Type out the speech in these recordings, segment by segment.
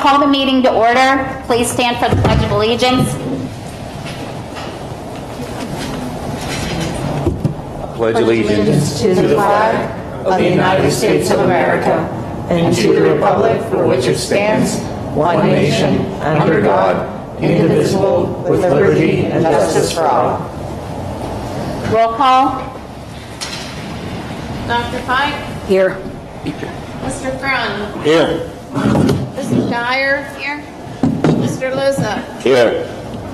to call the meeting to order. Please stand for the Pledge of Allegiance. Pledge allegiance to the flag of the United States of America and to the republic for which it stands, one nation, under God, indivisible, with liberty and justice for all. Roll call. Dr. Fike? Here. Mr. Friend? Here. Mrs. Dyer? Here. Mr. Lizza? Here.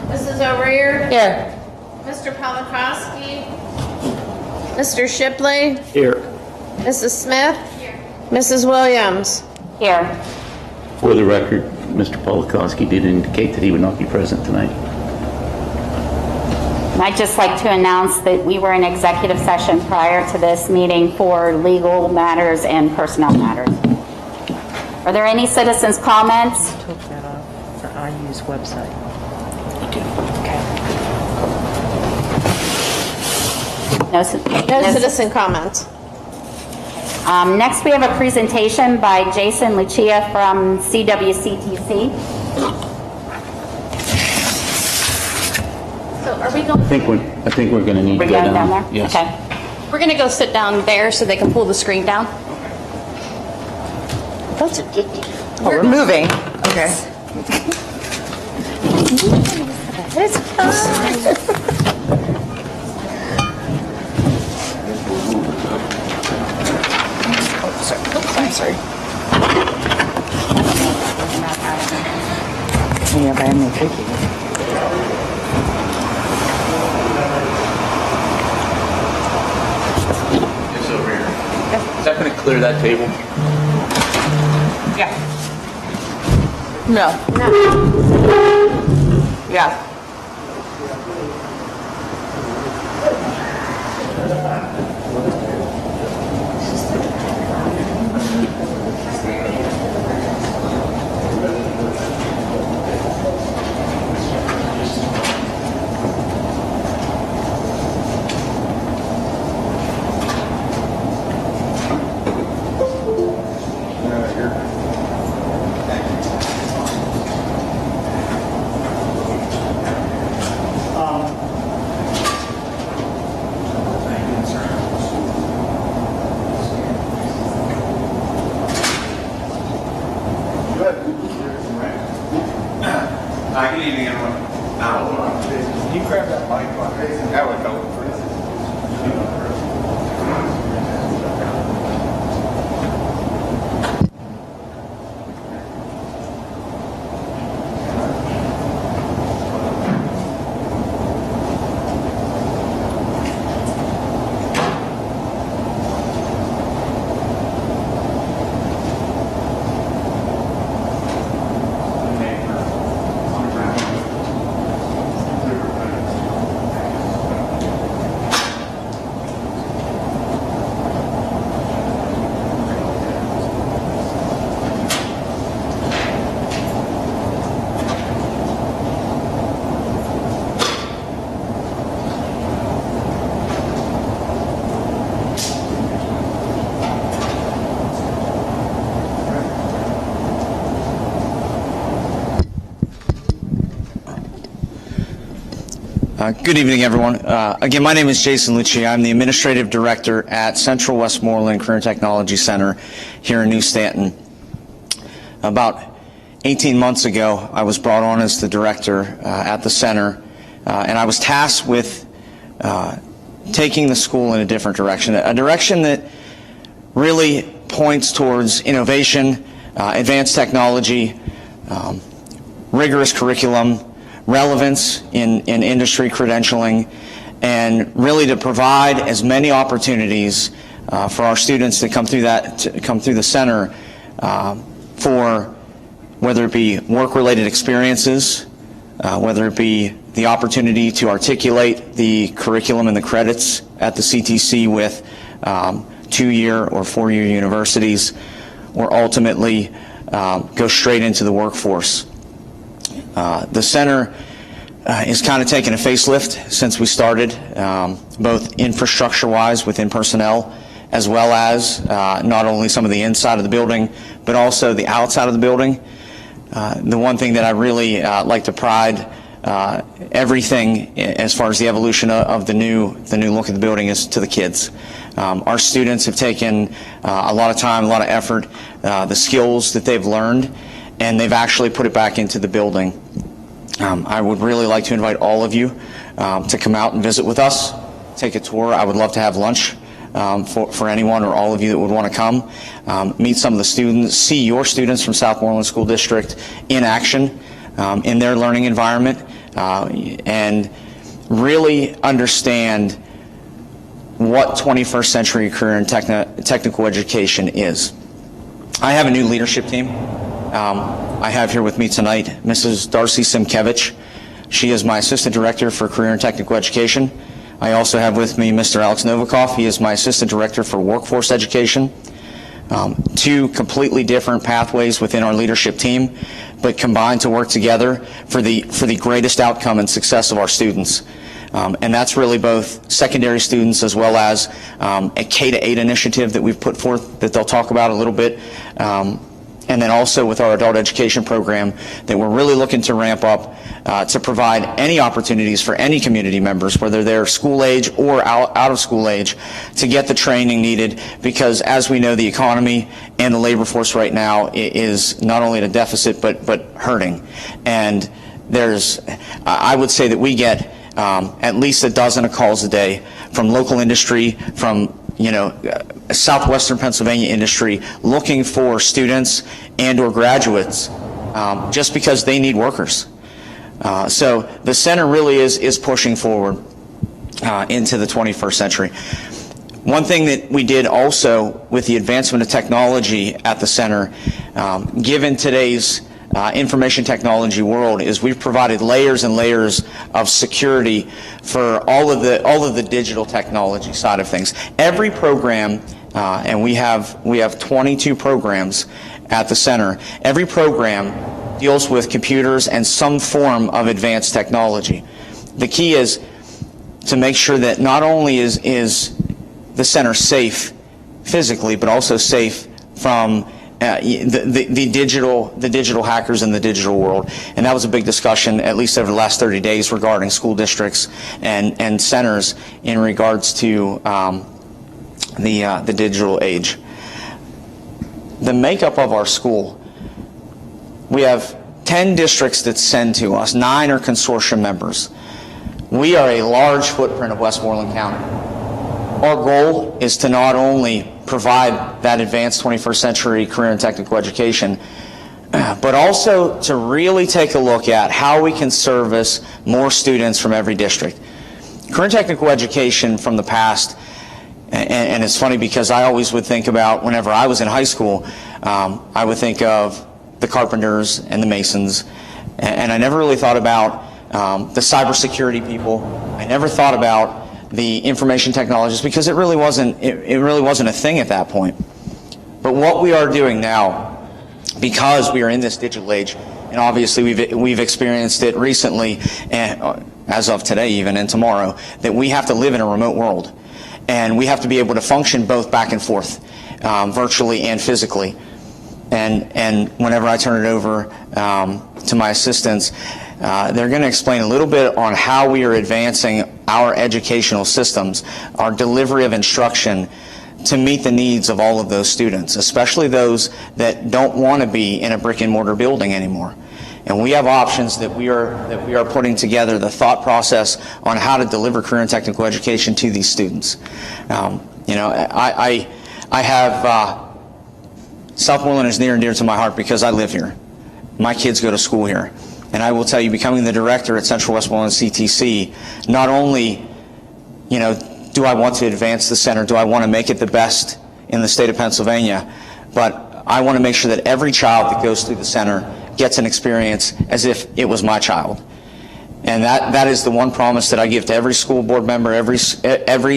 Mrs. O'Rear? Here. Mr. Polakowski? Mr. Shipley? Here. Mrs. Smith? Here. Mrs. Williams? Here. For the record, Mr. Polakowski did indicate that he would not be present tonight. And I'd just like to announce that we were in executive session prior to this meeting for legal matters and personnel matters. Are there any citizens' comments? Took that off the IU's website. No Citizen comments. Next, we have a presentation by Jason Lucia from CWCTC. So are we going? I think we're going to need We're to go going down there? Yes. Okay. We're going to go sit down there so they can pull the screen down. Oh, we're moving. Okay. It's fine. I'm sorry. Yeah, but I'm not tricky. It's over here. Is that going to clear that table? Yeah. No. Yeah. Good evening, everyone. Can you grab that mic? That would help. Good evening, everyone. Again, my name is Jason Lucci. I'm the Administrative Director at Central Westmoreland Career Technology Center here in New Stanton. About 18 months ago, I was brought on as the director at the center, and I was tasked with taking the school in a different direction, a direction that really points towards innovation, advanced technology, rigorous curriculum, relevance in industry credentialing, and really to provide as many opportunities for our students to come through the center for whether it be work-related experiences, whether it be the opportunity to articulate the curriculum and the credits at the CTC with 2-year or 4-year universities, or ultimately go straight into the workforce. The center is kind of taken a facelift since we started, both infrastructure-wise within personnel, as well as not only some of the inside of the building, but also the outside of the building. the one thing that I really like to pride everything as far as the evolution of the new look of the building is to the kids. Our students have taken a lot of time, a lot of effort, the skills that they've learned, and they've actually put it back into the building. I would really like to invite all of you to come out and visit with us, take a tour. I would love to have lunch for anyone or all of you that would want to come, meet some of the students, see your students from Southmoreland School District in action in their learning environment, and really understand what 21st century career and technical education is. I have a new leadership team. I have here with me tonight Mrs. Darcy Simkevich. She is my Assistant Director for Career and Technical Education. I also have with me Mr. Alex Novikov. He is my Assistant Director for Workforce Education. Two completely different pathways within our leadership team, but combined to work together for the greatest outcome and success of our students. And that's really both secondary students as well as a K-8 initiative that we've put forth that they'll talk about a little bit. And then also with our adult education program that we're really looking to ramp up to provide any opportunities for any community members, whether they're school age or out of school age, to get the training needed, because as we know, the economy and the labor force right now is not only at a deficit but hurting. And I would say that we get at least a dozen calls a day from local industry, from southwestern Pennsylvania industry, looking for students and or graduates just because they need workers. So the center really is pushing forward into the 21st century. One thing that we did also with the advancement of technology at the center, given today's information technology world, is we've provided layers and layers of security for all of the digital technology side of things. Every program, and we have 22 programs at the center. Every program deals with computers and some form of advanced technology. The key is to make sure that not only is the center safe physically, but also safe from the digital hackers in the digital world. And that was a big discussion, at least over the last 30 days, regarding school districts and centers in regards to the digital age. The makeup of our school, we have 10 districts that send to us, 9 are consortium members. We are a large footprint of Westmoreland County. Our goal is to not only provide that advanced 21st century career and technical education, but also to really take a look at how we can service more students from every district. Career and technical education from the past, and it's funny because I always would think about, whenever I was in high school, I would think of the carpenters and the masons, and I never really thought about the cybersecurity people. I never thought about the information technologists, because it really wasn't a thing at that point. But what we are doing now, because we are in this digital age, and obviously we've experienced it recently, and as of today even, and tomorrow, that we have to live in a remote world, and we have to be able to function both back and forth, virtually and physically. And whenever I turn it over to my assistants, they're going to explain a little bit on how we are advancing our educational systems, our delivery of instruction, to meet the needs of all of those students, especially those that don't want to be in a brick and mortar building anymore. And we have options that we are putting together, the thought process on how to deliver career and technical education to these students. I have Southmoreland is near and dear to my heart because I live here. My kids go to school here. And I will tell you, becoming the director at Central Westmoreland CTC, not only, do I want to advance the center, do I want to make it the best in the state of Pennsylvania, but I want to make sure that every child that goes through the center gets an experience as if it was my child. And that is the one promise that I give to every school board member, every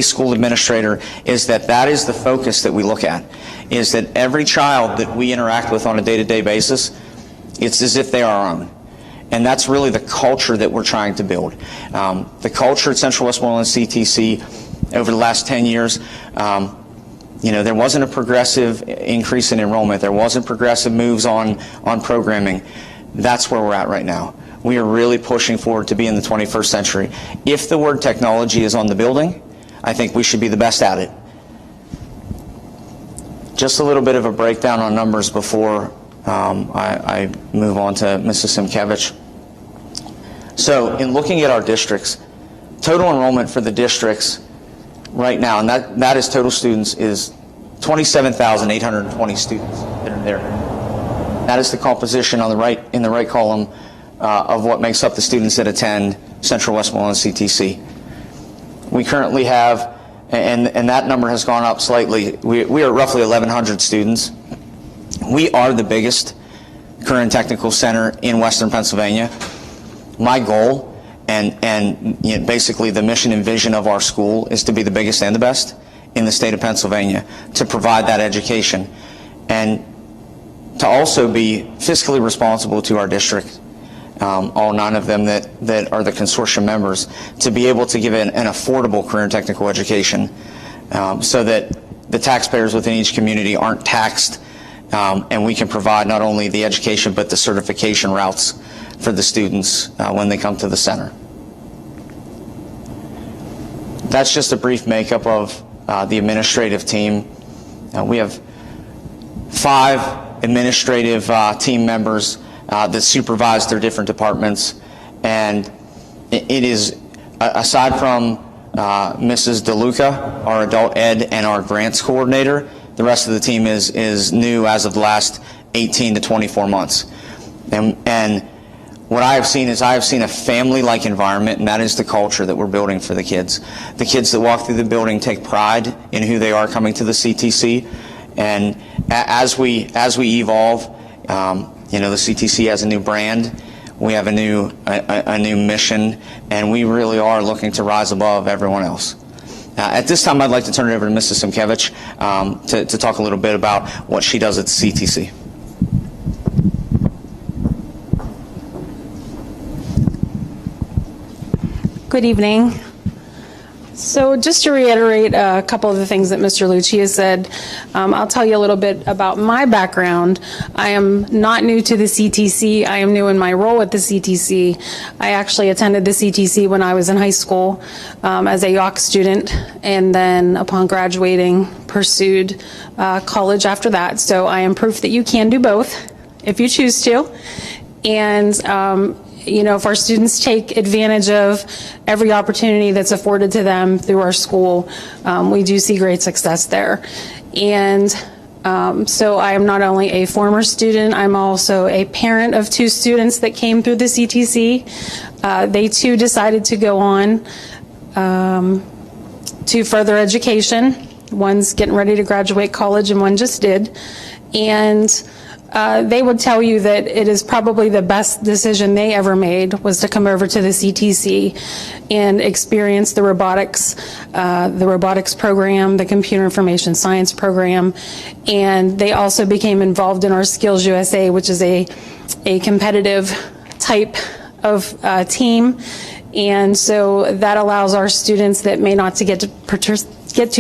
school administrator, is that is the focus that we look at, is that every child that we interact with on a day-to-day basis, it's as if they are our own. And that's really the culture that we're trying to build. The culture at Central Westmoreland CTC over the last 10 years, there wasn't a progressive increase in enrollment. There wasn't progressive moves on programming. That's where we're at right now. We are really pushing forward to be in the 21st century. If the word technology is on the building, I think we should be the best at it. Just a little bit of a breakdown on numbers before I move on to Mrs. Simkevich. So in looking at our districts, total enrollment for the districts right now, and that is total students, is 27,820 students that are there. That is the composition on the right, in the right column, of what makes up the students that attend Central Westmoreland CTC. We currently have, and that number has gone up slightly, we are roughly 1,100 students. We are the biggest career and technical center in Western Pennsylvania. My goal, and you know, basically the mission and vision of our school, is to be the biggest and the best in the state of Pennsylvania, to provide that education, and to also be fiscally responsible to our district, all 9 of them that are the consortium members, to be able to give an affordable career and technical education, so that the taxpayers within each community aren't taxed, and we can provide not only the education but the certification routes for the students when they come to the center. That's just a brief makeup of the administrative team. We have 5 administrative team members that supervise their different departments, and it is, aside from Mrs. DeLuca, our adult ed and our grants coordinator, the rest of the team is new as of the last 18 to 24 months. And what I have seen is a family-like environment, and that is the culture that we're building for the kids. The kids that walk through the building take pride in who they are coming to the CTC, and as we evolve, you know, the CTC has a new brand, we have a new mission, and we really are looking to rise above everyone else. At this time, I'd like to turn it over to Mrs. Simkevich to talk a little bit about what she does at the CTC. Good evening. So just to reiterate a couple of the things that Mr. Lucci has said, I'll tell you a little bit about my background. I am not new to the CTC. I am new in my role at the CTC. I actually attended the CTC when I was in high school as a York student, and then upon graduating pursued college after that. So I am proof that you can do both if you choose to. And you know, if our students take advantage of every opportunity that's afforded to them through our school, we do see great success there. And so I am not only a former student, I'm also a parent of 2 students that came through the CTC. They too decided to go on to further education. One's getting ready to graduate college and one just did. And they would tell you that it is probably the best decision they ever made was to come over to the CTC and experience the robotics program, the computer information science program, and they also became involved in our Skills USA, which is a competitive type of team. And so that allows our students that may not get to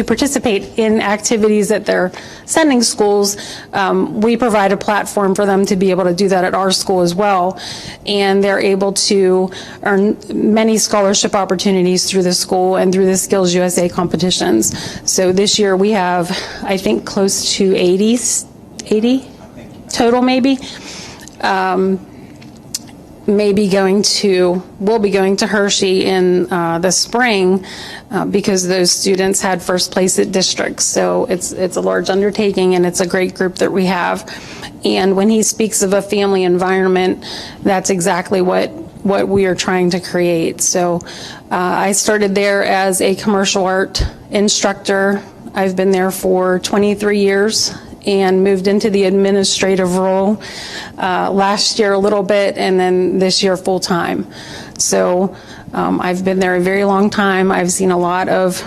participate in activities at their sending schools. We provide a platform for them to be able to do that at our school as well, and they're able to earn many scholarship opportunities through the school and through the Skills USA competitions. So this year we have, I think, close to 80 total, maybe. We'll be going to Hershey in the spring because those students had first place at districts. So it's a large undertaking, and it's a great group that we have. And when he speaks of a family environment, that's exactly what we are trying to create. So I started there as a commercial art instructor. I've been there for 23 years. And moved into the administrative role last year a little bit, and then this year full time. So I've been there a very long time. I've seen a lot of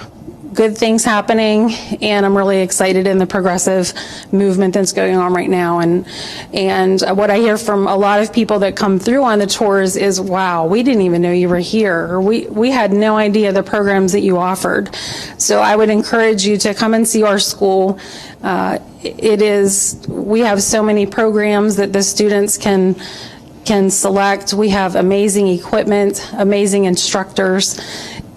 good things happening, and I'm really excited in the progressive movement that's going on right now. And what I hear from a lot of people that come through on the tours is, wow, we didn't even know you were here, or we had no idea the programs that you offered. So I would encourage you to come and see our school. We have so many programs that the students can can select. We have amazing equipment, amazing instructors,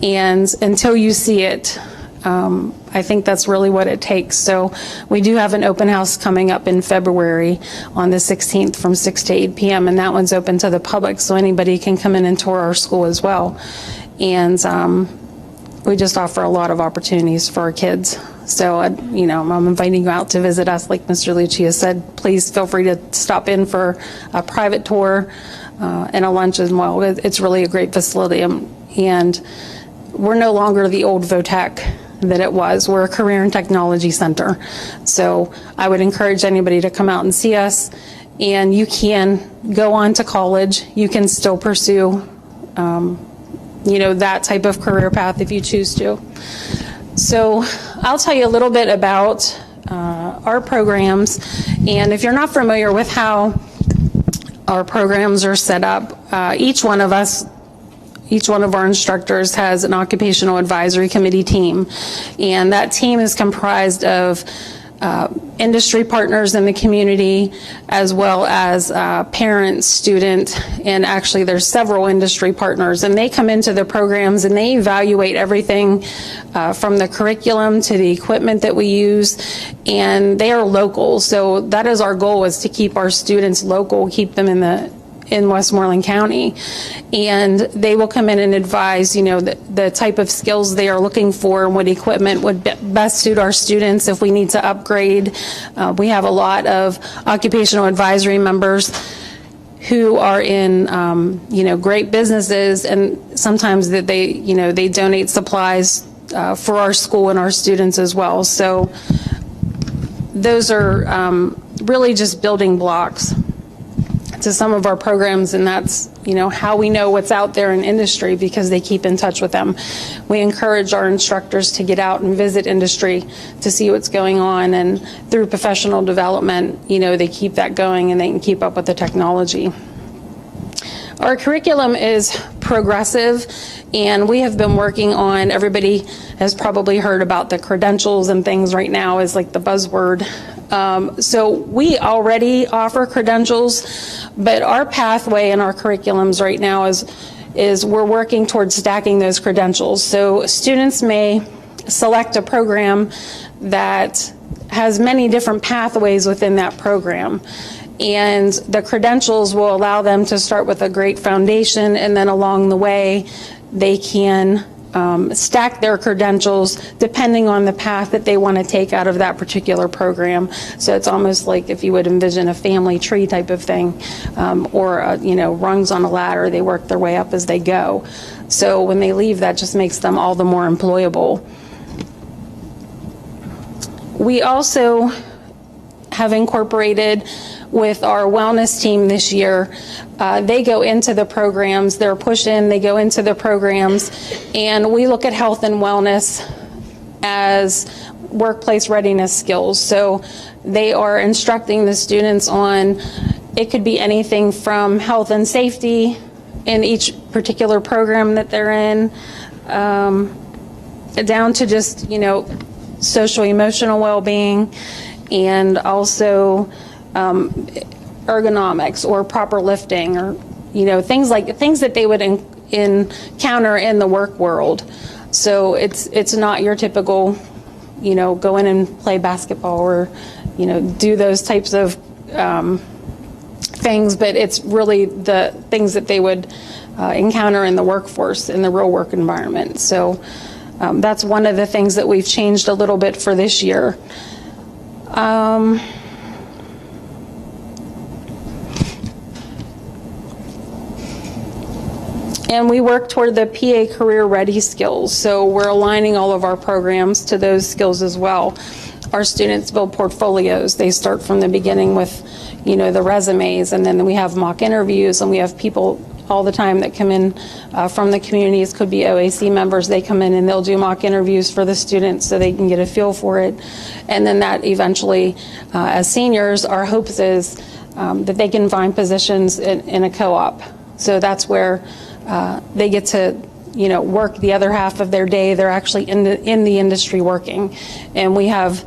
and until you see it, I think that's really what it takes. So we do have an open house coming up in February on the 16th from 6 to 8 p.m. and that one's open to the public, so anybody can come in and tour our school as well. And we just offer a lot of opportunities for our kids. So, you know, I'm inviting you out to visit us. Like Mr. Lucia said, please feel free to stop in for a private tour and a lunch as well. It's really a great facility. And we're no longer the old VOTEC that it was. We're a career and technology center. So I would encourage anybody to come out and see us. And you can go on to college. You can still pursue, you know, that type of career path if you choose to. So I'll tell you a little bit about our programs. And if you're not familiar with how our programs are set up, each one of our instructors has an occupational advisory committee team, and that team is comprised of industry partners in the community, as well as parents, student, and actually there's several industry partners, and they come into the programs and they evaluate everything from the curriculum to the equipment that we use, and they are local. So that is our goal, is to keep our students local, keep them in Westmoreland County, and they will come in and advise, you know, the type of skills they are looking for and what equipment would best suit our students if we need to upgrade. We have a lot of occupational advisory members who are in, you know, great businesses, and sometimes that they, you know, they donate supplies for our school and our students as well. So those are really just building blocks to some of our programs, and that's, you know, how we know what's out there in industry, because they keep in touch with them. We encourage our instructors to get out and visit industry to see what's going on, and through professional development, you know, they keep that going and they can keep up with the technology. Our curriculum is progressive, and we have been working on, everybody has probably heard about the credentials and things right now is like the buzzword. So we already offer credentials, but our pathway in our curriculums right now is we're working towards stacking those credentials. So students may select a program that has many different pathways within that program, and the credentials will allow them to start with a great foundation, and then along the way they can stack their credentials depending on the path that they want to take out of that particular program. So it's almost like if you would envision a family tree type of thing, or you know, rungs on a ladder. They work their way up as they go. So when they leave, that just makes them all the more employable. We also have incorporated with our wellness team this year. They go into the programs, they're pushed in, they go into the programs, and we look at health and wellness as workplace readiness skills. So they are instructing the students on, it could be anything from health and safety in each particular program that they're in, down to just, you know, social emotional well-being, and also ergonomics or proper lifting, or, you know, things that they would encounter in the work world. So it's not your typical, you know, go in and play basketball or, you know, do those types of things, but it's really the things that they would encounter in the workforce, in the real work environment. So that's one of the things that we've changed a little bit for this year. And we work toward the PA career ready skills. So we're aligning all of our programs to those skills as well. Our students build portfolios. They start from the beginning with, you know, the resumes, and then we have mock interviews, and we have people all the time that come in from the communities. Could be OAC members. They come in and they'll do mock interviews for the students so they can get a feel for it. And then that eventually, as seniors, our hopes is that they can find positions in a co-op. So that's where they get to, you know, work the other half of their day. They're actually in the industry working. And we have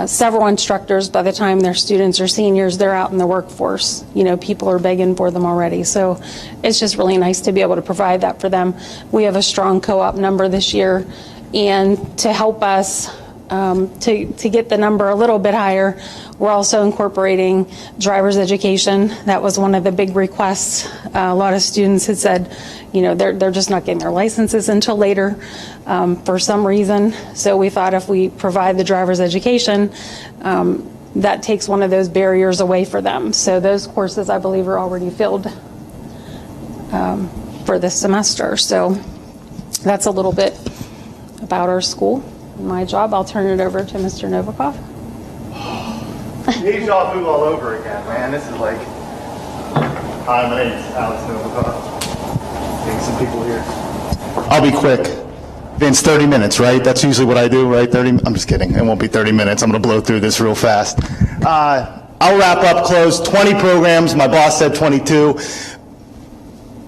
several instructors, by the time their students are seniors, they're out in the workforce. You know, people are begging for them already. So it's just really nice to be able to provide that for them. We have a strong co-op number this year, and to help us to get the number a little bit higher, we're also incorporating driver's education. That was one of the big requests. A lot of students had said, you know, they're just not getting their licenses until later for some reason. So we thought if we provide the driver's education, that takes one of those barriers away for them. So those courses, I believe, are already filled for this semester. So that's a little bit about our school. My job. I'll turn it over to Mr. Novikov. Deja vu all over again, man. This is like, hi, my name's Alex Novikov. Getting some people here. I'll be quick. Vince, 30 minutes, right? That's usually what I do, right? 30. I'm just kidding. It won't be 30 minutes. I'm going to blow through this real fast. I'll wrap up, close. 20 programs. My boss said 22.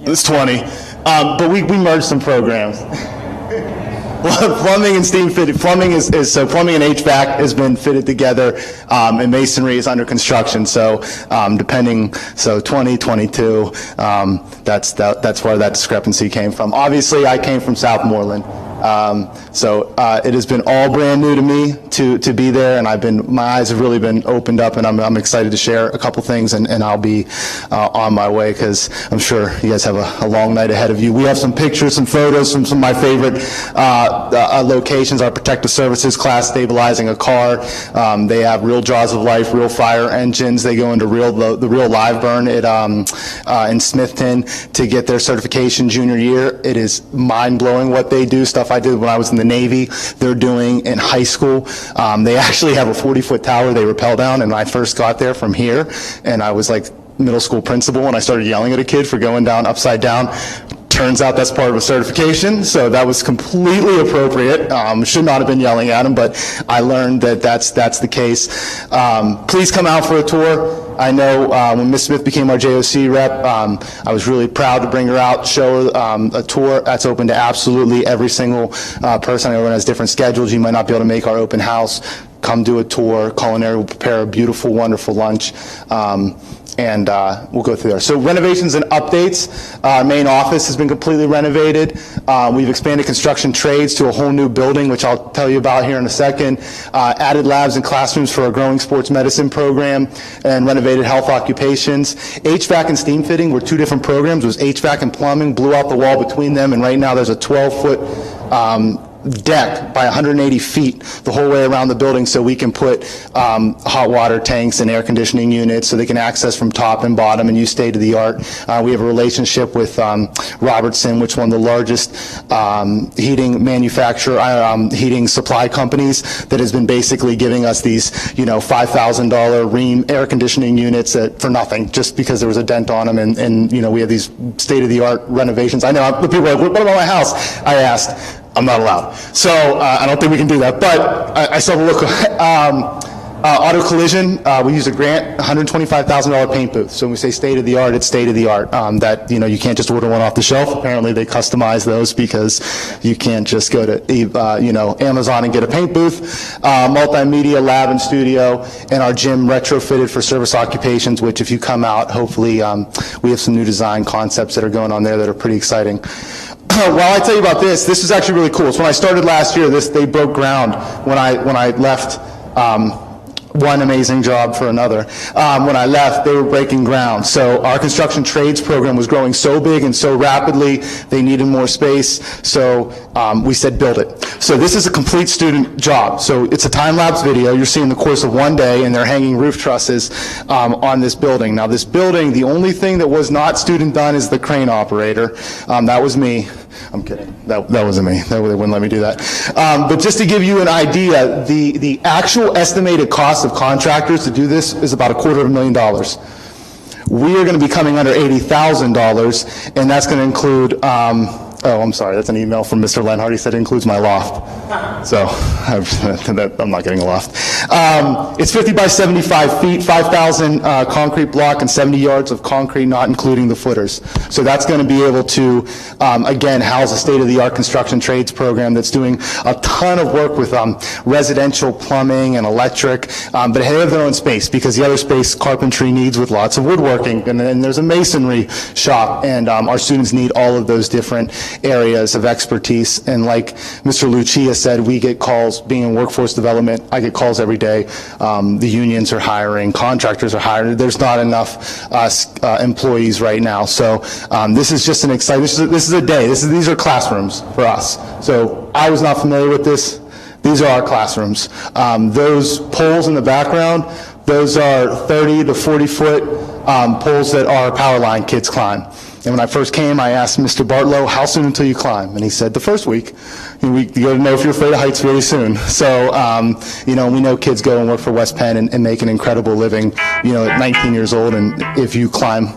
It's 20. But we merged some programs. Plumbing and steam fitted. Plumbing so plumbing and HVAC has been fitted together, and masonry is under construction. So depending, so 20, 22. That's where that discrepancy came from. Obviously, I came from Southmoreland. So it has been all brand new to me to be there, and my eyes have really been opened up, and I'm excited to share a couple things, and I'll be on my way, because I'm sure you guys have a long night ahead of you. We have some pictures, some photos from some of my favorite locations. Our protective services class stabilizing a car. They have real jaws of life, real fire engines. They go into the real live burn in Smithton to get their certification junior year. It is mind-blowing what they do. Stuff I did when I was in the Navy, they're doing in high school. They actually have a 40-foot tower they rappel down, and when I first got there from here, and I was like middle school principal, and I started yelling at a kid for going down upside down. Turns out that's part of a certification, so that was completely appropriate. Should not have been yelling at him, but I learned that that's the case. Please come out for a tour. I know when Ms. Smith became our JOC rep, I was really proud to bring her out, show her a tour that's open to absolutely every single person. Everyone has different schedules. You might not be able to make our open house. Come do a tour. Culinary will prepare a beautiful, wonderful lunch. And we'll go through there. So renovations and updates. Our main office has been completely renovated. We've expanded construction trades to a whole new building, which I'll tell you about here in a second. Added labs and classrooms for our growing sports medicine program, and renovated health occupations. HVAC and steam fitting were two different programs. It was HVAC and plumbing, blew out the wall between them, and right now there's a 12-foot deck by 180 feet the whole way around the building, so we can put hot water tanks and air conditioning units so they can access from top and bottom and use state-of-the-art. We have a relationship with Robertson, which is one of the largest heating manufacturer, heating supply companies, that has been basically giving us these, $5,000 Rheem air conditioning units for nothing, just because there was a dent on them, and we have these state-of-the-art renovations. I know the people are like, what about my house? I asked. I'm not allowed. So I don't think we can do that. But I still have a look. Auto collision, we use a grant, $125,000 paint booth. So when we say state-of-the-art, it's state-of-the-art. That, you can't just order one off the shelf. Apparently they customize those, because you can't just go to, Amazon and get a paint booth. Multimedia lab and studio, and our gym retrofitted for service occupations, which if you come out, hopefully we have some new design concepts that are going on there that are pretty exciting. While I tell you about this is actually really cool. So when I started last year, they broke ground when I left. One amazing job for another. When I left, they were breaking ground. So our construction trades program was growing so big and so rapidly, they needed more space. So we said, build it. So this is a complete student job. So it's a time-lapse video. You're seeing the course of one day, and they're hanging roof trusses on this building. Now this building, the only thing that was not student done is the crane operator. That was me. I'm kidding. That wasn't me. They wouldn't let me do that. But just to give you an idea, the actual estimated cost of contractors to do this is about $250,000. We are going to be coming under $80,000, and that's going to include, oh, I'm sorry, that's an email from Mr. Lenhart. He said it includes my loft. So I'm not getting a loft. It's 50 by 75 feet, 5,000 concrete block and 70 yards of concrete, not including the footers. So that's going to be able to, again, house a state-of-the-art construction trades program that's doing a ton of work with residential plumbing and electric, but they have their own space because the other space carpentry needs with lots of woodworking, and then there's a masonry shop, and our students need all of those different areas of expertise. And like Mr. Lucia said, we get calls, being in workforce development, I get calls every day. The unions are hiring, contractors are hiring. There's not enough employees right now. So this is just an exciting, this is a day. These are classrooms for us. So I was not familiar with this. These are our classrooms. Those poles in the background, those are 30 to 40 foot poles that our power line kids climb. And when I first came, I asked Mr. Bartlow, how soon until you climb? And he said, the first week. You got to know if you're afraid of heights really soon. So, we know kids go and work for West Penn and make an incredible living, at 19 years old. And if you climb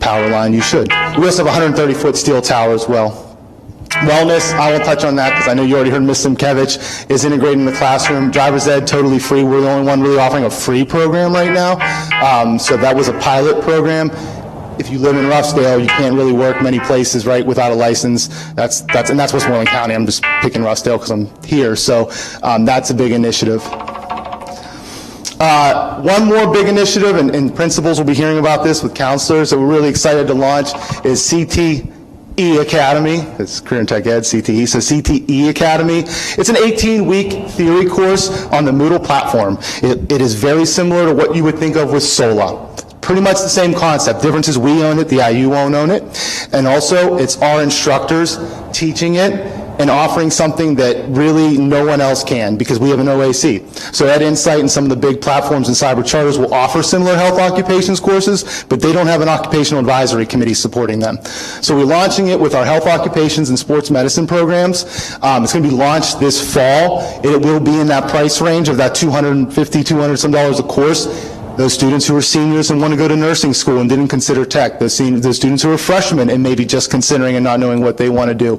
power line, you should. We also have a 130-foot steel tower as well. Wellness, I won't touch on that because I know you already heard Ms. Simkevich is integrating the classroom. Driver's ed, totally free. We're the only one really offering a free program right now. So that was a pilot program. If you live in Roughdale, you can't really work many places, right, without a license. That's Westmoreland County. I'm just picking Roughdale because I'm here. So that's a big initiative. One more big initiative, and principals will be hearing about this with counselors that we're really excited to launch, is CTE Academy. It's Career and Tech Ed, CTE. So CTE Academy. It's an 18-week theory course on the Moodle platform. It is very similar to what you would think of with SOLA. Pretty much the same concept. Difference is we own it, the IU won't own it. And also, it's our instructors teaching it and offering something that really no one else can because we have an OAC. So Ed Insight and some of the big platforms and cyber charters will offer similar health occupations courses, but they don't have an occupational advisory committee supporting them. So we're launching it with our health occupations and sports medicine programs. It's going to be launched this fall. It will be in that price range of that $200 some a course. Those students who are seniors and want to go to nursing school and didn't consider tech, those students who are freshmen and maybe just considering and not knowing what they want to do.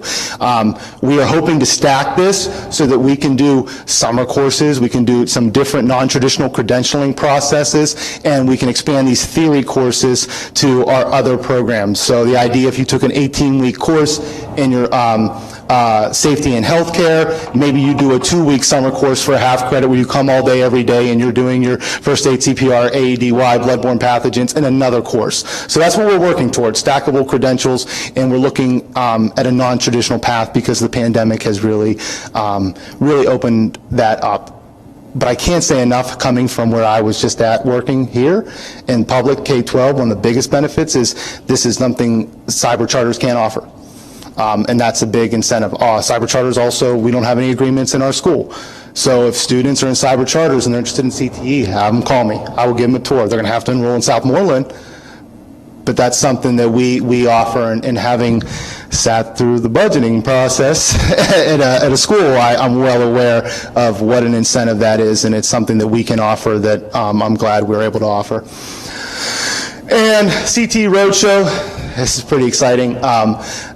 We are hoping to stack this so that we can do summer courses, we can do some different non-traditional credentialing processes, and we can expand these theory courses to our other programs. So the idea, if you took an 18-week course in your safety and healthcare, maybe you do a 2-week summer course for a half credit where you come all day every day and you're doing your first aid, CPR, AEDY, bloodborne pathogens, and another course. So that's what we're working towards, stackable credentials, and we're looking at a non-traditional path because the pandemic has really opened that up. But I can't say enough, coming from where I was just at working here in public K-12, one of the biggest benefits is this is something cyber charters can't offer. And that's a big incentive. Cyber charters also, we don't have any agreements in our school. So if students are in cyber charters and they're interested in CTE, have them call me. I will give them a tour. They're going to have to enroll in Southmoreland, but that's something that we offer, and having sat through the budgeting process at a school, I'm well aware of what an incentive that is, and it's something that we can offer that I'm glad we're able to offer. And CT Roadshow, this is pretty exciting.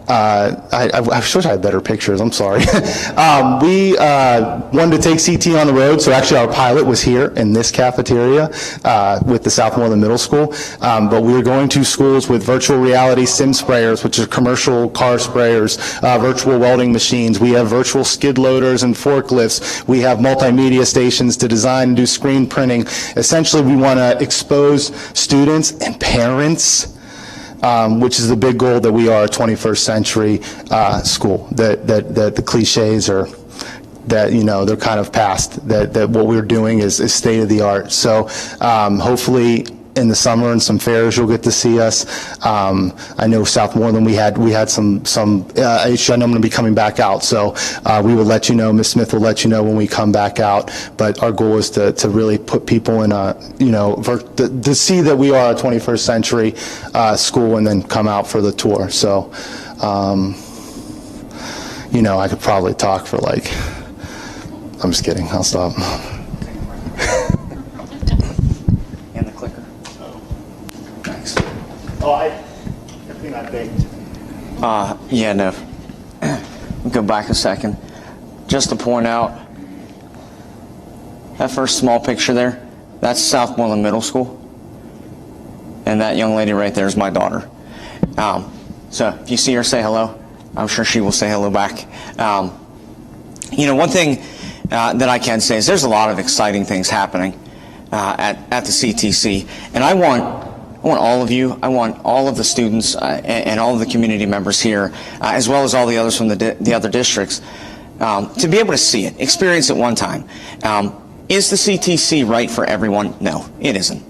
I wish I had better pictures, I'm sorry. We wanted to take CT on the road, so actually our pilot was here in this cafeteria with the Southmoreland Middle School, but we were going to schools with virtual reality sim sprayers, which are commercial car sprayers, virtual welding machines. We have virtual skid loaders and forklifts. We have multimedia stations to design and do screen printing. Essentially, we want to expose students and parents, which is the big goal, that we are a 21st century school, that the cliches are, that, they're kind of past, that what we're doing is state of the art. So hopefully in the summer and some fairs you'll get to see us. I know Southmoreland, we had some issue. I know I'm going to be coming back out, so we will let you know. Ms. Smith will let you know when we come back out. But our goal is to really put people in to see that we are a 21st century school, and then come out for the tour. So I could probably talk for I'm just kidding. I'll stop. Everything I baked. Yeah, no. Go back a second. just to point out, that first small picture there, that's Southmoreland Middle School. And that young lady right there is my daughter. So if you see her, say hello. I'm sure she will say hello back. You know, one thing that I can say is there's a lot of exciting things happening at the CTC. And I want all of you, I want all of the students and all of the community members here, as well as all the others from the other districts, to be able to see it, experience it one time. Is the CTC right for everyone? No, it isn't.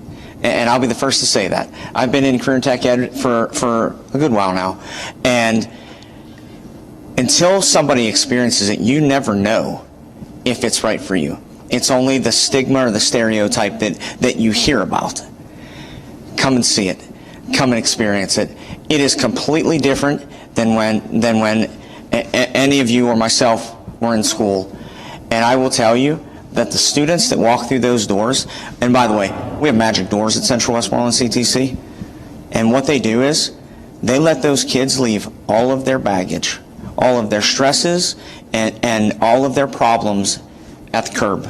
And I'll be the first to say that. I've been in career tech ed for a good while now. And until somebody experiences it, you never know if it's right for you. It's only the stigma or the stereotype that you hear about. Come and see it. Come and experience it. It is completely different than when any of you or myself were in school. And I will tell you that the students that walk through those doors, and by the way, we have magic doors at Central Westmoreland CTC, and what they do is they let those kids leave all of their baggage, all of their stresses, and all of their problems at the curb.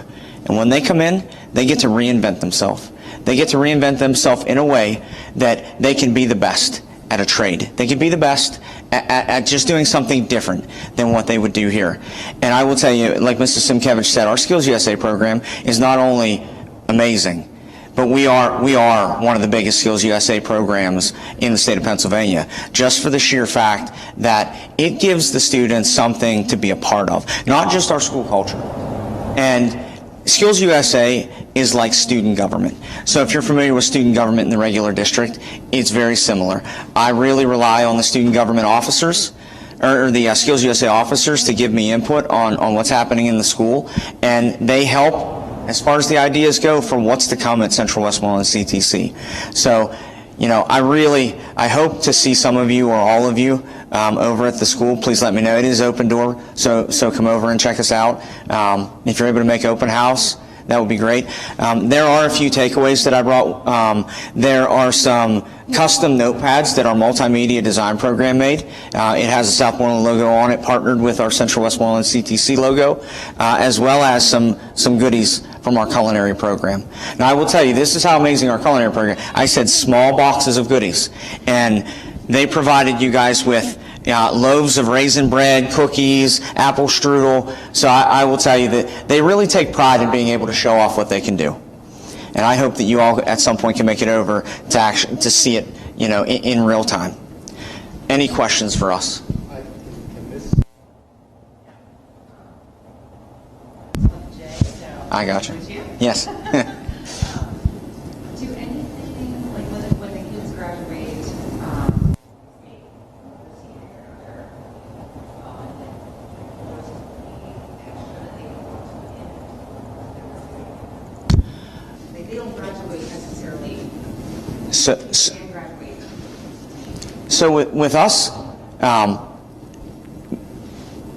And when they come in, they get to reinvent themselves. They get to reinvent themselves in a way that they can be the best at a trade. They can be the best at just doing something different than what they would do here. And I will tell you, like Mr. Simkevich said, our Skills USA program is not only amazing, but we are one of the biggest Skills USA programs in the state of Pennsylvania, just for the sheer fact that it gives the students something to be a part of, not just our school culture. And Skills USA is like student government. So if you're familiar with student government in the regular district, it's very similar. I really rely on the student government officers, or the Skills USA officers, to give me input on what's happening in the school, and they help as far as the ideas go for what's to come at Central Westmoreland CTC. So, you know, I hope to see some of you or all of you over at the school. Please let me know. It is open door, so come over and check us out. If you're able to make open house, that would be great. There are a few takeaways that I brought. There are some custom notepads that our multimedia design program made. It has a Southmoreland logo on it, partnered with our Central Westmoreland CTC logo, as well as some goodies from our culinary program. Now, I will tell you, this is how amazing our culinary program. I said small boxes of goodies, and they provided you guys with loaves of raisin bread, cookies, apple strudel. So I will tell you that they really take pride in being able to show off what they can do. And I hope that you all at some point can make it over to see it, you know, in real time. Any questions for us? I got you. Yes. Do anything, like when the kids graduate, they don't graduate necessarily. So with us,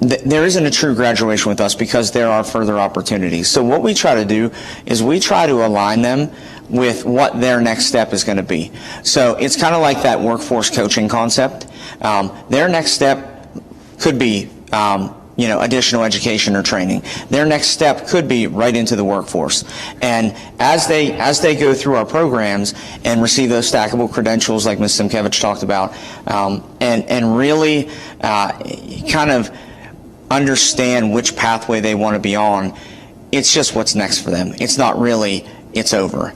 there isn't a true graduation with us because there are further opportunities. So what we try to do is we try to align them with what their next step is going to be. So it's kind of like that workforce coaching concept. Their next step could be additional education or training. Their next step could be right into the workforce. And as they go through our programs and receive those stackable credentials like Ms. Simkevich talked about, and really kind of understand which pathway they want to be on, it's just what's next for them. It's not really, it's over.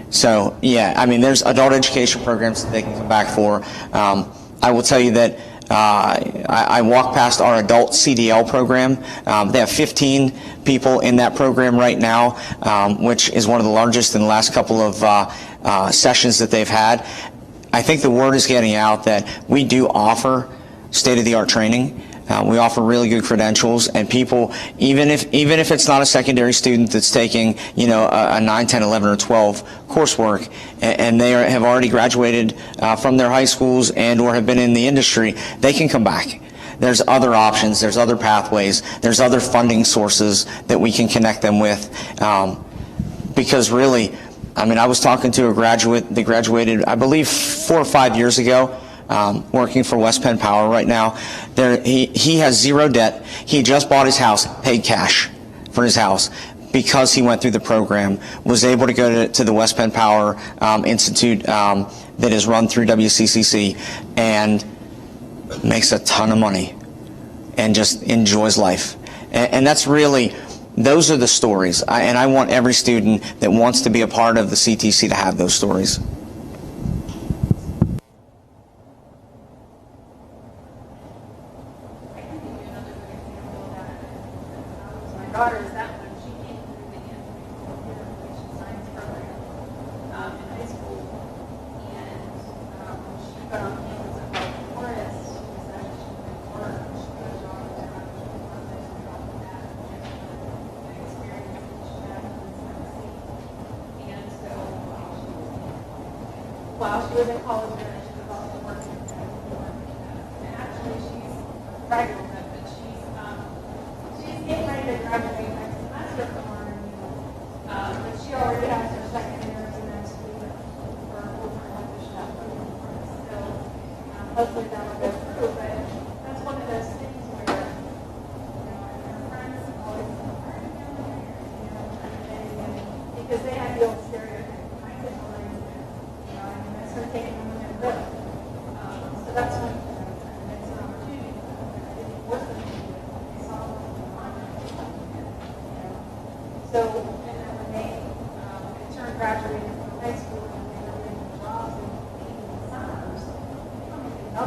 So yeah, I mean, there's adult education programs that they can come back for. I will tell you that I walked past our adult CDL program. They have 15 people in that program right now, which is one of the largest in the last couple of sessions that they've had. I think the word is getting out that we do offer state-of-the-art training. We offer really good credentials, and people, even if it's not a secondary student that's taking, a 9, 10, 11, or 12 coursework, and they have already graduated from their high schools and or have been in the industry, they can come back. There's other options, there's other pathways, there's other funding sources that we can connect them with, because really, I mean, I was talking to a graduate that graduated, I believe, 4 or 5 years ago. working for West Penn Power right now. He has zero debt. He just bought his house, paid cash for his house, because he went through the program, was able to go to the West Penn Power Institute that is run through WCCC, and makes a ton of money and just enjoys life. And that's really, those are the stories. And I want every student that wants to be a part of the CTC to have those stories. My daughter is that one. She came through the information science program in high school, and when she got on campus at Wake Forest, she was actually at work. She got a job there. She got that experience that she had in Tennessee, and so while she was in college, she was also working at and actually she's graduate, but she's getting ready to graduate next semester from RMU, but she already has her second year as an student for full-time electrician program for us. So hopefully that'll go through, but that's one of those things where, our friends always because they have the old stereotype. My kids are raised there, and that's her taking them in their book. So that's one of the it's an opportunity. I didn't work with them. So, and then when they graduated from high school and they were getting jobs in the summers, they don't even know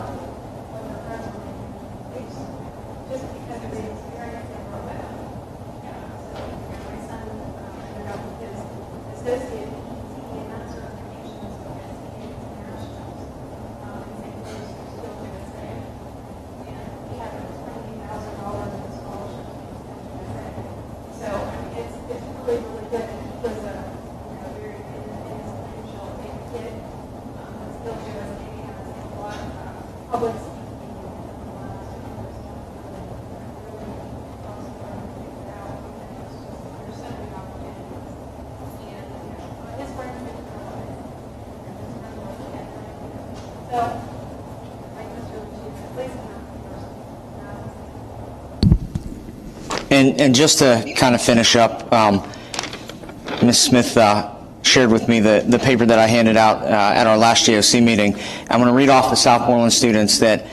what their friends were making in the days, just because of the experience they were with. So, my son ended up with his associate in that certification, so he has internationals in St. Louis, still to this day. And he had $20,000 in scholarship. So it's really, really good. And he was a very influential kid. Still to us, maybe has a lot of public speaking and a lot of really awesome things out. There's so many opportunities. And his friends make it real life. So, like Mr. Lucci, please come out first. And just to kind of finish up, Ms. Smith shared with me the paper that I handed out at our last JOC meeting. I'm going to read off the Southmoreland students that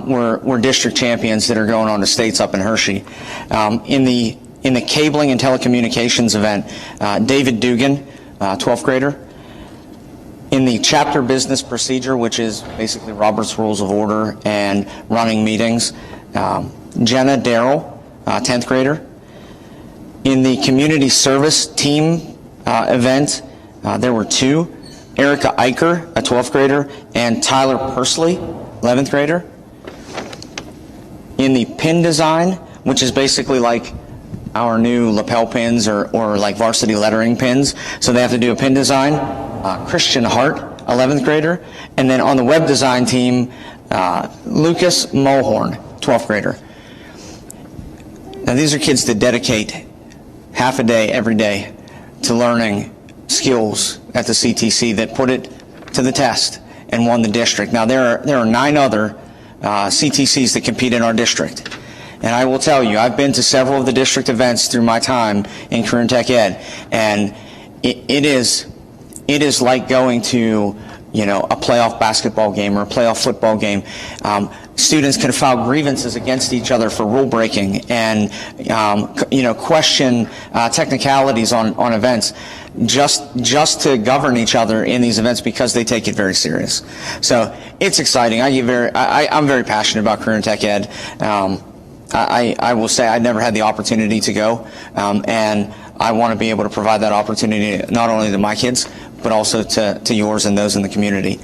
were district champions that are going on to states up in Hershey. In the cabling and telecommunications event, David Dugan, 12th grader. In the chapter business procedure, which is basically Robert's Rules of Order and running meetings, Jenna Darrell, 10th grader. In the community service team event, there were two, Erica Eicher, a 12th grader, and Tyler Pursley, 11th grader. In the pin design, which is basically like our new lapel pins or like varsity lettering pins, so they have to do a pin design, Christian Hart, 11th grader. And then on the web design team, Lucas Mulhorn, 12th grader. Now, these are kids that dedicate half a day every day to learning skills at the CTC that put it to the test and won the district. Now, there are 9 other CTCs that compete in our district. And I will tell you, I've been to several of the district events through my time in Career Tech Ed, and it is like going to, a playoff basketball game or a playoff football game. Students can file grievances against each other for rule breaking and, question technicalities on events just to govern each other in these events because they take it very serious. So it's exciting. I'm very passionate about Career Tech Ed. I will say I never had the opportunity to go, and I want to be able to provide that opportunity not only to my kids, but also to yours and those in the community.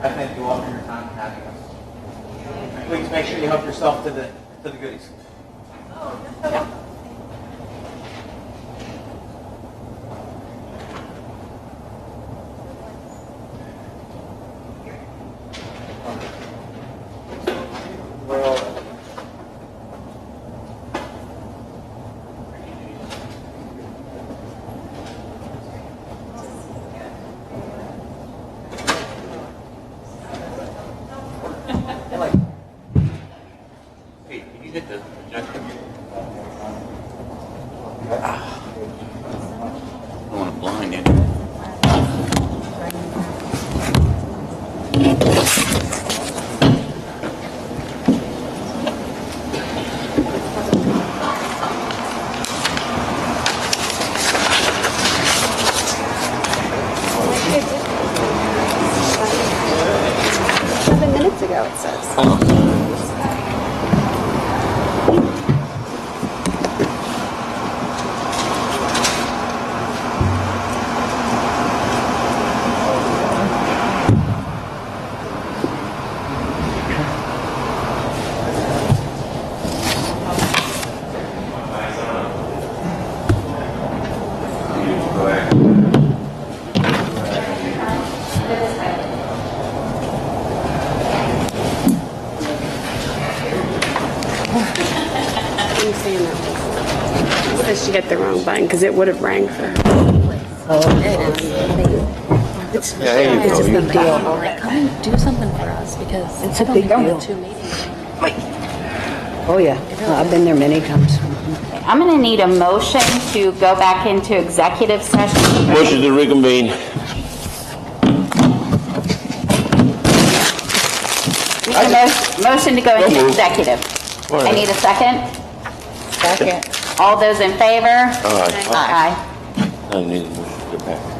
I thank you all for your time and having us. Please make sure you help yourself to the goodies. go, it says. I'm saying that. It says she hit the wrong button because it would have rang for her. It's just a big deal. Like, come and do something for us because it's a big deal. 2 meetings. Oh, yeah. I've been there many times. I'm going to need a motion to go back into executive session. Motion to reconvene. Motion to go into executive. I need a second. Second. All those in favor? Aye. Aye. I need to get back.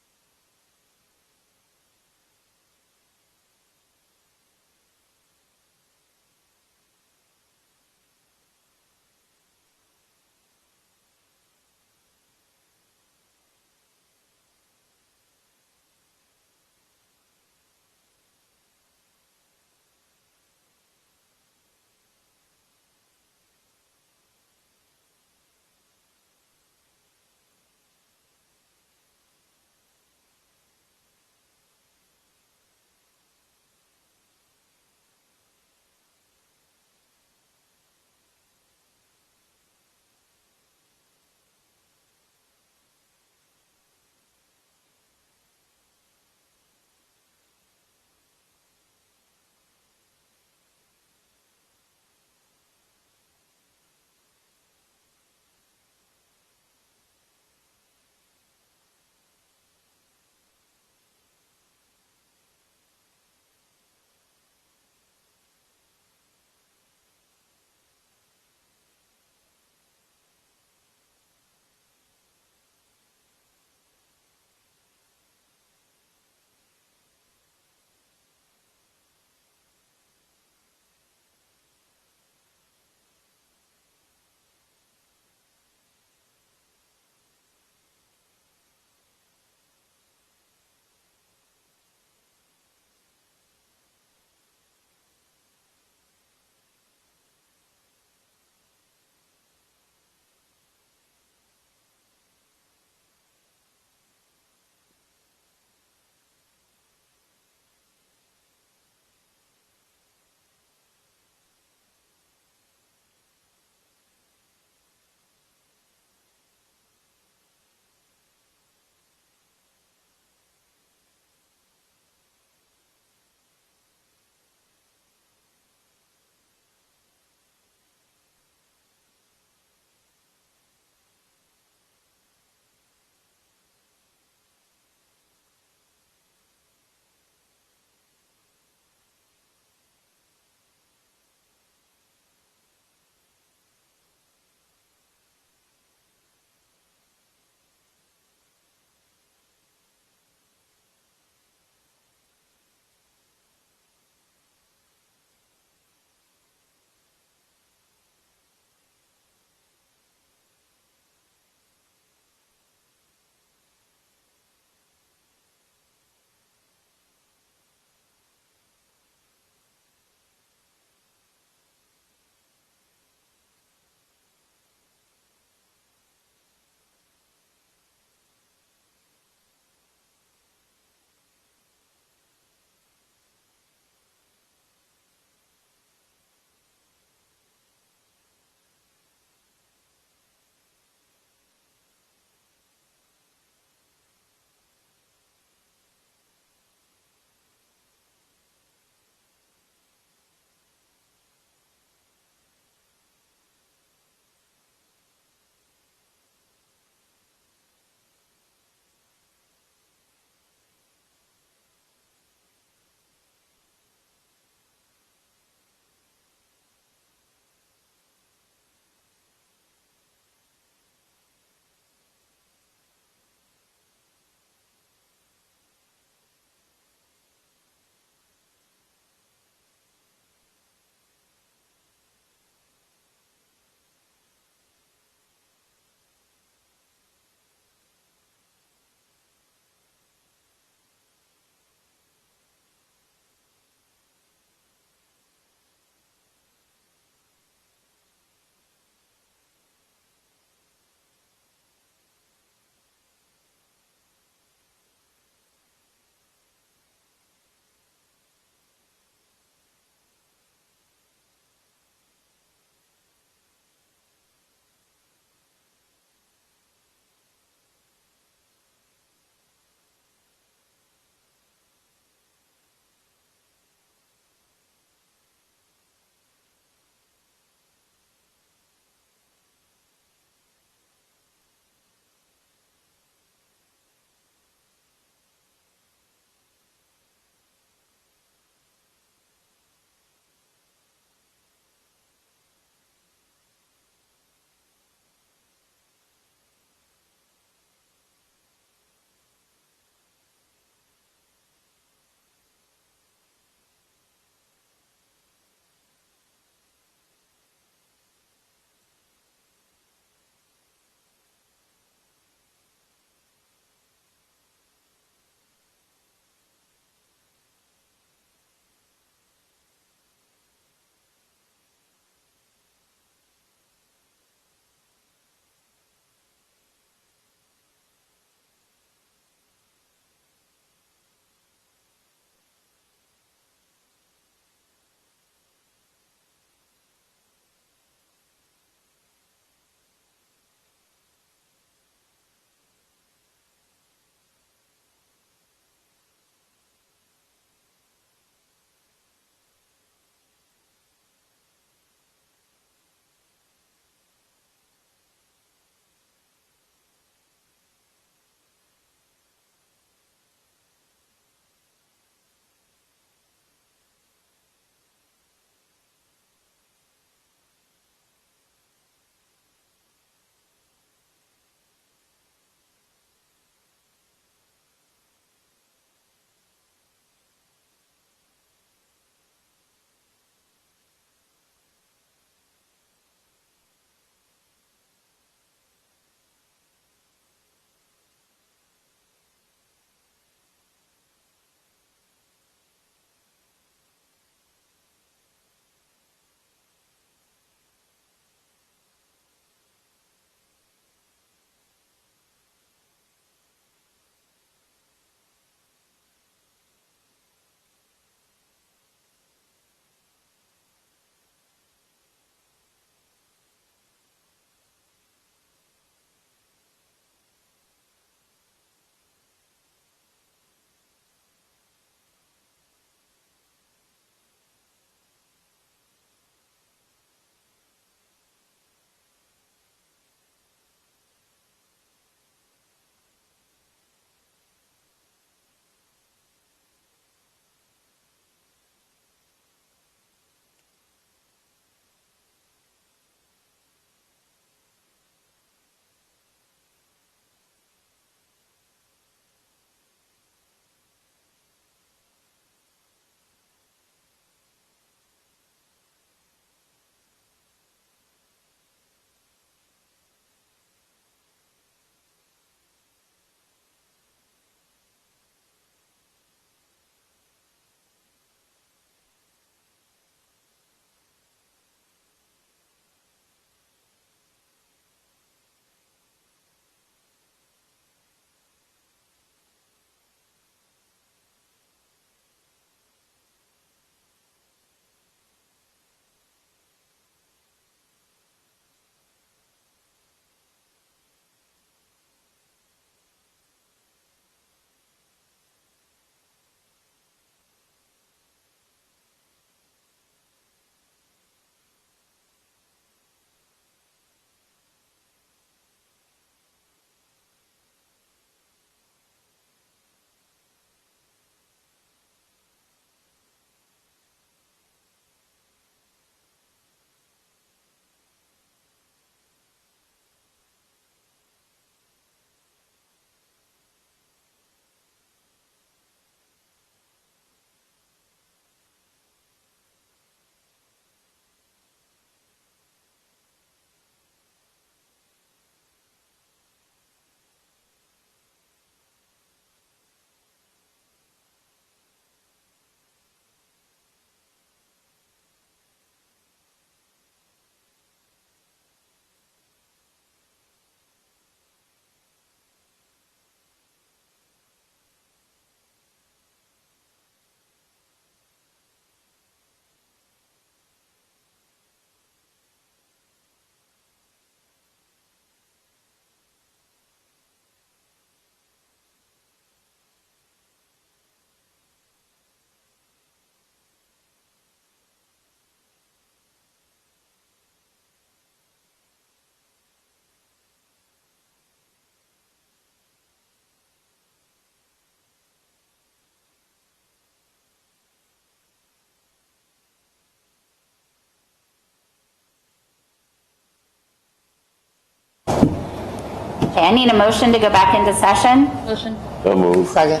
Okay, I need a motion to go back into session. Motion. So moved. Second.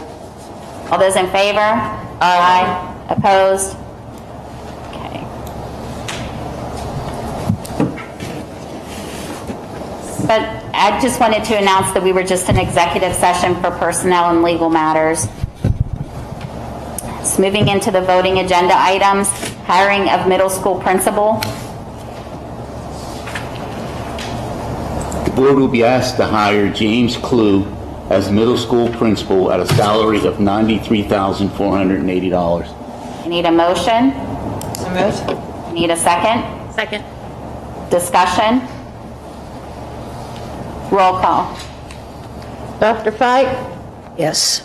All those in favor? Aye. Opposed? Okay. But I just wanted to announce that we were just in executive session for personnel and legal matters. So moving into the voting agenda items, hiring of middle school principal. The board will be asked to hire James Clue as middle school principal at a salary of $93,480. I need a motion. So moved. I need a second. Second. Discussion. Roll call. Dr. Fike? Yes.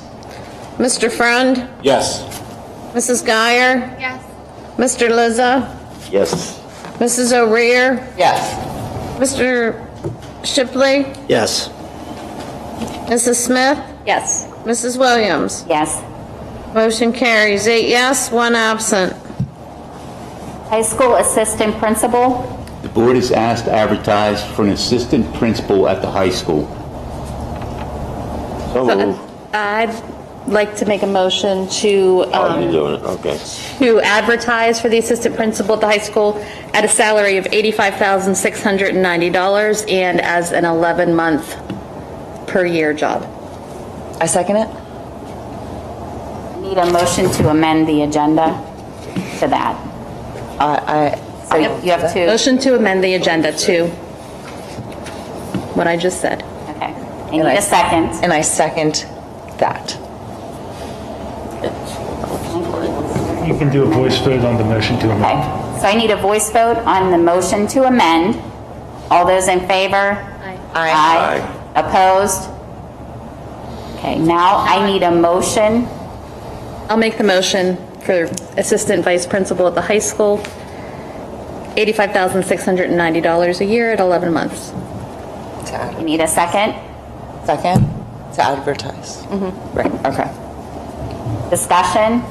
Mr. Frund? Yes. Mrs. Geyer? Yes. Mr. Lizza? Yes. Mrs. O'Rear? Yes. Mr. Shipley? Yes. Mrs. Smith? Yes. Mrs. Williams? Yes. Motion carries 8 yes, 1 absent. High school assistant principal. The board is asked to advertise for an assistant principal at the high school. So moved. I'd like to make a motion to, You're doing it, okay. to advertise for the assistant principal at the high school at a salary of $85,690 and as an 11-month per year job. I second it. I need a motion to amend the agenda to that. So you have to, Motion to amend the agenda to what I just said. okay. I need a second. And I second that. You can do a voice vote on the motion to amend. Okay. So I need a voice vote on the motion to amend. All those in favor? Aye. Opposed? Okay, now I need a motion. I'll make the motion for assistant vice principal at the high school, $85,690 a year at 11 months. I need a second. Second? To advertise. Right, okay. Discussion.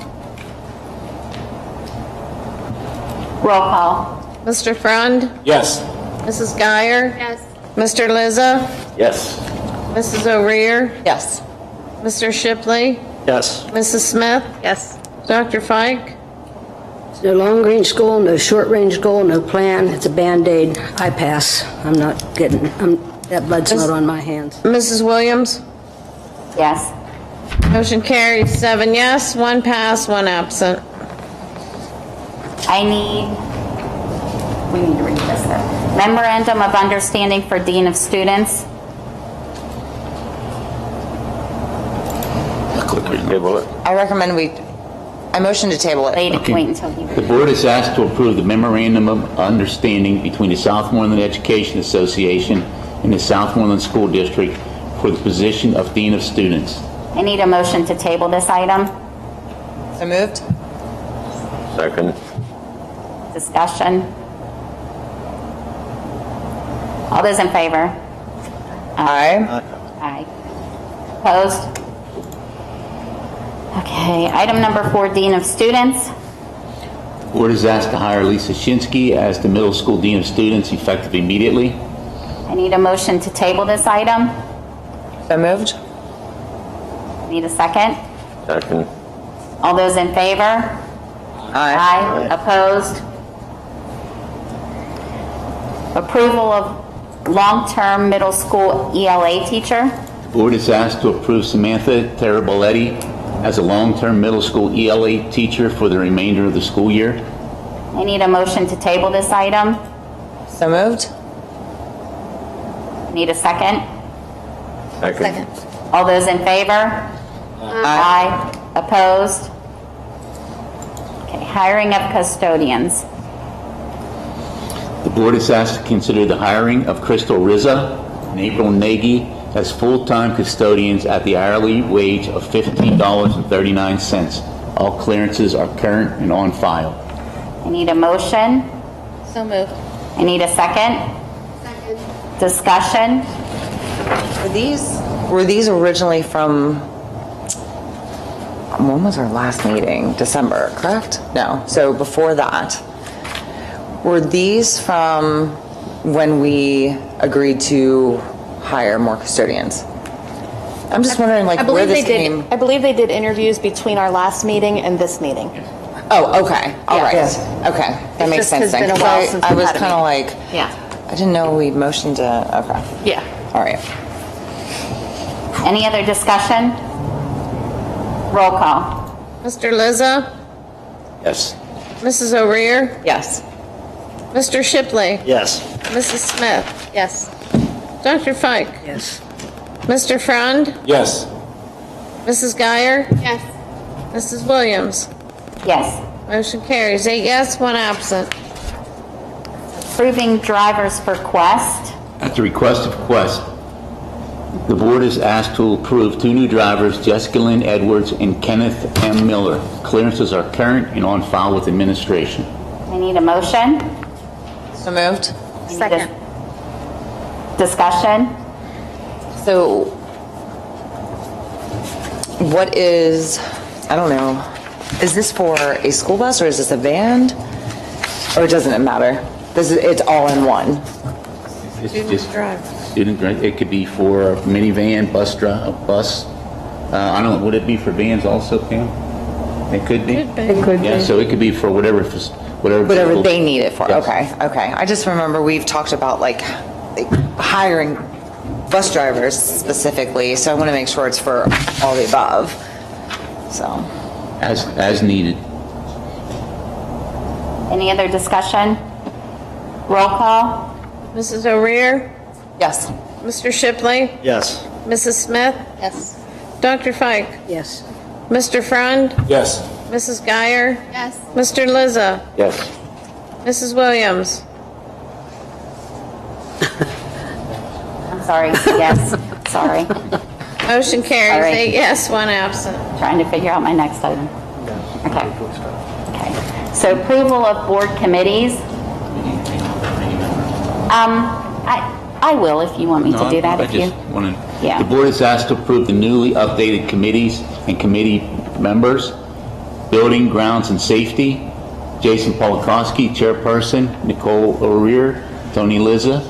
Roll call. Mr. Frund? Yes. Mrs. Geyer? Yes. Mr. Lizza? Yes. Mrs. O'Rear? Yes. Mr. Shipley? Yes. Mrs. Smith? Yes. Dr. Fike? It's no long-range goal, no short-range goal, no plan. It's a Band-Aid. I pass. I'm not getting, that blood's not on my hands. Mrs. Williams? Yes. Motion carried 7 yes, 1 pass, 1 absent. We need to read this though. Memorandum of Understanding for Dean of Students. Table it. I recommend I motion to table it. Wait Okay. until he The board is asked to approve the memorandum of understanding between the Southmoreland Education Association and the Southmoreland School District for the position of Dean of Students. I need a motion to table this item. So moved? Second. Discussion. All those in favor? Aye. Aye. Opposed? Okay, item number 4, Dean of Students. The board is asked to hire Lisa Shinsky as the middle school Dean of Students effective immediately. I need a motion to table this item. So moved? Need a second? Second. All those in favor? Aye. Opposed? Approval of long-term middle school ELA teacher. The board is asked to approve Samantha Taraboletti as a long-term middle school ELA teacher for the remainder of the school year. I need a motion to table this item. So moved? Need a second? Second. All those in favor? Aye. Opposed? Okay, hiring of custodians. The board is asked to consider the hiring of Crystal Rizza and April Nagy as full-time custodians at the hourly wage of $15.39. All clearances are current and on file. I need a motion. So moved. I need a second. Second. Discussion. Were these originally from, when was our last meeting? December, correct? No, so before that. Were these from when we agreed to hire more custodians. I'm just wondering, like, I where believe this came. I believe they did interviews between our last meeting and this meeting. Oh, okay. All right. Yes. Okay. That It makes just sense has then. been a 'cause while since I we've was had a kind of like, meeting. Yeah. I didn't know we motioned to, okay. Yeah. All right. Any other discussion? Roll call. Mr. Lizza, Yes. Mrs. O'Rear, Yes. Mr. Shipley, Yes. Mrs. Smith, Yes. Dr. Fike, Yes. Mr. Frond, Yes. Mrs. Geyer, Yes. Mrs. Williams. Yes. Motion carries 8 yes, 1 absent. Approving drivers for Quest. At the request of Quest, the board is asked to approve 2 new drivers, Jessica Lynn Edwards and Kenneth M. Miller. Clearances are current and on file with administration. I need a motion. So moved. I need a Second. Discussion. So, what is, I don't know, is this for a school bus or is this a van? Or doesn't it matter? It's all in one? It's just student drive. It could be for a minivan, bus. I don't know, would it be for vans also, Pam? It could be? It could Yeah, be. so it could be for whatever. Whatever they need it for, Yes. okay. I just remember we've talked about like hiring bus drivers specifically, so I want to make sure it's for all the above, so. As needed. Any other discussion? Roll call. Mrs. O'Rear, Yes. Mr. Shipley, Yes. Mrs. Smith, Yes. Dr. Fike, Yes. Mr. Frond, Yes. Mrs. Geyer, Yes. Mr. Lizza, Yes. Mrs. Williams. I'm sorry. Yes. Sorry. Motion carries All right. 8 yes, 1 absent. Trying to figure out my next item. Okay. Okay. So approval of board committees. I will if you want me to do that. If you. Yeah. The board is asked to approve the newly updated committees and committee members. Building, Grounds, and Safety, Jason Polakowski, Chairperson, Nicole O'Rear, Tony Lizza.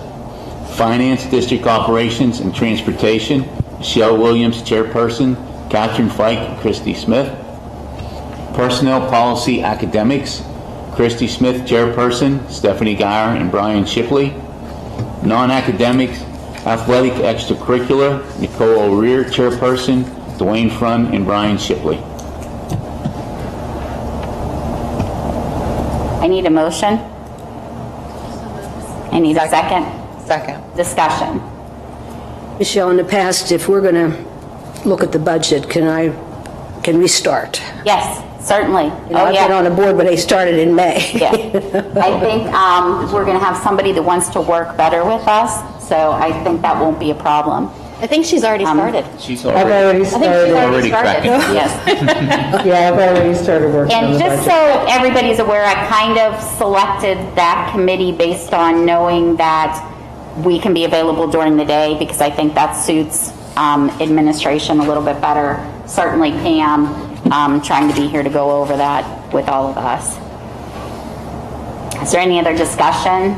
Finance, District Operations, and Transportation, Michelle Williams, Chairperson, Catherine Fike, and Christy Smith. Personnel Policy Academics, Christy Smith, Chairperson, Stephanie Geyer, and Brian Shipley. Non-Academics, Athletic Extracurricular, Nicole O'Rear, Chairperson, Dwayne Frund, and Brian Shipley. I need a motion. I need a second. Second. Discussion. Michelle, in the past, if we're going to look at the budget, can we start? Yes, certainly. You know, I've been on a board, but they started in May. Yeah. I think we're going to have somebody that wants to work better with us, so I think that won't be a problem. I think she's already started. She's I've already I think she's already started. tracking. Yes. Yeah, I've already started working on And the just budget. so everybody's aware, I kind of selected that committee based on knowing that we can be available during the day because I think that suits administration a little bit better. Certainly Pam, trying to be here to go over that with all of us. Is there any other discussion?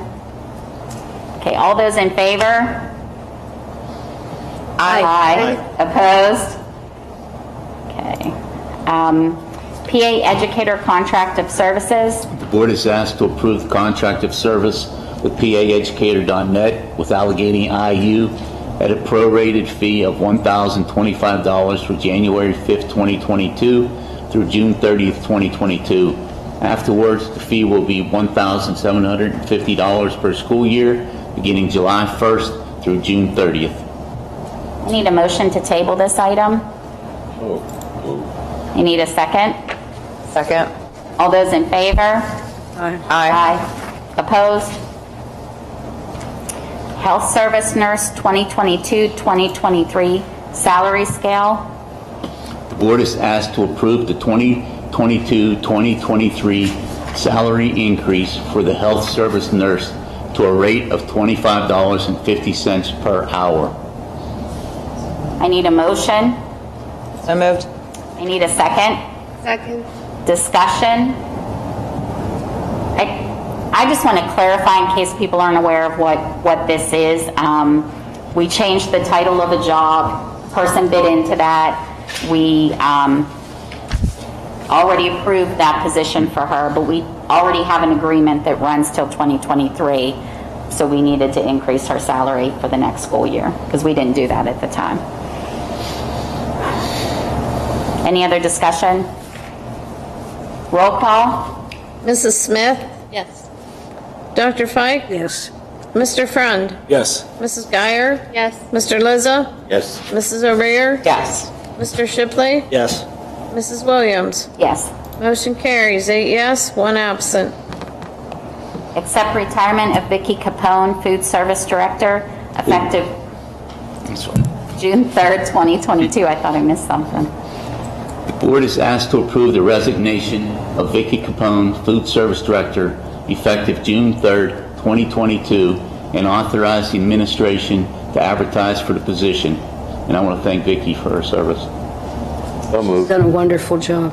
Okay, all those in favor? Aye. Opposed? Okay. PA Educator Contract of Services. The board is asked to approve the contract of service with PAEducator.net with Allegheny IU at a prorated fee of $1,025 for January 5th, 2022 through June 30th, 2022. Afterwards, the fee will be $1,750 per school year, beginning July 1st through June 30th. I need a motion to table this item. I need a second. Second. All those in favor? Aye. Opposed? Health Service Nurse 2022-2023 salary scale. The board is asked to approve the 2022-2023 salary increase for the health service nurse to a rate of $25.50 per hour. I need a motion. So moved. I need a second. Second. Discussion. I just want to clarify in case people aren't aware of what this is. We changed the title of a job, person bid into that. We already approved that position for her, but we already have an agreement that runs till 2023, so we needed to increase her salary for the next school year, because we didn't do that at the time. Any other discussion? Roll call? Mrs. Smith? Yes. Dr. Fike? Yes. Mr. Frund? Yes. Mrs. Geyer? Yes. Mr. Lizza? Yes. Mrs. O'Rear? Yes. Mr. Shipley? Yes. Mrs. Williams? Yes. Motion carries, 8 yes, 1 absent. Accept retirement of Vicki Capone, Food Service Director, effective June 3rd, 2022. I thought I missed something. The board is asked to approve the resignation of Vicki Capone, Food Service Director, effective June 3rd, 2022, and authorize the administration to advertise for the position. And I want to thank Vicki for her service. So moved. Done a wonderful job.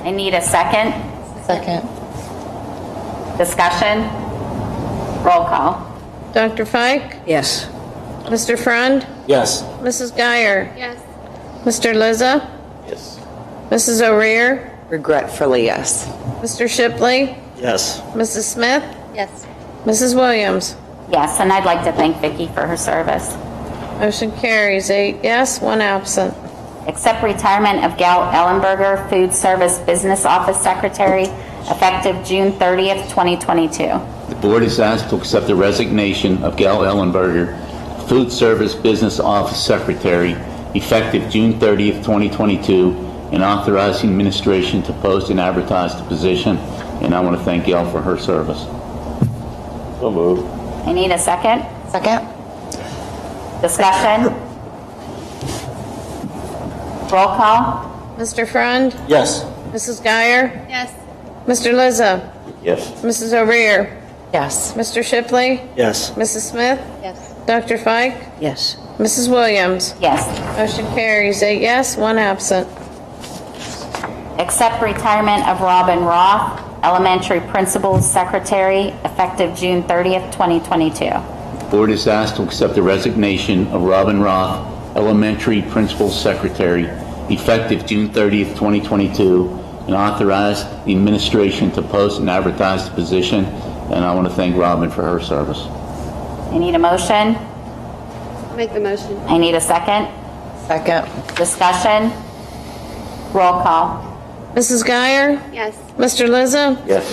I need a second. Second. Discussion? Roll call. Dr. Fike? Yes. Mr. Frund? Yes. Mrs. Geyer? Yes. Mr. Lizza? Yes. Mrs. O'Rear? Regretfully, yes. Mr. Shipley? Yes. Mrs. Smith? Yes. Mrs. Williams? Yes, and I'd like to thank Vicki for her service. Motion carries, 8 yes, 1 absent. Accept retirement of Gal Ellenberger, Food Service Business Office Secretary, effective June 30th, 2022. The board is asked to accept the resignation of Gail Ellenberger, Food Service Business Office Secretary, effective June 30th, 2022, and authorize the administration to post and advertise the position. And I want to thank Gail for her service. So moved. I need a second. Second. Discussion? Roll call? Mr. Frund? Yes. Mrs. Geyer? Yes. Mr. Lizza? Yes. Mrs. O'Rear? Yes. Mr. Shipley? Yes. Mrs. Smith? Yes. Dr. Fike? Yes. Mrs. Williams? Yes. Motion carries, 8 yes, 1 absent. Accept retirement of Robin Roth, Elementary Principals Secretary, effective June 30th, 2022. The board is asked to accept the resignation of Robin Roth, Elementary Principal Secretary, effective June 30th, 2022, and authorize the administration to post and advertise the position. And I want to thank Robin for her service. I need a motion. Make the motion. I need a second. Second. Discussion? Roll call. Mrs. Geyer? Yes. Mr. Lizza? Yes.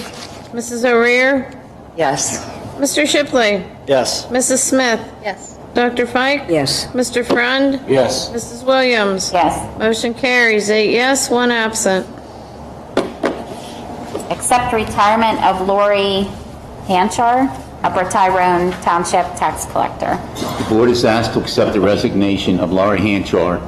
Mrs. O'Rear? Yes. Mr. Shipley? Yes. Mrs. Smith? Yes. Dr. Fike? Yes. Mr. Frund? Yes. Mrs. Williams? Yes. Motion carries, 8 yes, 1 absent. Accept retirement of Lori Hanchar, Upper Tyrone Township Tax Collector. The board is asked to accept the resignation of Laurie Hanchar,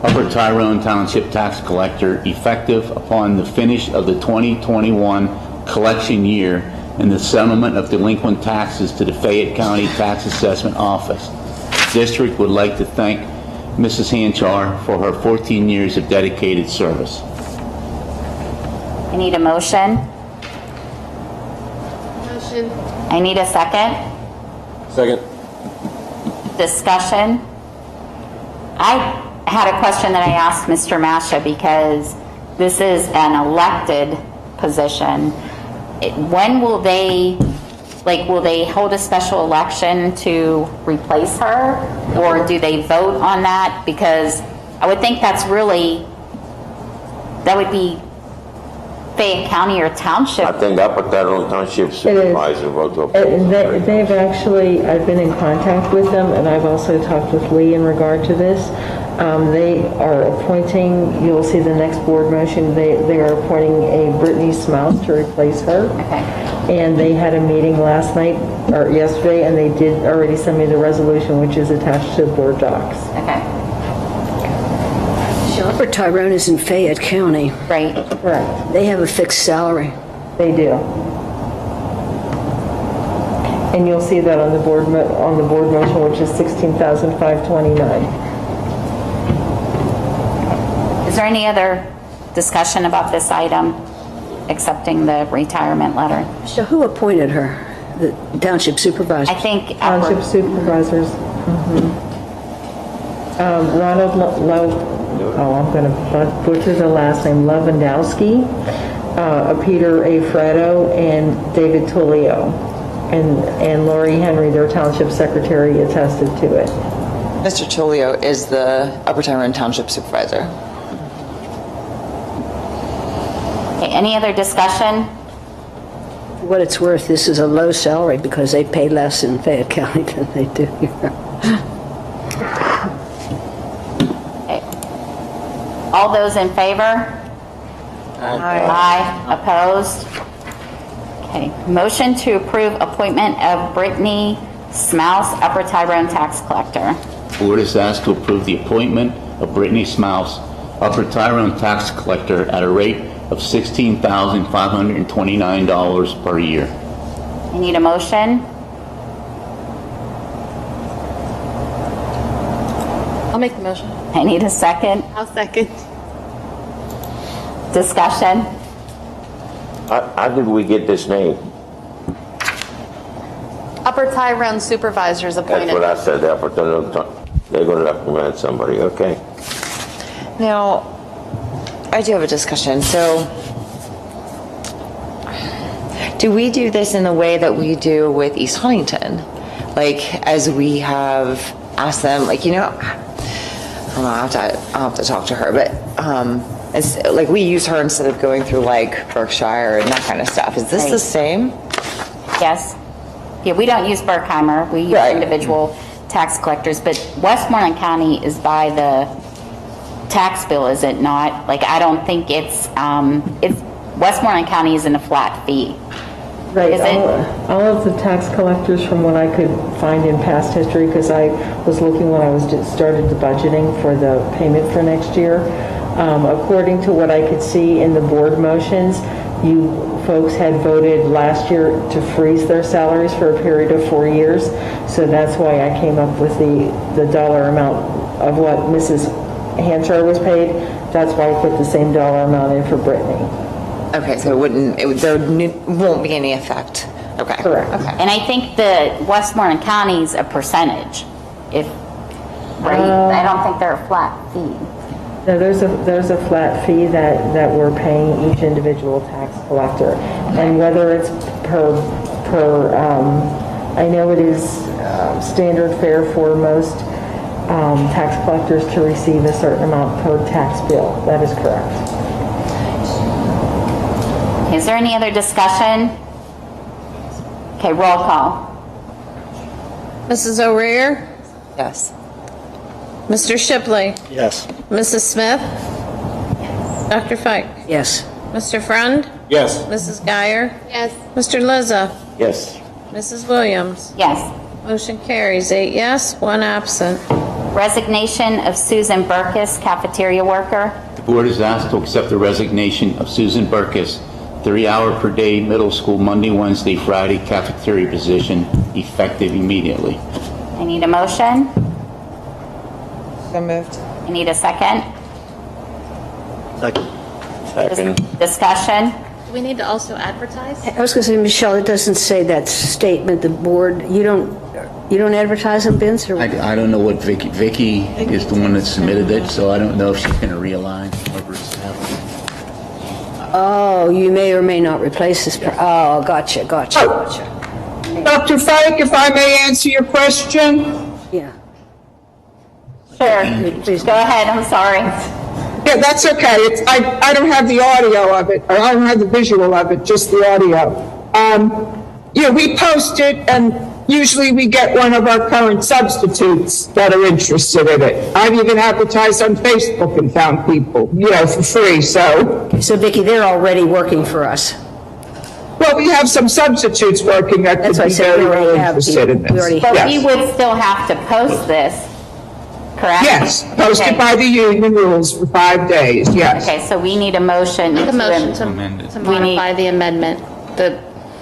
Upper Tyrone Township Tax Collector, effective upon the finish of the 2021 collection year and the settlement of delinquent taxes to the Fayette County Tax Assessment Office. The district would like to thank Mrs. Hanchar for her 14 years of dedicated service. I need a motion. Motion. I need a second. Second. Discussion. I had a question that I asked Mr. Masha because this is an elected position. When will they, will they hold a special election to replace her? Or do they vote on that? Because I would think that would be Fayette County or Township. I think Upper Tyrone Township Supervisor wrote up. They've actually, I've been in contact with them, and I've also talked with Lee in regard to this. They are appointing, you'll see the next board motion, they are appointing a Brittany Smouse to replace her. Okay. And they had a meeting last night, or yesterday, and they did already send me the resolution, which is attached to the board docs. Okay. Upper Tyrone is in Fayette County. Right. Correct. They have a fixed salary. They do. And you'll see that on the board motion, which is $16,529. Is there any other discussion about this item, accepting the retirement letter? So who appointed her? The township supervisor? I think Township supervisors. Ronald I'm going to butcher the last name, Lewandowski, Peter A. Freddo, and David Tullio. And Lori Henry, their township secretary, attested to it. Mr. Tullio is the Upper Tyrone Township Supervisor. Okay, any other discussion? For what it's worth, this is a low salary because they pay less in Fayette County than they do here. Okay. All those in favor? Aye. Opposed? Okay. Motion to approve appointment of Brittany Smouse, Upper Tyrone Tax Collector. Board is asked to approve the appointment of Brittany Smouse, Upper Tyrone Tax Collector, at a rate of $16,529 per year. I need a motion. I'll make the motion. I need a second. I'll second. Discussion. How did we get this name? Upper Tyrone Supervisors appointed. That's what I said, they're going to recommend somebody, okay. Now, I do have a discussion. So, do we do this in the way that we do with East Huntington? Like, as we have asked them, like, you know, I don't know, I'll have to talk to her, but it's like we use her instead of going through like Berkshire and that kind of stuff. Is this the same? Yes. Yeah, we don't use Berkheimer. We use individual tax collectors, but Westmoreland County is by the tax bill, is it not? Like, I don't think it's Westmoreland County isn't a flat fee. Right. Is it? All of the tax collectors, from what I could find in past history, because I was looking when I was started the budgeting for the payment for next year, according to what I could see in the board motions, you folks had voted last year to freeze their salaries for a period of 4 years. So that's why I came up with the dollar amount of what Mrs. Hampshire was paid. That's why I put the same dollar amount in for Brittany. Okay, so there won't be any effect. Okay. Correct. Okay. And I think the Westmoreland County is a percentage. Right? I don't think they're a flat fee. No, there's a flat fee that we're paying each individual tax collector, and whether it's per I know it is standard fare for most tax collectors to receive a certain amount per tax bill. That is correct. Is there any other discussion? Okay, roll call. Mrs. O'Rear? Yes. Mr. Shipley? Yes. Mrs. Smith? Dr. Fike? Yes. Mr. Frund? Yes. Mrs. Geyer? Yes. Mr. Lizza? Yes. Mrs. Williams? Yes. Motion carries 8 yes, 1 absent. Resignation of Susan Burkus, cafeteria worker. The board is asked to accept the resignation of Susan Burkus, 3-hour per day middle school Monday, Wednesday, Friday cafeteria position, effective immediately. I need a motion. So moved. I need a second. Second. Discussion. Do we need to also advertise? I was going to say, Michelle, it doesn't say that statement, the board, you don't advertise them, Vince? Or? I don't know what Vicky is the one that submitted it, so I don't know if she's going to realign whoever's happening. Oh, you may or may not replace this. Oh, gotcha. Dr. Fike, if I may answer your question? Yeah. Sure. Please go ahead. I'm sorry. Yeah, that's okay. I don't have the audio of it, or I don't have the visual of it, just the audio. We post it, and usually we get one of our current substitutes that are interested in it. I've even advertised on Facebook and found people, for free, so. So, Vicki, they're already working for us. Well, we have some substitutes working that could be very interested in this. But we would still have to post this, correct? Yes, posted by the union rules for 5 days, yes. Okay, so we need a motion. Make a motion to modify the amendment.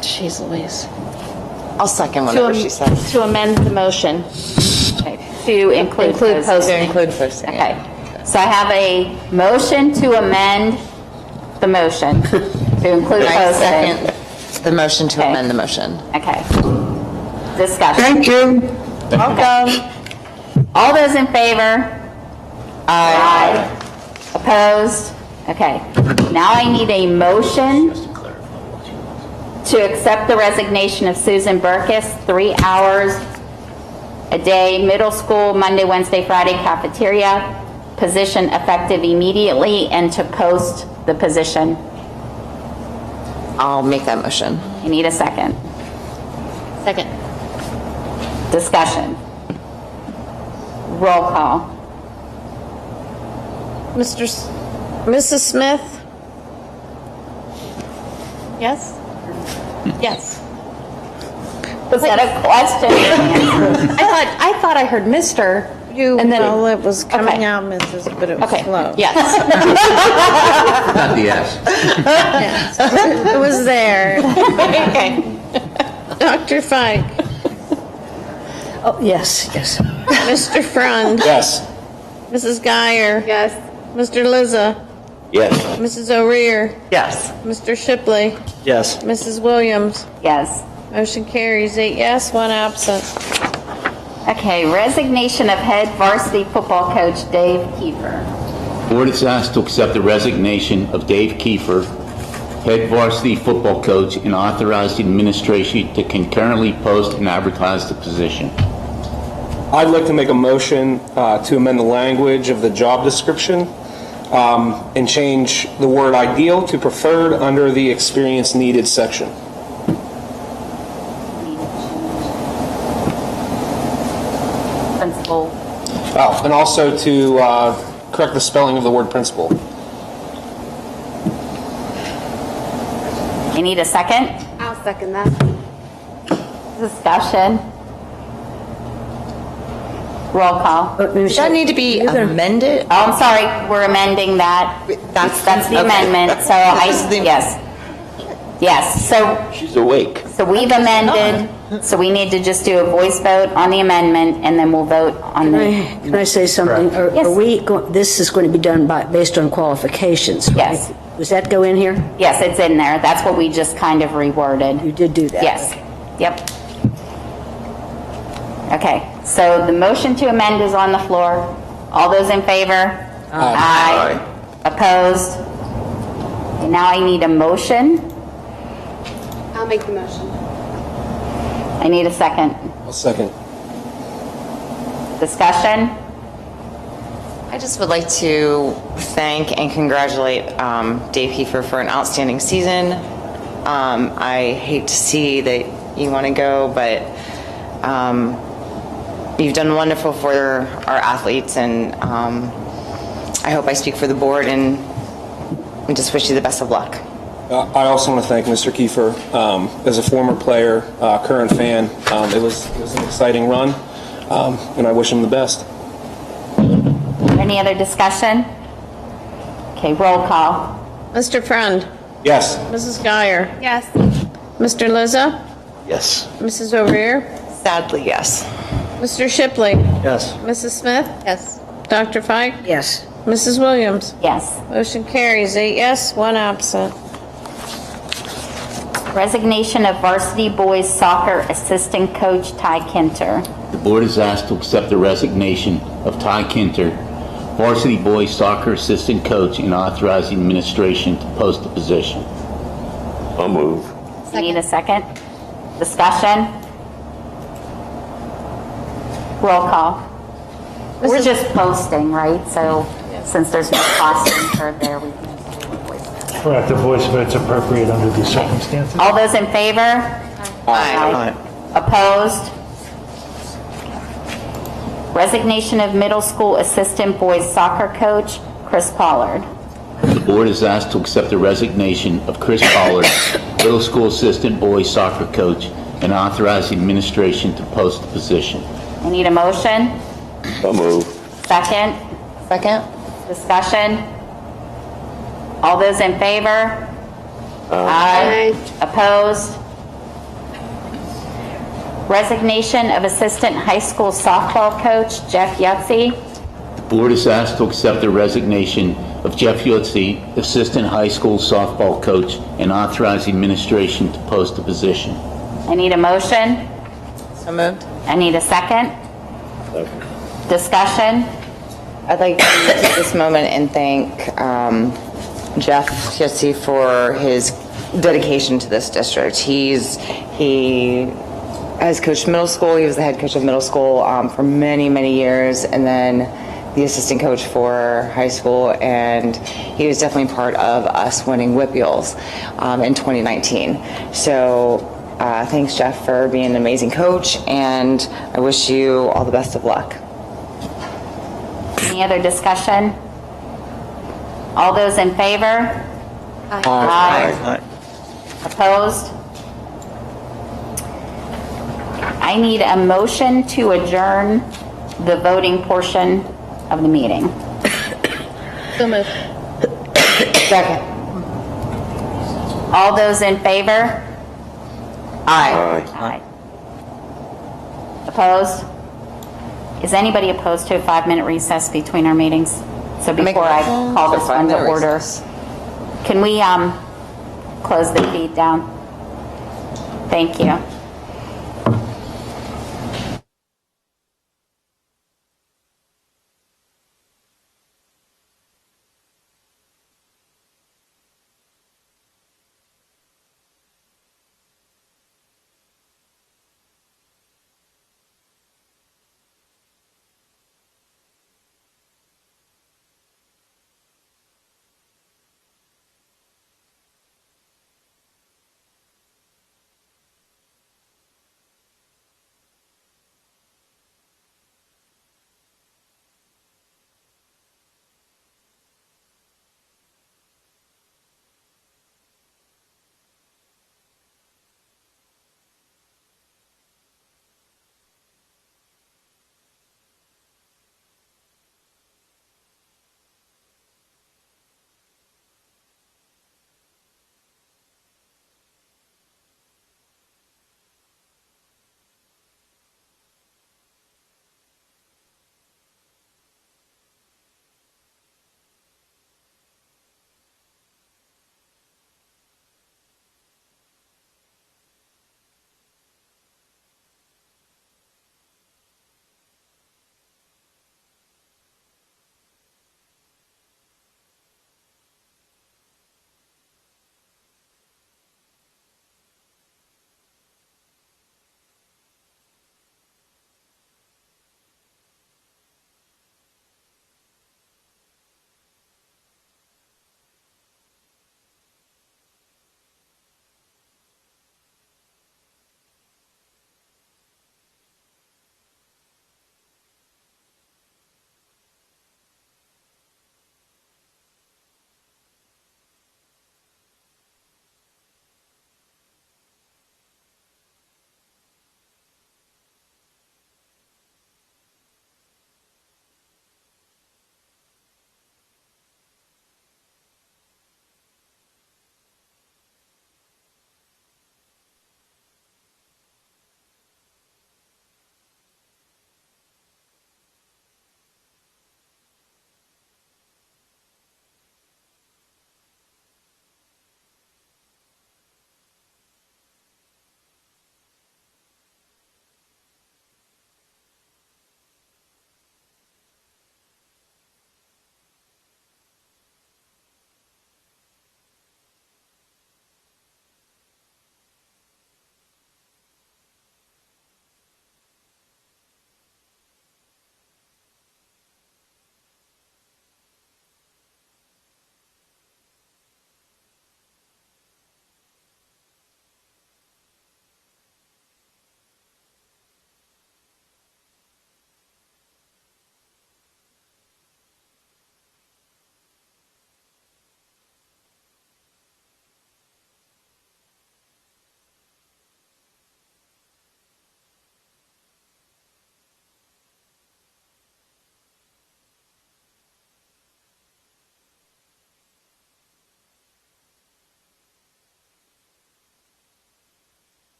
Jeez Louise. I'll second whatever she says. To amend the motion. Okay, to include posting. To include posting. Okay. So I have a motion to amend the motion to include I posting. second the motion to amend the motion. Okay. Discussion. Thank you. Welcome. All those in favor? Aye. Opposed? Okay. Now I need a motion to accept the resignation of Susan Burkus, 3 hours a day, middle school, Monday, Wednesday, Friday, cafeteria, position effective immediately, and to post the position. I'll make that motion. I need a second. Second. Discussion. Roll call. Mrs. Smith? Yes? Yes. Was that a question? I thought I heard Mr. And then Well, it was coming Okay. out, Mrs., but it was Okay, slow. yes. Not the S. Yes. It was there. Okay. Dr. Fike, Oh, yes, yes. Mr. Frund, Yes. Mrs. Geyer, Yes. Mr. Lizza, Yes. Mrs. O'Rear, Yes. Mr. Shipley, Yes. Mrs. Williams. Yes. Motion carries 8 yes, 1 absent. Okay, resignation of head varsity football coach Dave Kiefer. Board is asked to accept the resignation of Dave Kiefer, head varsity football coach, and authorize the administration to concurrently post and advertise the position. I'd like to make a motion to amend the language of the job description and change the word ideal to preferred under the experience needed section. Principal. Oh, and also to correct the spelling of the word principal. I need a second. I'll second that. Discussion. Roll call. Does that need to be amended? Oh, I'm sorry, we're amending that. That's the okay. amendment, so yes. Yes, She's awake. so we've amended, so we need to just do a voice vote on the amendment, and then we'll vote on the, Can I say something? Yes. Are we, this is going to be done based on qualifications, right? Yes. Does that go in here? yes, it's in there. That's what we just kind of reworded. You did do that? Yes, yep. Okay, so the motion to amend is on the floor. All those in favor? Aye. Opposed? And now I need a motion. I'll make the motion. I need a second. I'll second. Discussion? I just would like to thank and congratulate Dave Kiefer for an outstanding season. I hate to see that you want to go, but you've done wonderful for our athletes, and I hope I speak for the board and just wish you the best of luck. I also want to thank Mr. Kiefer. As a former player, current fan, it was an exciting run, and I wish him the best. Any other discussion? Okay, roll call. Mr. Frund, Yes. Mrs. Geyer, Yes. Mr. Lizza, Yes. Mrs. O'Rear, Sadly, yes. Mr. Shipley, Yes. Mrs. Smith, Yes. Dr. Fike, Yes. Mrs. Williams. Yes. Motion carries 8 yes, 1 absent. Resignation of varsity boys soccer assistant coach Ty Kinter. The board is asked to accept the resignation of Ty Kinter, varsity boys soccer assistant coach, and authorize the administration to post the position. I'll move. You need a second? Discussion? Roll call. We're just posting, right? So since there's no cost incurred there, we can just do a voice vote. Correct, the voice vote's appropriate under these circumstances. All those in favor? Aye. Opposed? Resignation of middle school assistant boys soccer coach Chris Pollard. The board is asked to accept the resignation of Chris Pollard, middle school assistant boys soccer coach, and authorize the administration to post the position. I need a motion. I'll move. Second? Second? Discussion? All those in favor? Aye. Opposed? Resignation of assistant high school softball coach Jeff Yutzi. The board is asked to accept the resignation of Jeff Yutzi, assistant high school softball coach, and authorize the administration to post the position. I need a motion. So moved. I need a second. Discussion? I'd like to take this moment and thank Jeff Jesse for his dedication to this district. He has coached middle school. He was the head coach of middle school for many, many years, and then the assistant coach for high school, and he was definitely part of us winning WIPIALs in 2019. So thanks, Jeff, for being an amazing coach, and I wish you all the best of luck. Any other discussion? All those in favor? Aye. Opposed? I need a motion to adjourn the voting portion of the meeting. So moved. Second. All those in favor? Aye. Opposed? Is anybody opposed to a 5-minute recess between our meetings? So before I call this one to order, can we close the feed down? Thank you.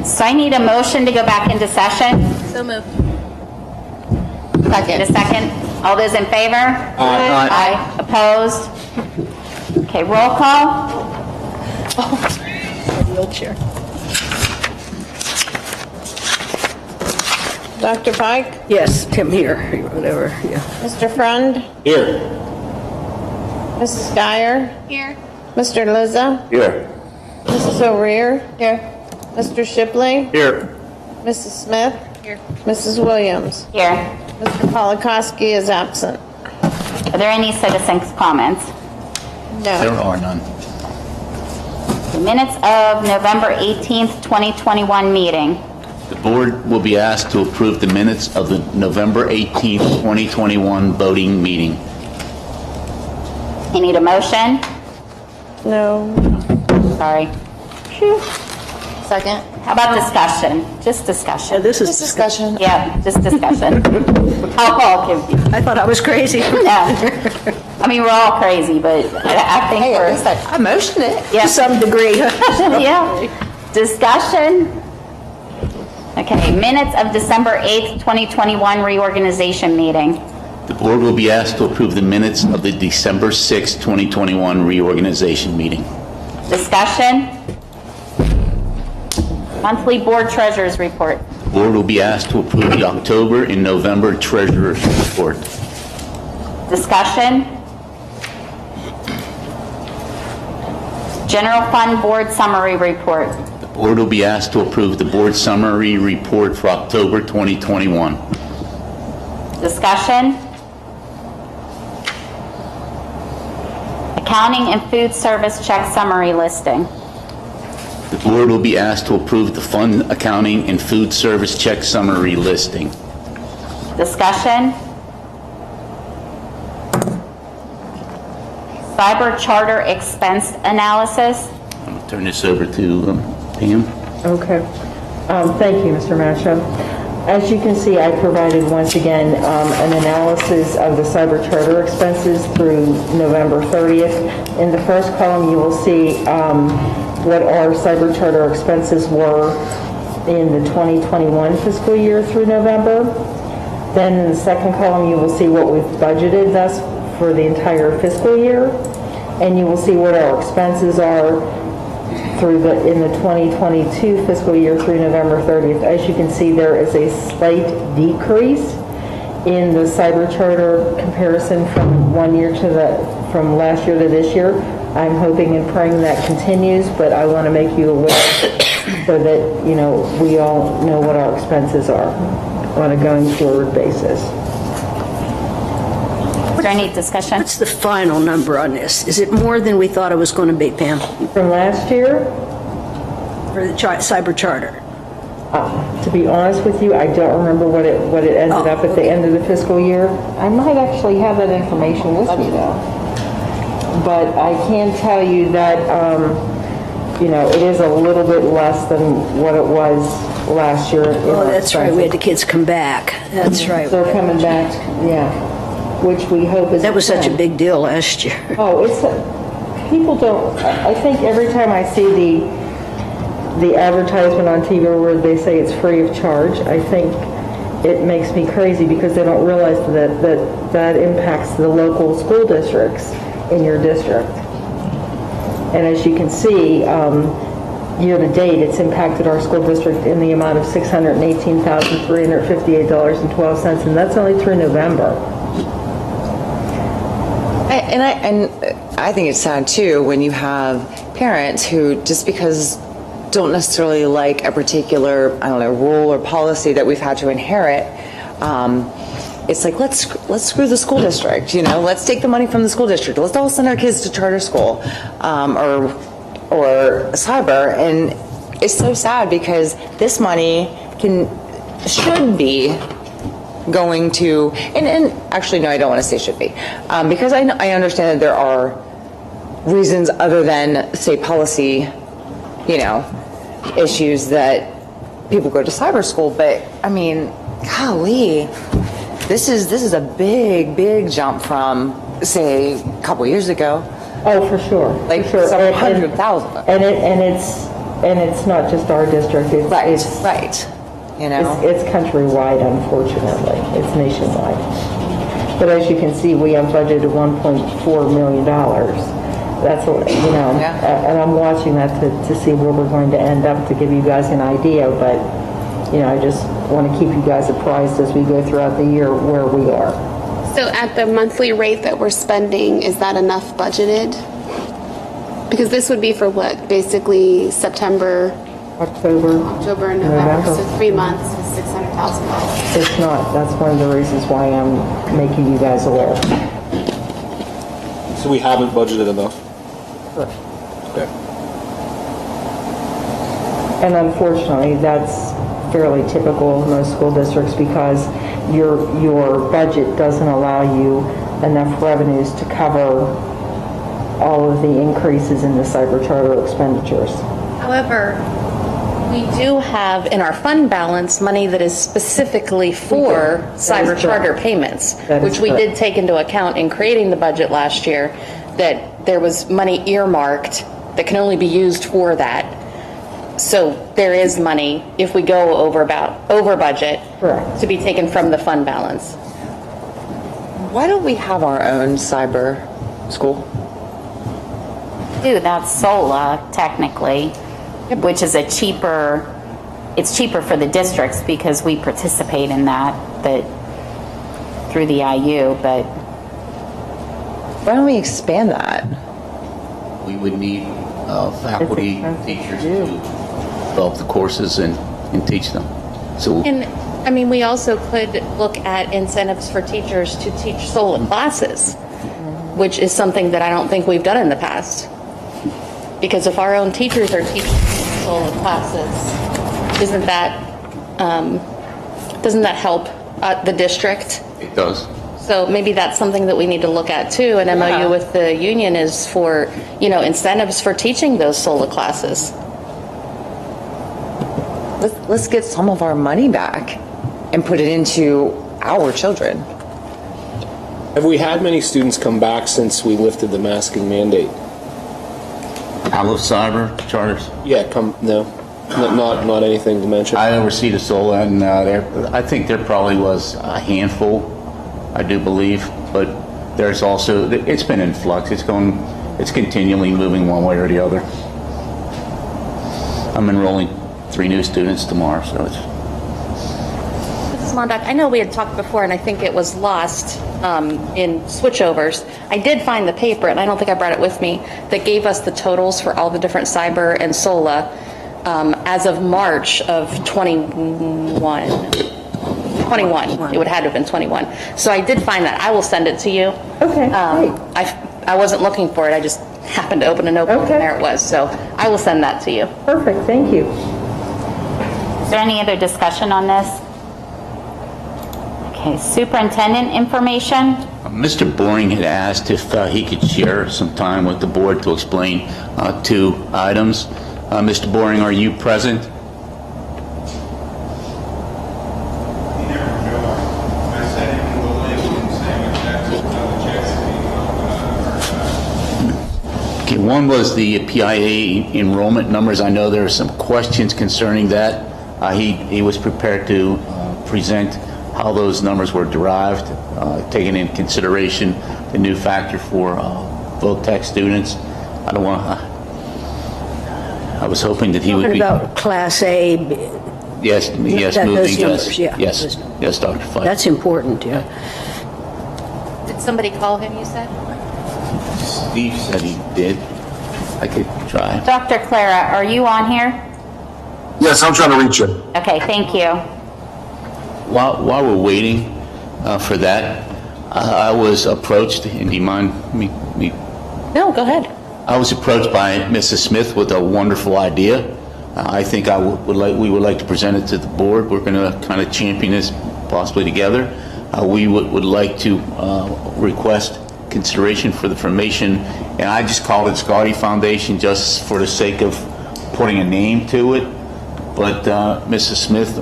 So I need a motion to go back into session. So moved. Second. A second. All those in favor? Aye. Aye. Opposed? Okay, roll call. Wheelchair. Dr. Pike? Yes, Tim here, whatever, yeah. Mr. Frund? Here. Mrs. Geyer? Here. Mr. Lizza? Here. Mrs. O'Rear? Here. Mr. Shipley? Here. Mrs. Smith? Here. Mrs. Williams? Here. Mr. Polakowski is absent. Are there any citizens' comments? There No. are none. The minutes of November 18th, 2021 meeting. The board will be asked to approve the minutes of the November 18th, 2021 voting meeting. You need a motion? No. Sorry. Phew. Second. How about discussion? Just discussion. This is, Discussion. Yeah, just discussion. Alcohol confused. I thought I was crazy. No. I mean, we're all crazy, but I think we're... I motioned it. Yeah. To some degree. Yeah. Discussion. Okay, minutes of December 8th, 2021 reorganization meeting. The board will be asked to approve the minutes of the December 6th, 2021 reorganization meeting. Discussion. Monthly board treasurer's report. The board will be asked to approve the October and November treasurer's report. Discussion. General fund board summary report. The board will be asked to approve the board summary report for October 2021. Discussion. Accounting and food service check summary listing. The board will be asked to approve the fund accounting and food service check summary listing. Discussion. Cyber charter expense analysis. I'm going to turn this over to Pam. Okay. Thank you, Mr. Masha. As you can see, I provided once again an analysis of the cyber charter expenses through November 30th. In the first column, you will see what our cyber charter expenses were in the 2021 fiscal year through November. Then in the second column, you will see what we've budgeted thus for the entire fiscal year. And you will see what our expenses are in the 2022 fiscal year through November 30th. As you can see, there is a slight decrease in the cyber charter comparison from from last year to this year. I'm hoping and praying that continues, but I want to make you aware so that, we all know what our expenses are on a going forward basis. Is there any discussion? What's the final number on this? Is it more than we thought it was going to be, Pam? From last year? For the cyber charter? To be honest with you, I don't remember what it ended up at the end of the fiscal year. I might actually have that information with me though. But I can tell you that, it is a little bit less than what it was last year. Oh, that's right. We had the kids come back. That's right. They're coming back, yeah. Which we hope is... That was such a big deal last year. Oh, people don't, I think every time I see the advertisement on TV where they say it's free of charge, I think it makes me crazy because they don't realize that impacts the local school districts in your district. And as you can see, year to date, it's impacted our school district in the amount of $618,358.12, and that's only through November. And I think it's sad too when you have parents who, just because don't necessarily like a particular, rule or policy that we've had to inherit, it's like, let's screw the school district, let's take the money from the school district. Let's all send our kids to charter school or cyber. And it's so sad because this money should be going to, and actually, no, I don't want to say should be, because I understand that there are reasons other than, say, policy, issues that people go to cyber school. But I mean, golly, this is a big jump from, say, a couple years ago. Oh, for sure. Like for sure. several hundred thousand. And it's And it's not just our district, it's... Right. You know? It's countrywide, unfortunately. It's nationwide. But as you can see, we have budgeted $1.4 million. That's, you know, and I'm watching that to see where we're going to end up to give you guys an idea, but, you know, I just want to keep you guys apprised as we go throughout the year where we are. So at the monthly rate that we're spending, is that enough budgeted? Because this would be for what? Basically September, October, and November. So 3 months is $600,000. It's not. That's one of the reasons why I'm making you guys aware. So we haven't budgeted enough? Correct. Okay. And unfortunately, that's fairly typical of most school districts because your budget doesn't allow you enough revenues to cover all of the increases in the cyber charter expenditures. However, we do have in our fund balance money that is specifically for cyber charter payments, which we did take into account in creating the budget last year, that there was money earmarked that can only be used for that. So there is money, if we go over budget, to be taken from the fund balance. Why don't we have our own cyber school? Dude, that's SOLA technically, which is it's cheaper for the districts because we participate in that through the IU, but. Why don't we expand that? We would need faculty, teachers to develop the courses and teach them. So. And I mean, we also could look at incentives for teachers to teach SOLA classes, which is something that I don't think we've done in the past. Because if our own teachers are teaching SOLA classes, doesn't that help the district? It does. So maybe that's something that we need to look at too. An MOU with the union is for, you know, incentives for teaching those SOLA classes. Let's get some of our money back and put it into our children. Have we had many students come back since we lifted the masking mandate? Out of cyber charters? Yeah, no. Not anything to mention. I oversee the SOLA, and I think there probably was a handful, I do believe, but there's also, it's been in flux. It's continually moving one way or the other. I'm enrolling 3 new students tomorrow, so it's. Mrs. Mondak, I know we had talked before, and I think it was lost in switchovers. I did find the paper, and I don't think I brought it with me, that gave us the totals for all the different cyber and SOLA as of March of 21. It would have to have been 21. So I did find that. I will send it to you. Okay, I wasn't looking for it. I just happened to open a notebook and there it was. So I will send that to you. Perfect, thank you. Is there any other discussion on this? Okay, superintendent information. Mr. Boring had asked if he could share some time with the board to explain 2 items. Mr. Boring, are you present? Okay, one was the PIA enrollment numbers. I know there are some questions concerning that. He was prepared to present how those numbers were derived, taking into consideration the new factor for VOTEC students. I was hoping that he would be. Talking about Class A. Yes, moving, yes. Numbers, yeah. Yes, Dr. Fife. That's important, yeah. Did somebody call him, you said? Steve said he did. I could try. Dr. Clara, are you on here? Yes, I'm trying to reach you. Okay, thank you. While we're waiting for that, I was approached, and do you mind me? No, go ahead. I was approached by Mrs. Smith with a wonderful idea. I think we would like to present it to the board. We're going to kind of champion this possibly together. We would like to request consideration for the formation, and I just called it Scotty Foundation just for the sake of putting a name to it. But Mrs. Smith,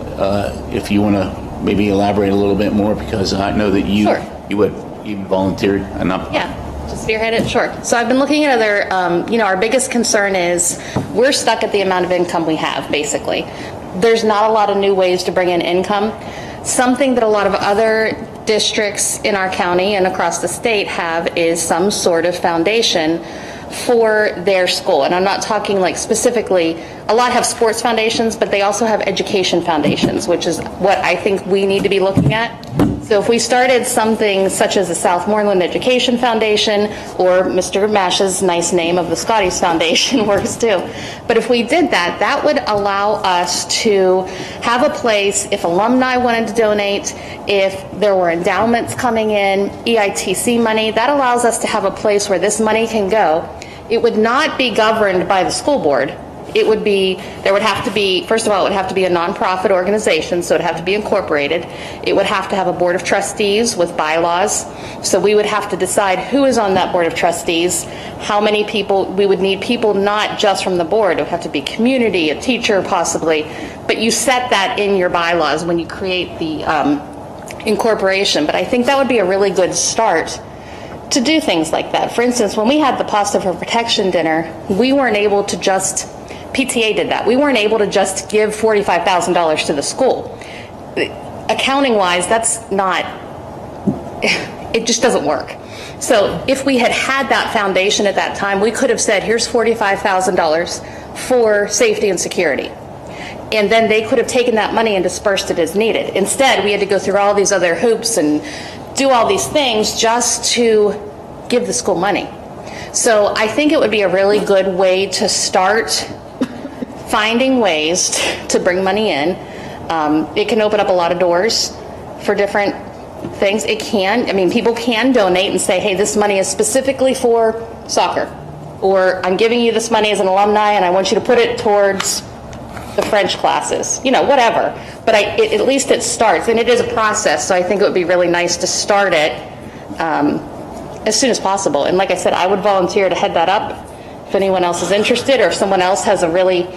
if you want to maybe elaborate a little bit more, because I know that you Sure. you volunteered enough. Yeah, spearhead it? Sure. So I've been looking at other, our biggest concern is we're stuck at the amount of income we have, basically. There's not a lot of new ways to bring in income. Something that a lot of other districts in our county and across the state have is some sort of foundation for their school. And I'm not talking like specifically, a lot have sports foundations, but they also have education foundations, which is what I think we need to be looking at. So if we started something such as the Southmoreland Education Foundation, or Mr. Mash's nice name of the Scotty's Foundation works too. But if we did that, that would allow us to have a place, if alumni wanted to donate, if there were endowments coming in, EITC money, that allows us to have a place where this money can go. It would not be governed by the school board. It would be, there would have to be, first of all, it would have to be a nonprofit organization, so it would have to be incorporated. It would have to have a board of trustees with bylaws. So we would have to decide who is on that board of trustees, how many people, we would need people not just from the board. It would have to be community, a teacher possibly, but you set that in your bylaws when you create the incorporation. But I think that would be a really good start to do things like that. For instance, when we had the Pasta for Protection dinner, we weren't able to just, PTA did that. We weren't able to just give $45,000 to the school. Accounting-wise, that's not, it just doesn't work. So if we had had that foundation at that time, we could have said, here's $45,000 for safety and security. And then they could have taken that money and dispersed it as needed. Instead, we had to go through all these other hoops and do all these things just to give the school money. So I think it would be a really good way to start finding ways to bring money in. It can open up a lot of doors for different things. It can, I mean, people can donate and say, hey, this money is specifically for soccer, or I'm giving you this money as an alumni and I want you to put it towards the French classes, whatever. But at least it starts, and it is a process, so I think it would be really nice to start it as soon as possible. And like I said, I would volunteer to head that up if anyone else is interested, or if someone else has a really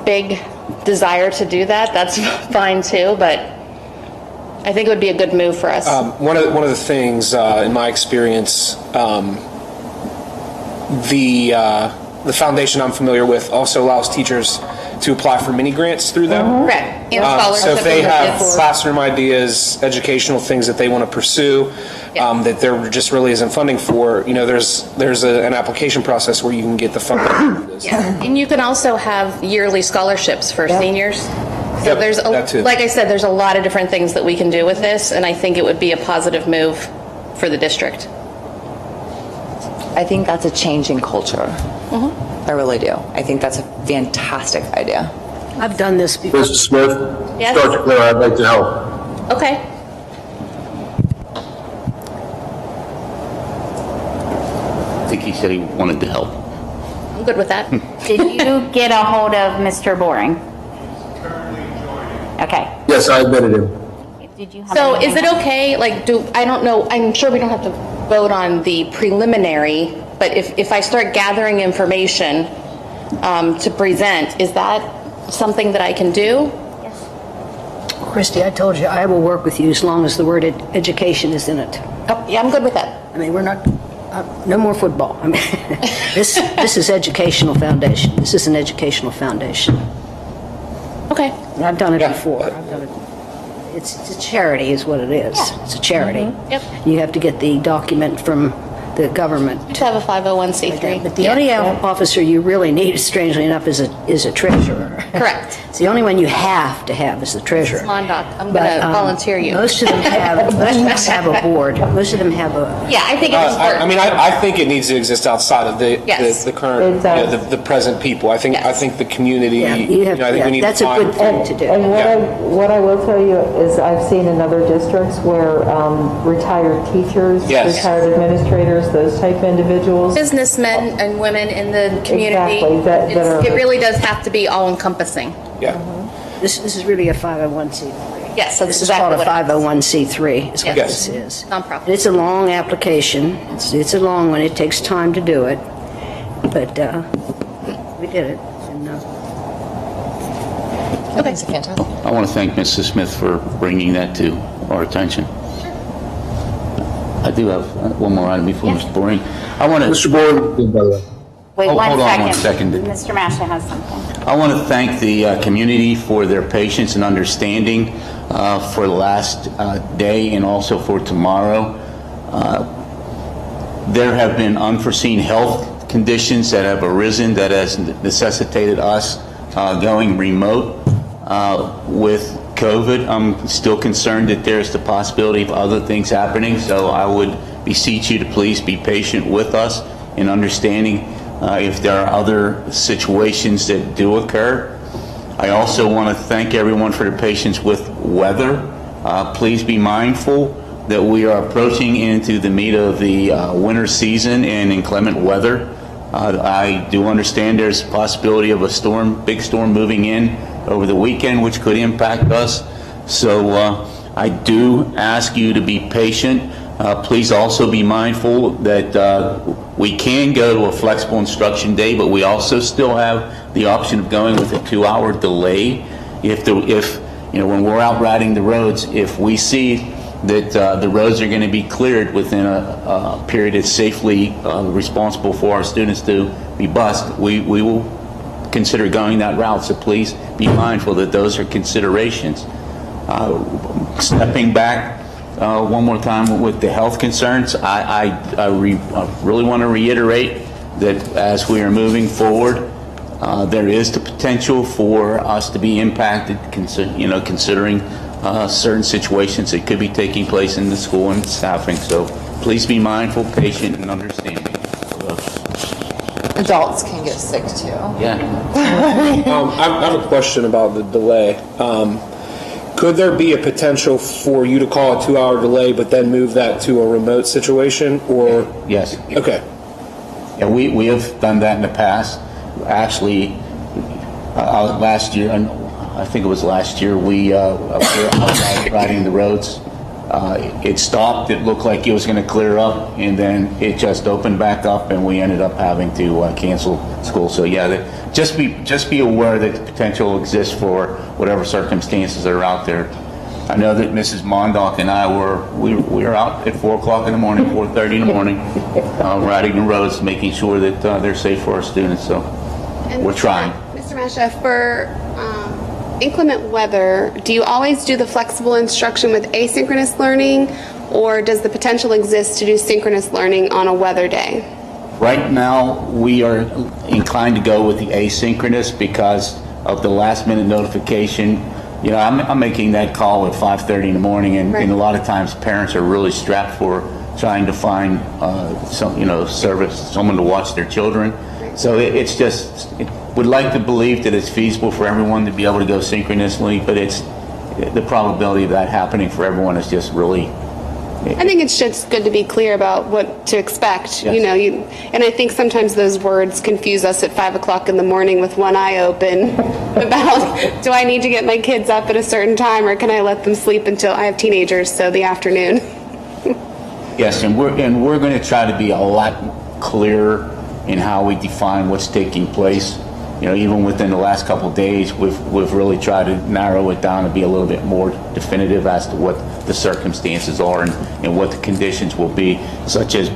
big desire to do that, that's fine too, but I think it would be a good move for us. One of the things, in my experience, the foundation I'm familiar with also allows teachers to apply for mini grants through them. Correct. And So if they have scholarships. classroom ideas, educational things that they want to pursue, that there just really isn't funding for, there's an application process where you can get the funding. Yeah. And you can also have yearly scholarships for seniors. So Yep, there's, that too. like I said, there's a lot of different things that we can do with this, and I think it would be a positive move for the district. I think that's a change in culture. I really do. I think that's a fantastic idea. I've done this before. Mr. Smith? Yes? Dr. Claire, I'd like to help. Okay. I think he said he wanted to help. I'm good with that. Did you get a hold of Mr. Boring? Okay. Yes, I admitted him. Did you have So anything is it else? okay, I don't know, I'm sure we don't have to vote on the preliminary, but if I start gathering information to present, is that something that I can do? Christy, I told you, I will work with you as long as the word education is in it. Oh, yeah, I'm good with that. I mean, we're not, no more football. I mean, this is educational foundation. This is an educational foundation. Okay. And I've done it before. I've done it. It's a charity is what it is. Yeah. It's a charity. Yep. You have to get the document from the government. To have a 501c3. But the only officer you really need, strangely enough, is a treasurer. Correct. It's the only one you have to have is the treasurer. Come on, Doc, I'm going to volunteer you. Most of them have a board. Most of them have a. Yeah, I think it's important. I think it needs to exist outside of the current, It does. the present people. I think the community. Yeah, you have, I think we need that's to a find. good thing to do. And what I will tell you is I've seen in other districts where retired teachers, Yes. retired administrators, those type individuals. Businessmen and women in the community. Exactly, that are- It really does have to be all-encompassing. Yeah. This is really a 501c3. Yes, so This is exactly called a what it is. 501c3 is what Yes. this is. Nonprofit. And it's a long application. It's a long one. It takes time to do it. But we did it. And, I think it's fantastic. I want to thank Mrs. Smith for bringing that to our attention. do have one more item before Mr. Boring. I want to... Mr. Bourne, by the way. Wait Hold on one one second. second. Mr. Masha has something. I want to thank the community for their patience and understanding for the last day and also for tomorrow. There have been unforeseen health conditions that have arisen that has necessitated us going remote with COVID. I'm still concerned that there's the possibility of other things happening, so I would beseech you to please be patient with us in understanding if there are other situations that do occur. I also want to thank everyone for their patience with weather. Please be mindful that we are approaching into the meat of the winter season and inclement weather. I do understand there's a possibility of a storm, big storm moving in over the weekend, which could impact us. So I do ask you to be patient. Please also be mindful that we can go to a flexible instruction day, but we also still have the option of going with a 2-hour delay. If when we're out riding the roads, if we see that the roads are going to be cleared within a period that's safely responsible for our students to be bused, we will consider going that route. So please be mindful that those are considerations. Stepping back one more time with the health concerns, I really want to reiterate that as we are moving forward, there is the potential for us to be impacted, considering certain situations that could be taking place in the school and staffing. So please be mindful, patient, and understanding. Adults can get sick too. Yeah. I have a question about the delay. Could there be a potential for you to call a 2-hour delay, but then move that to a remote situation, or? Yes. Okay. Yeah, we have done that in the past. Actually, last year, I think it was last year, we were out riding the roads. It stopped. It looked like it was going to clear up, and then it just opened back up, and we ended up having to cancel school. So yeah, just be aware that the potential exists for whatever circumstances are out there. I know that Mrs. Mondock and I we were out at 4 o'clock in the morning, 4:30 in the morning, riding the roads, making sure that they're safe for our students. So we're trying. Mr. Masha, for inclement weather, do you always do the flexible instruction with asynchronous learning, or does the potential exist to do synchronous learning on a weather day? Right now, we are inclined to go with the asynchronous because of the last minute notification. I'm making that call at 5:30 in the morning, and a lot of times parents are really strapped for trying to find someone to watch their children. So it's just, would like to believe that it's feasible for everyone to be able to go synchronously, but the probability of that happening for everyone is just really... I think it's just good to be clear about what to expect. Yes. And I think sometimes those words confuse us at 5 o'clock in the morning with one eye open about, do I need to get my kids up at a certain time, or can I let them sleep until I have teenagers, so the afternoon? Yes, and we're going to try to be a lot clearer in how we define what's taking place. Even within the last couple of days, we've really tried to narrow it down and be a little bit more definitive as to what the circumstances are and what the conditions will be, such as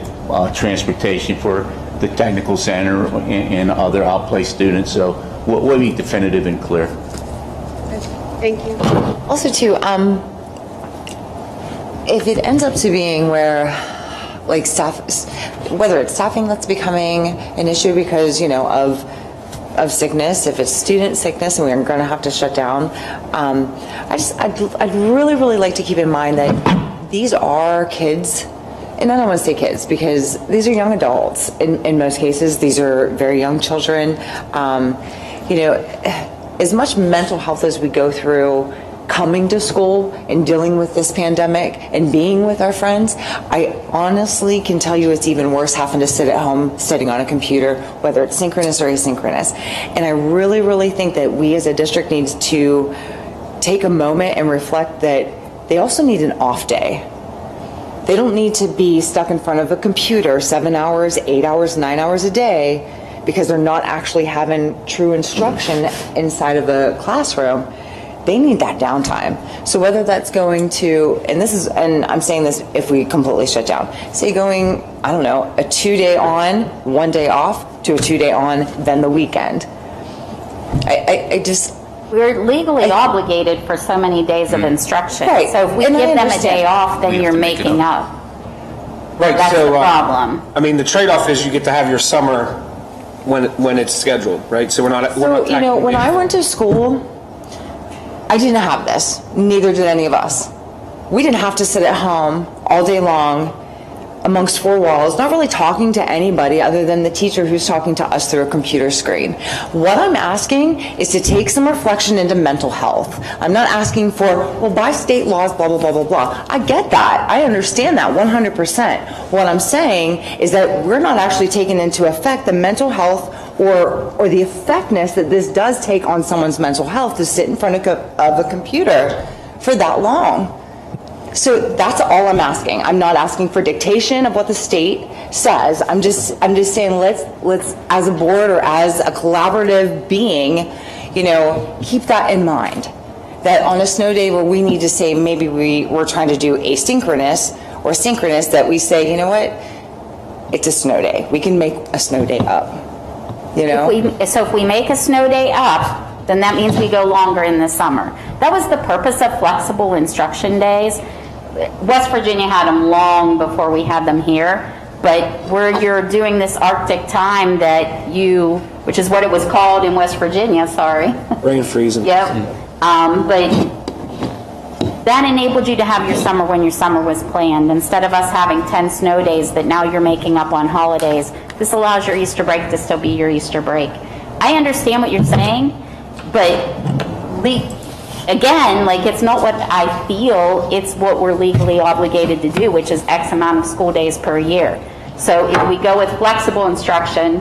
transportation for the technical center and other outplaced students. So we'll be definitive and clear. Thank you. Also, too, if it ends up to being where, like, whether it's staffing that's becoming an issue because, of sickness, if it's student sickness and we're going to have to shut down, I'd really, really like to keep in mind that these are kids, and I don't want to say kids because these are young adults in most cases. These are very young children. As much mental health as we go through coming to school and dealing with this pandemic and being with our friends, I honestly can tell you it's even worse having to sit at home sitting on a computer, whether it's synchronous or asynchronous. And I really, really think that we as a district need to take a moment and reflect that they also need an off day. They don't need to be stuck in front of a computer 7 hours, 8 hours, 9 hours a day because they're not actually having true instruction inside of a classroom. they need that downtime. So whether that's going to, and I'm saying this if we completely shut down, say going, I don't know, a 2-day on, 1 day off, to a 2-day on, then the weekend. We're legally obligated for so many days of instruction. Right. So if we And I give them a understand. day off, then you're making up. Right, That's so, the problem. I mean, the trade-off is you get to have your summer when it's scheduled, right? So we're not when I went to school, I didn't have this. Neither did any of us. We didn't have to sit at home all day long amongst four walls, not really talking to anybody other than the teacher who's talking to us through a computer screen. What I'm asking is to take some reflection into mental health. I'm not asking for, well, by state laws, blah, blah, blah, blah, blah. I get that. I understand that 100%. What I'm saying is that we're not actually taking into effect the mental health or the effectiveness that this does take on someone's mental health to sit in front of a computer for that long. So that's all I'm asking. I'm not asking for dictation of what the state says. I'm just saying let's as a board or as a collaborative being, keep that in mind. That on a snow day where we need to say maybe we're trying to do asynchronous or synchronous, that we say, you know what, it's a snow day. We can make a snow day up. So if we make a snow day up, then that means we go longer in the summer. That was the purpose of flexible instruction days. West Virginia had them long before we had them here, but where you're doing this Arctic time which is what it was called in West Virginia, sorry. Rain freezing. Yep. But that enabled you to have your summer when your summer was planned. Instead of us having 10 snow days that now you're making up on holidays, this allows your Easter break to still be your Easter break. I understand what you're saying, but again, it's not what I feel, it's what we're legally obligated to do, which is X amount of school days per year. So if we go with flexible instruction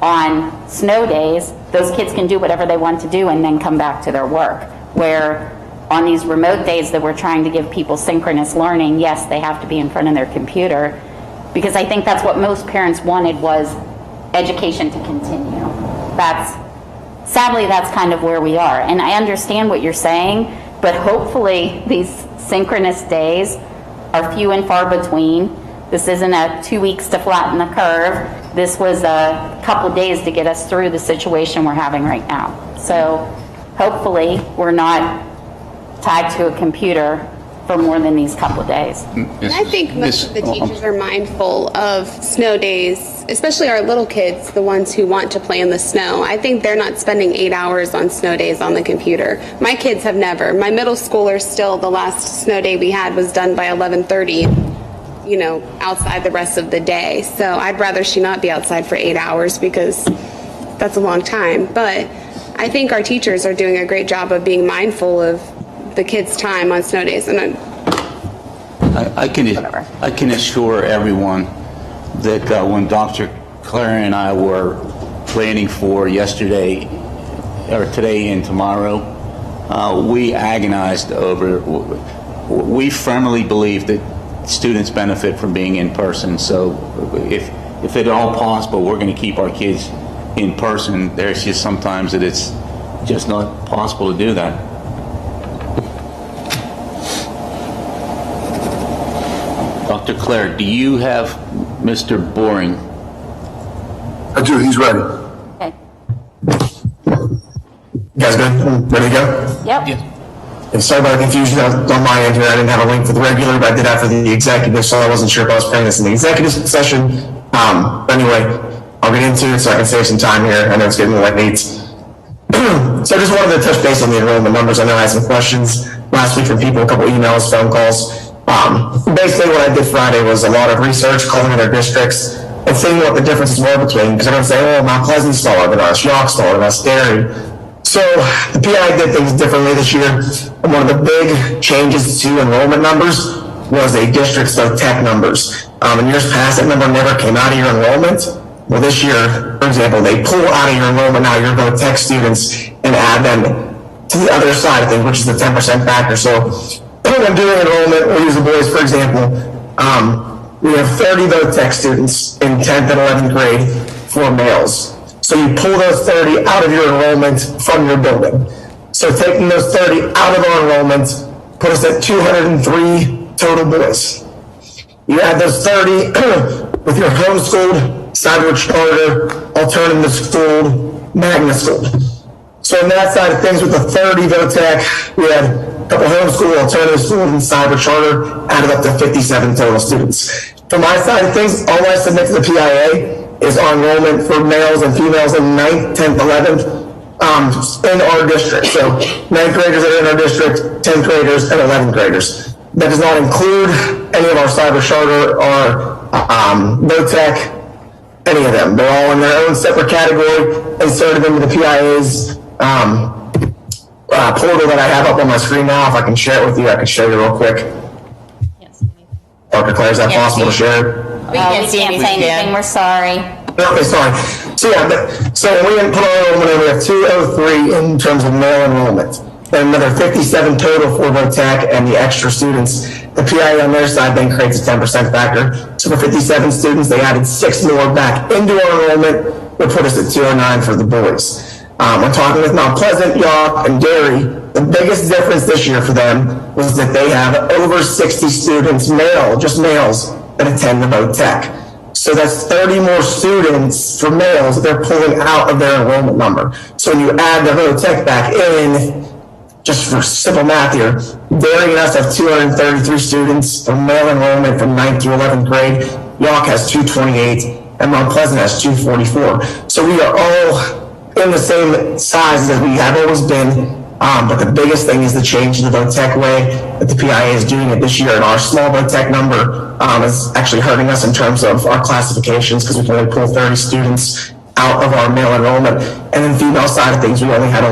on snow days, those kids can do whatever they want to do and then come back to their work. Where on these remote days that we're trying to give people synchronous learning, yes, they have to be in front of their computer, because I think that's what most parents wanted, was education to continue. Sadly, that's kind of where we are. And I understand what you're saying, but hopefully these synchronous days are few and far between. This isn't a 2 weeks to flatten the curve. This was a couple days to get us through the situation we're having right now. So hopefully we're not tied to a computer for more than these couple of days. And I think most of the teachers are mindful of snow days, especially our little kids, the ones who want to play in the snow. I think they're not spending 8 hours on snow days on the computer. My kids have never. My middle schooler still, the last snow day we had was done by 11:30, outside the rest of the day. So I'd rather she not be outside for 8 hours, because that's a long time. But I think our teachers are doing a great job of being mindful of the kids' time on snow days. And I can assure everyone that when Dr. Claire and I were planning for yesterday, or today and tomorrow, we agonized over, we firmly believe that students benefit from being in person. So if at all possible, we're going to keep our kids in person. There's just sometimes that it's just not possible to do that. Dr. Claire, do you have Mr. Boring? I do, he's ready. Okay. You guys good? Ready to go? Yep. And sorry about the confusion on my end here. I didn't have a link for the regular, but I did have for the executive, so I wasn't sure if I was playing this in the executive session. But anyway, I'll get into it so I can save some time here. I know it's getting late. So I just wanted to touch base on the enrollment numbers. I know I had some questions last week from people, a couple emails, phone calls. Basically what I did Friday was a lot of research, calling other districts, and seeing what the differences were between, because everyone's saying, oh, Mount Pleasant's taller than us, York's taller than us, Derry. So the PI did things differently this year, and one of the big changes to enrollment numbers was a district's tech numbers. In years past, that number never came out of your enrollment. Well, this year, for example, they pull out of your enrollment now your voc tech students and add them to the other side of things, which is the 10% factor. So when doing enrollment, we'll use the boys, for example. We have 30 voc tech students in 10th and 11th grade for males. So you pull those 30 out of your enrollment from your building. So taking those 30 out of our enrollment put us at 203 total boys. You add those 30 with your homeschooled, cyber charter, alternative schooled, magna schooled. So on that side of things, with the 30 VOTEC, we had a couple homeschool, alternative school, and cyber charter, added up to 57 total students. From my side of things, all I submit to the PIA is our enrollment for males and females in 9th, 10th, 11th in our district. So 9th graders that are in our district, 10th graders, and 11th graders. That does not include any of our cyber charter or VOTEC, any of them. They're all in their own separate category, inserted into the PIA's portal that I have up on my screen now. If I can share it with you, I can show you real quick. Dr. Claire, is that possible to share? We can't say anything, we're sorry. Okay, sorry. So yeah, so when we put our enrollment in, we have 203 in terms of male enrollment. Then another 57 total for VOTEC and the extra students. The PIA on their side then creates a 10% factor. So for 57 students, they added 6 more back into our enrollment, which put us at 209 for the boys. When talking with Mount Pleasant, York, and Gary, the biggest difference this year for them was that they have over 60 students, just males, that attend the VOTEC. So that's 30 more students for males that they're pulling out of their enrollment number. So when you add the VOTEC back in, just for simple math here, Gary and us have 233 students for male enrollment from 9th to 11th grade. York has 228, and Mount Pleasant has 244. So we are all in the same size as we have always been, but the biggest thing is the change in the VOTEC way that the PIA is doing it this year, and our small VOTEC number is actually hurting us in terms of our classifications because we can only pull 30 students out of our male enrollment. And then female side of things, we only had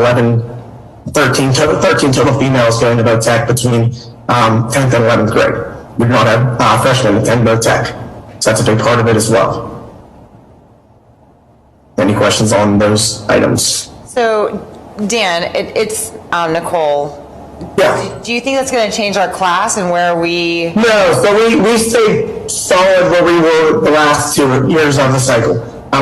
13 total females going to VOTEC between 10th and 11th grade. We do not have freshmen attend VOTEC, so that's a big part of it as well. Any questions on those items? So, Dan, it's Nicole. Yeah. Do you think that's going to change our class and where we? No, so we stayed solid where we were the last 2 years of the cycle.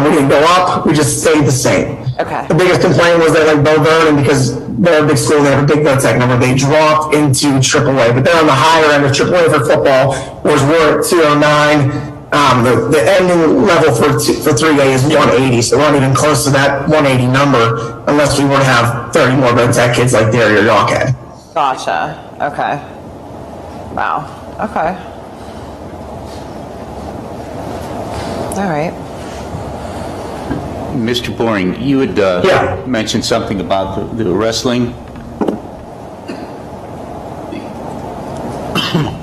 We didn't go up, we just stayed the same. Okay. The biggest complaint was that like Bo Vernon, because they're a big school, they have a big VOTEC number, they dropped into AAA, but they're on the higher end of AAA for football, whereas we're at 209. The ending level for 3A is 180, so we're not even close to that 180 number unless we were to have 30 more VOTEC kids like Derry or York had. Gotcha. Okay. Wow. Okay. All right. Mr. Boring, you had mentioned something about the wrestling.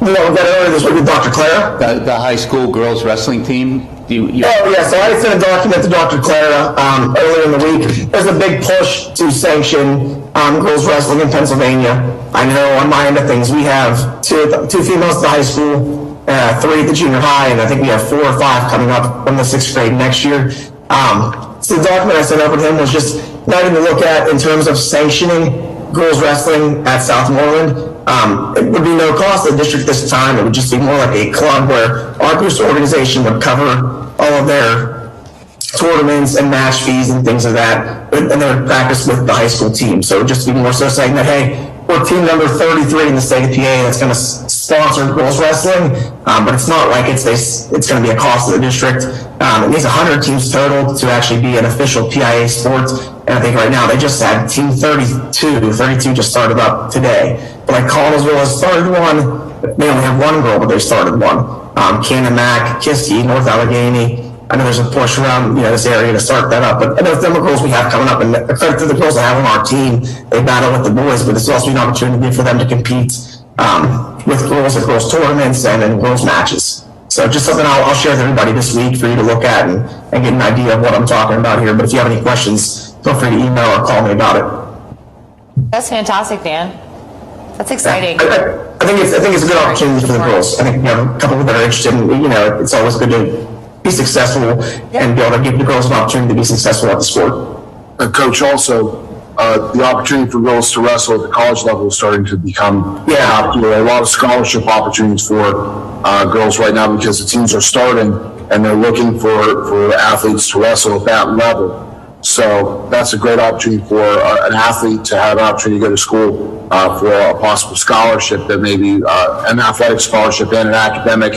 No, we got earlier this week with Dr. Clara. The high school girls wrestling team. Oh yeah, so I sent a document to Dr. Clara earlier in the week. There's a big push to sanction girls wrestling in Pennsylvania. I know on my end of things, we have two females at the high school, 3 at the junior high, and I think we have 4 or 5 coming up from the 6th grade next year. So the document I sent over to him was just nothing to look at in terms of sanctioning girls wrestling at Southmoreland. It would be no cost to the district this time. It would just be more like a club where our booster organization would cover all of their tournaments and match fees and things of that, and they would practice with the high school team. So it would just be more so saying that, hey, we're team number 33 in the state of PA that's going to sponsor girls wrestling, but it's not like it's going to be a cost to the district. It needs 100 teams total to actually be an official PIA sport, and I think right now they just had team 32 just started up today. But like Connellsville has started one, they only have 1 girl, but they started one. Cannon Mac, Kiski, North Allegheny. I know there's a push around this area to start that up, but I know them girls we have coming up, and a credit to the girls that have on our team. They battle with the boys, but it's also an opportunity for them to compete with girls at girls tournaments and in girls matches. So just something I'll share with everybody this week for you to look at and get an idea of what I'm talking about here. But if you have any questions, feel free to email or call me about it. That's fantastic, Dan. That's exciting. I think it's a good opportunity for the girls. I think a couple that are interested in, it's always good to be successful and be able to give the girls an opportunity to be successful at the sport. Coach, also, the opportunity for girls to wrestle at the college level is starting to become popular. A lot of scholarship opportunities for girls right now because the teams are starting and they're looking for athletes to wrestle at that level. So that's a great opportunity for an athlete to have an opportunity to go to school for a possible scholarship that may be an athletic scholarship and an academic,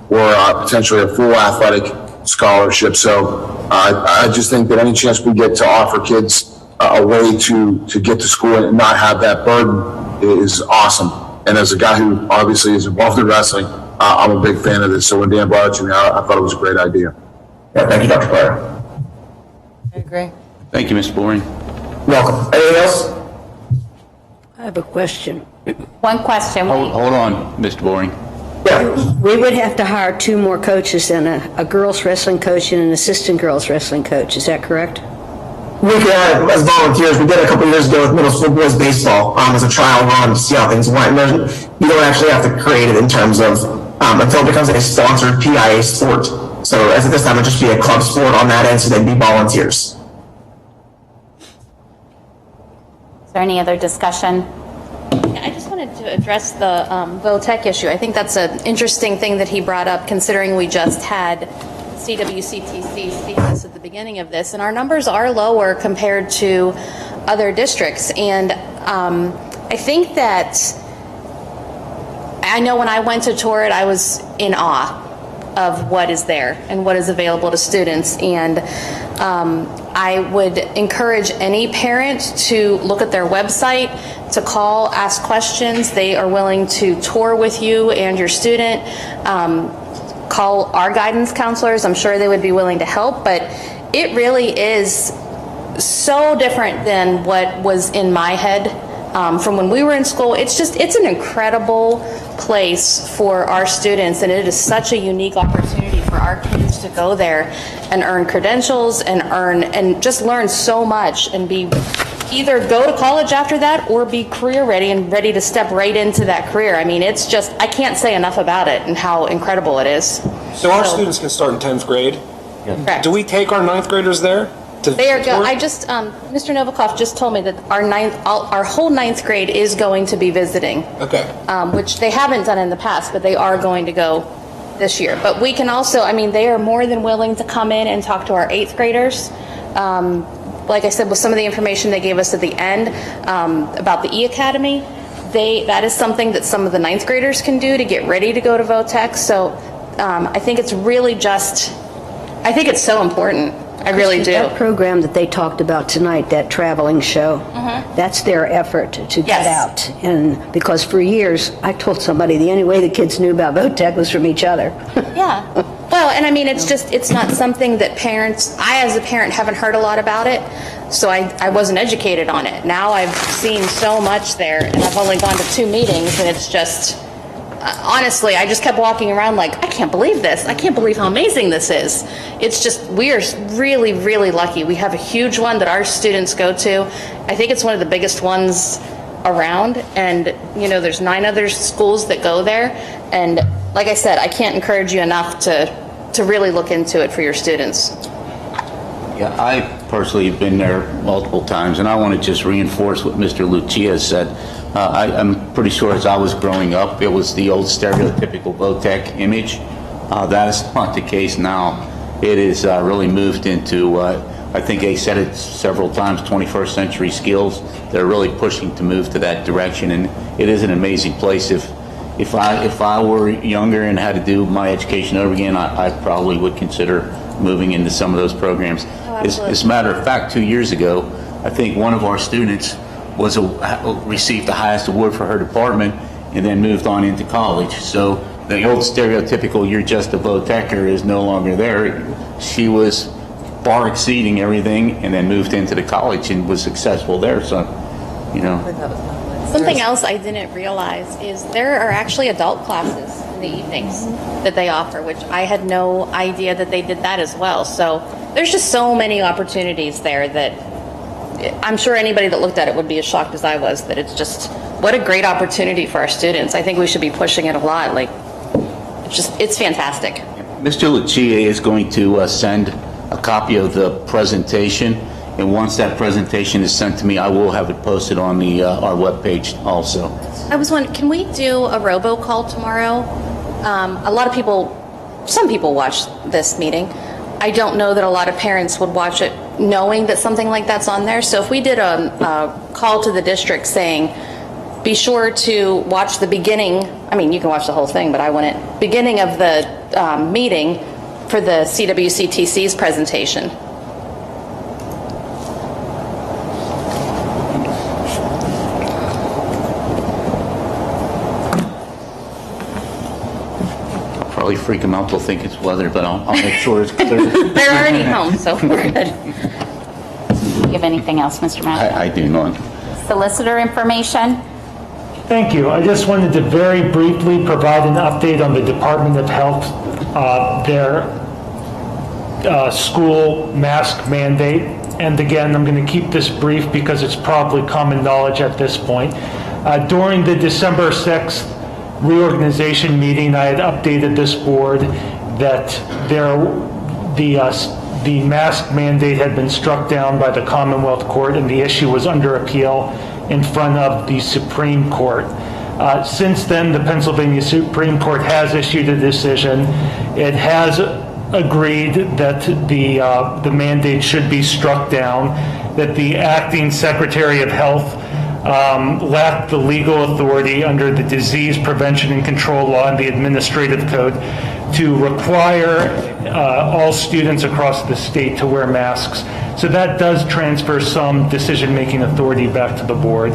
or potentially a full athletic scholarship. So I just think that any chance we get to offer kids a way to get to school and not have that burden is awesome. And as a guy who obviously is involved in wrestling, I'm a big fan of this. So when Dan brought it to me, I thought it was a great idea. Yeah, thank you, Dr. Clare. I agree. Thank you, Mr. Boring. Welcome. Anything else? I have a question. One question. Hold on, Mr. Boring. We would have to hire 2 more coaches and a girls wrestling coach and an assistant girls wrestling coach. Is that correct? We can, as volunteers, we did a couple years ago with middle school boys baseball as a trial run to see how things went. And you don't actually have to create it in terms of until it becomes a sponsored PIA sport. So as at this time, it would just be a club sport on that end, so they'd be volunteers. Is there any other discussion? I just wanted to address the VOTEC issue. I think that's an interesting thing that he brought up, considering we just had CWCTC speak to us at the beginning of this, and our numbers are lower compared to other districts. And I think that, I know when I went to tour it, I was in awe of what is there and what is available to students. And I would encourage any parent to look at their website, to call, ask questions. They are willing to tour with you and your student. Call our guidance counselors. I'm sure they would be willing to help, but it really is so different than what was in my head from when we were in school. It's an incredible place for our students, and it is such a unique opportunity for our kids to go there and earn credentials and just learn so much and be either go to college after that or be career ready and ready to step right into that career. I mean, it's just, I can't say enough about it and how incredible it is. So our students can start in 10th grade? Correct. Do we take our 9th graders there? They are I just, Mr. Novikov just told me that our whole 9th grade is going to be visiting. Okay. Which they haven't done in the past, but they are going to go this year. But we can also, I mean, they are more than willing to come in and talk to our 8th graders. Like I said, with some of the information they gave us at the end about the E-Academy, that is something that some of the 9th graders can do to get ready to go to VOTEC. So I think it's really I think it's so important. I really do. That program that they talked about tonight, that traveling show, that's their effort to get out. And because for years, I told somebody the only way the kids knew about VOTEC was from each other. Yeah. Well, and I mean, it's not something that I as a parent haven't heard a lot about it, so I wasn't educated on it. Now I've seen so much there, and I've only gone to 2 meetings, and it's just, honestly, I just kept walking around like, I can't believe this. I can't believe how amazing this is. It's just, we are really, really lucky. We have a huge one that our students go to. I think it's one of the biggest ones around, and there's 9 other schools that go there. And like I said, I can't encourage you enough to really look into it for your students. Yeah, I personally have been there multiple times, and I want to just reinforce what Mr. Lucia said. I'm pretty sure as I was growing up, it was the old stereotypical VOTEC image. That is not the case now. It is really moved into, I think they said it several times, 21st century skills. They're really pushing to move to that direction, and it is an amazing place. If I were younger and had to do my education over again, I probably would consider moving into some of those programs. As a matter of fact, 2 years ago, I think one of our students received the highest award for her department and then moved on into college. So the old stereotypical "you're just a VOTECer" is no longer there. She was far exceeding everything and then moved into the college and was successful there. So, Something else I didn't realize is there are actually adult classes in the evenings that they offer, which I had no idea that they did that as well. So there's just so many opportunities there that I'm sure anybody that looked at it would be as shocked as I was, that it's just, what a great opportunity for our students. I think we should be pushing it a lot. Like, it's fantastic. Mr. Lucia is going to send a copy of the presentation, and once that presentation is sent to me, I will have it posted on our webpage also. I was wondering, can we do a robocall tomorrow? A lot of people, some people watch this meeting. I don't know that a lot of parents would watch it knowing that something like that's on there. So if we did a call to the district saying, be sure to watch the beginning, I mean, you can watch the whole thing, but I wouldn't, beginning of the meeting for the CWCTC's presentation. Probably freak them out, they'll think it's weather, but I'll make sure it's clear. They're already home, so we're good. Do you have anything else, Mr. Matt? I do not. Solicitor information? Thank you. I just wanted to very briefly provide an update on the Department of Health, their school mask mandate. And again, I'm going to keep this brief because it's probably common knowledge at this point. During the December 6th reorganization meeting, I had updated this board that the mask mandate had been struck down by the Commonwealth Court and the issue was under appeal in front of the Supreme Court. Since then, the Pennsylvania Supreme Court has issued a decision. It has agreed that the mandate should be struck down, that the acting Secretary of Health lacked the legal authority under the Disease Prevention and Control Law and the Administrative Code to require all students across the state to wear masks. So that does transfer some decision-making authority back to the board.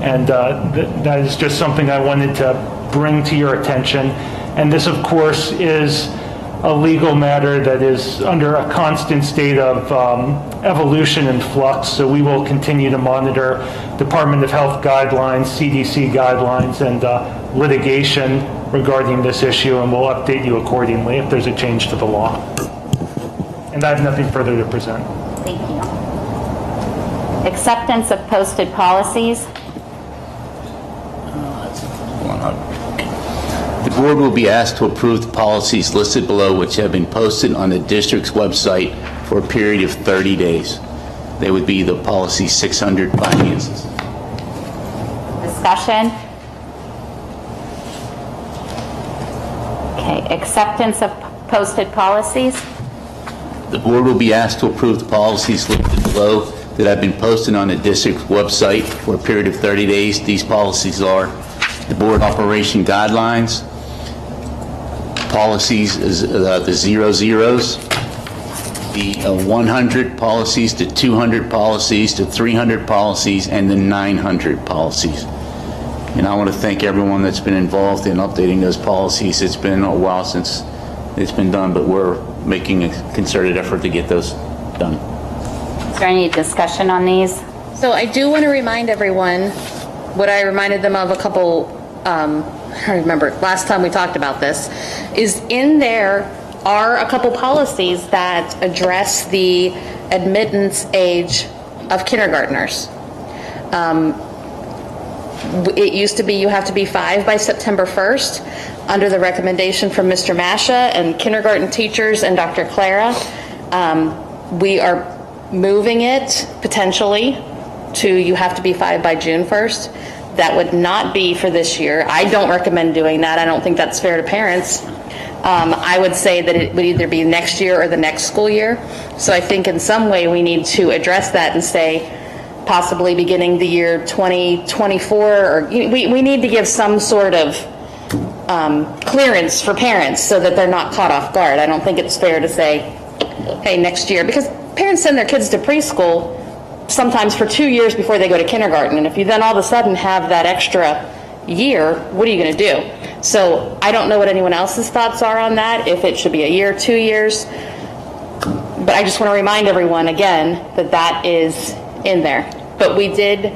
And that is just something I wanted to bring to your attention. And this, of course, is a legal matter that is under a constant state of evolution and flux. So we will continue to monitor Department of Health guidelines, CDC guidelines, and litigation regarding this issue, and we'll update you accordingly if there's a change to the law. And I have nothing further to present. Thank you. Acceptance of posted policies. The board will be asked to approve the policies listed below which have been posted on the district's website for a period of 30 days. They would be the policy 600 finances. Discussion. Okay, acceptance of posted policies. The board will be asked to approve the policies listed below that have been posted on the district's website for a period of 30 days. These policies are the board operation guidelines, policies is the 00s, the 100 policies, the 200 policies, the 300 policies, and the 900 policies. And I want to thank everyone that's been involved in updating those policies. It's been a while since it's been done, but we're making a concerted effort to get those done. Is there any discussion on these? So I do want to remind everyone what I reminded them of a couple, I remember last time we talked about this, is in there are a couple policies that address the admittance age of kindergartners. It used to be you have to be 5 by September 1st. Under the recommendation from Mr. Masha and kindergarten teachers and Dr. Clara, we are moving it potentially to you have to be 5 by June 1st. That would not be for this year. I don't recommend doing that. I don't think that's fair to parents. I would say that it would either be next year or the next school year. So I think in some way we need to address that and say possibly beginning the year 2024, or we need to give some sort of clearance for parents so that they're not caught off guard. I don't think it's fair to say, hey, next year, because parents send their kids to preschool sometimes for 2 years before they go to kindergarten. And if you then all of a sudden have that extra year, what are you going to do? So I don't know what anyone else's thoughts are on that, if it should be a year, 2 years. But I just want to remind everyone again that that is in there. But we did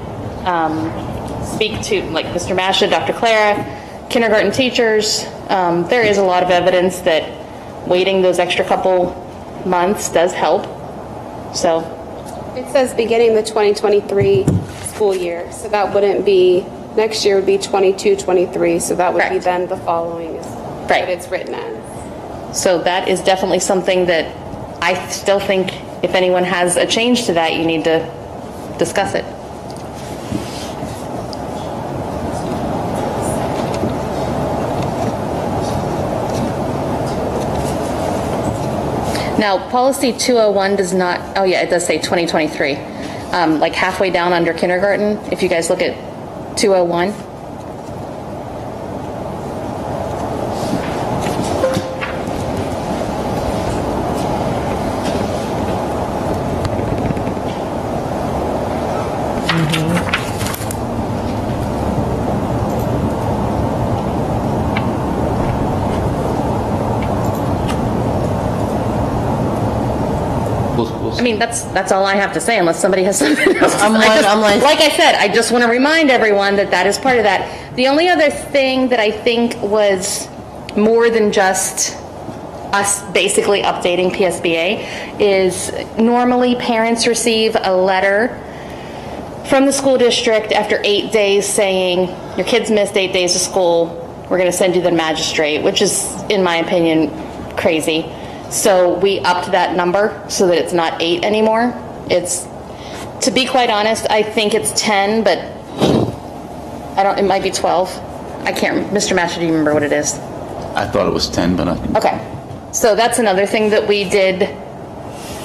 speak to, like Mr. Masha, Dr. Clara, kindergarten teachers. There is a lot of evidence that waiting those extra couple months does help. So it says beginning the 2023 school year, so that wouldn't be, next year would be 22-23, so that would be then the following is what it's written as. So that is definitely something that I still think if anyone has a change to that, you need to discuss it. Now, policy 201 does not, oh yeah, it does say 2023. Like halfway down under kindergarten, if you guys look at 201. I mean, that's all I have to say, unless somebody has something else. Like I said, I just want to remind everyone that that is part of that. The only other thing that I think was more than just us basically updating PSBA is normally parents receive a letter from the school district after 8 days saying, your kids missed 8 days of school, we're going to send you to the magistrate, which is, in my opinion, crazy. So we upped that number so that it's not 8 anymore. It's, to be quite honest, I think it's 10, but it might be 12. I can't, Mr. Masher, do you remember what it is? I thought it was 10, but Okay. So that's another thing that we did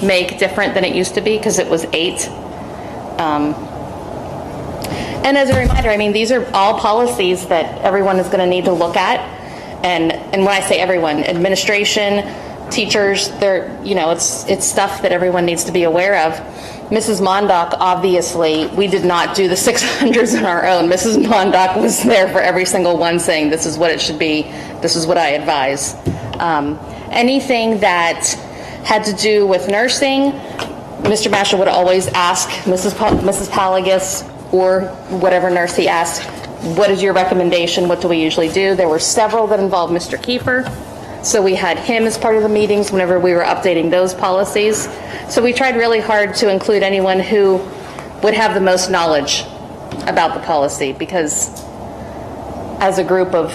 make different than it used to be, because it was 8. And as a reminder, I mean, these are all policies that everyone is going to need to look at. And when I say everyone, administration, teachers, it's stuff that everyone needs to be aware of. Mrs. Mondock, obviously, we did not do the 600s on our own. Mrs. Mondock was there for every single one saying, this is what it should be, this is what I advise. Anything that had to do with nursing, Mr. Masher would always ask Mrs. Palagas or whatever nurse he asked, what is your recommendation? What do we usually do? There were several that involved Mr. Kiefer. So we had him as part of the meetings whenever we were updating those policies. So we tried really hard to include anyone who would have the most knowledge about the policy, because as a group of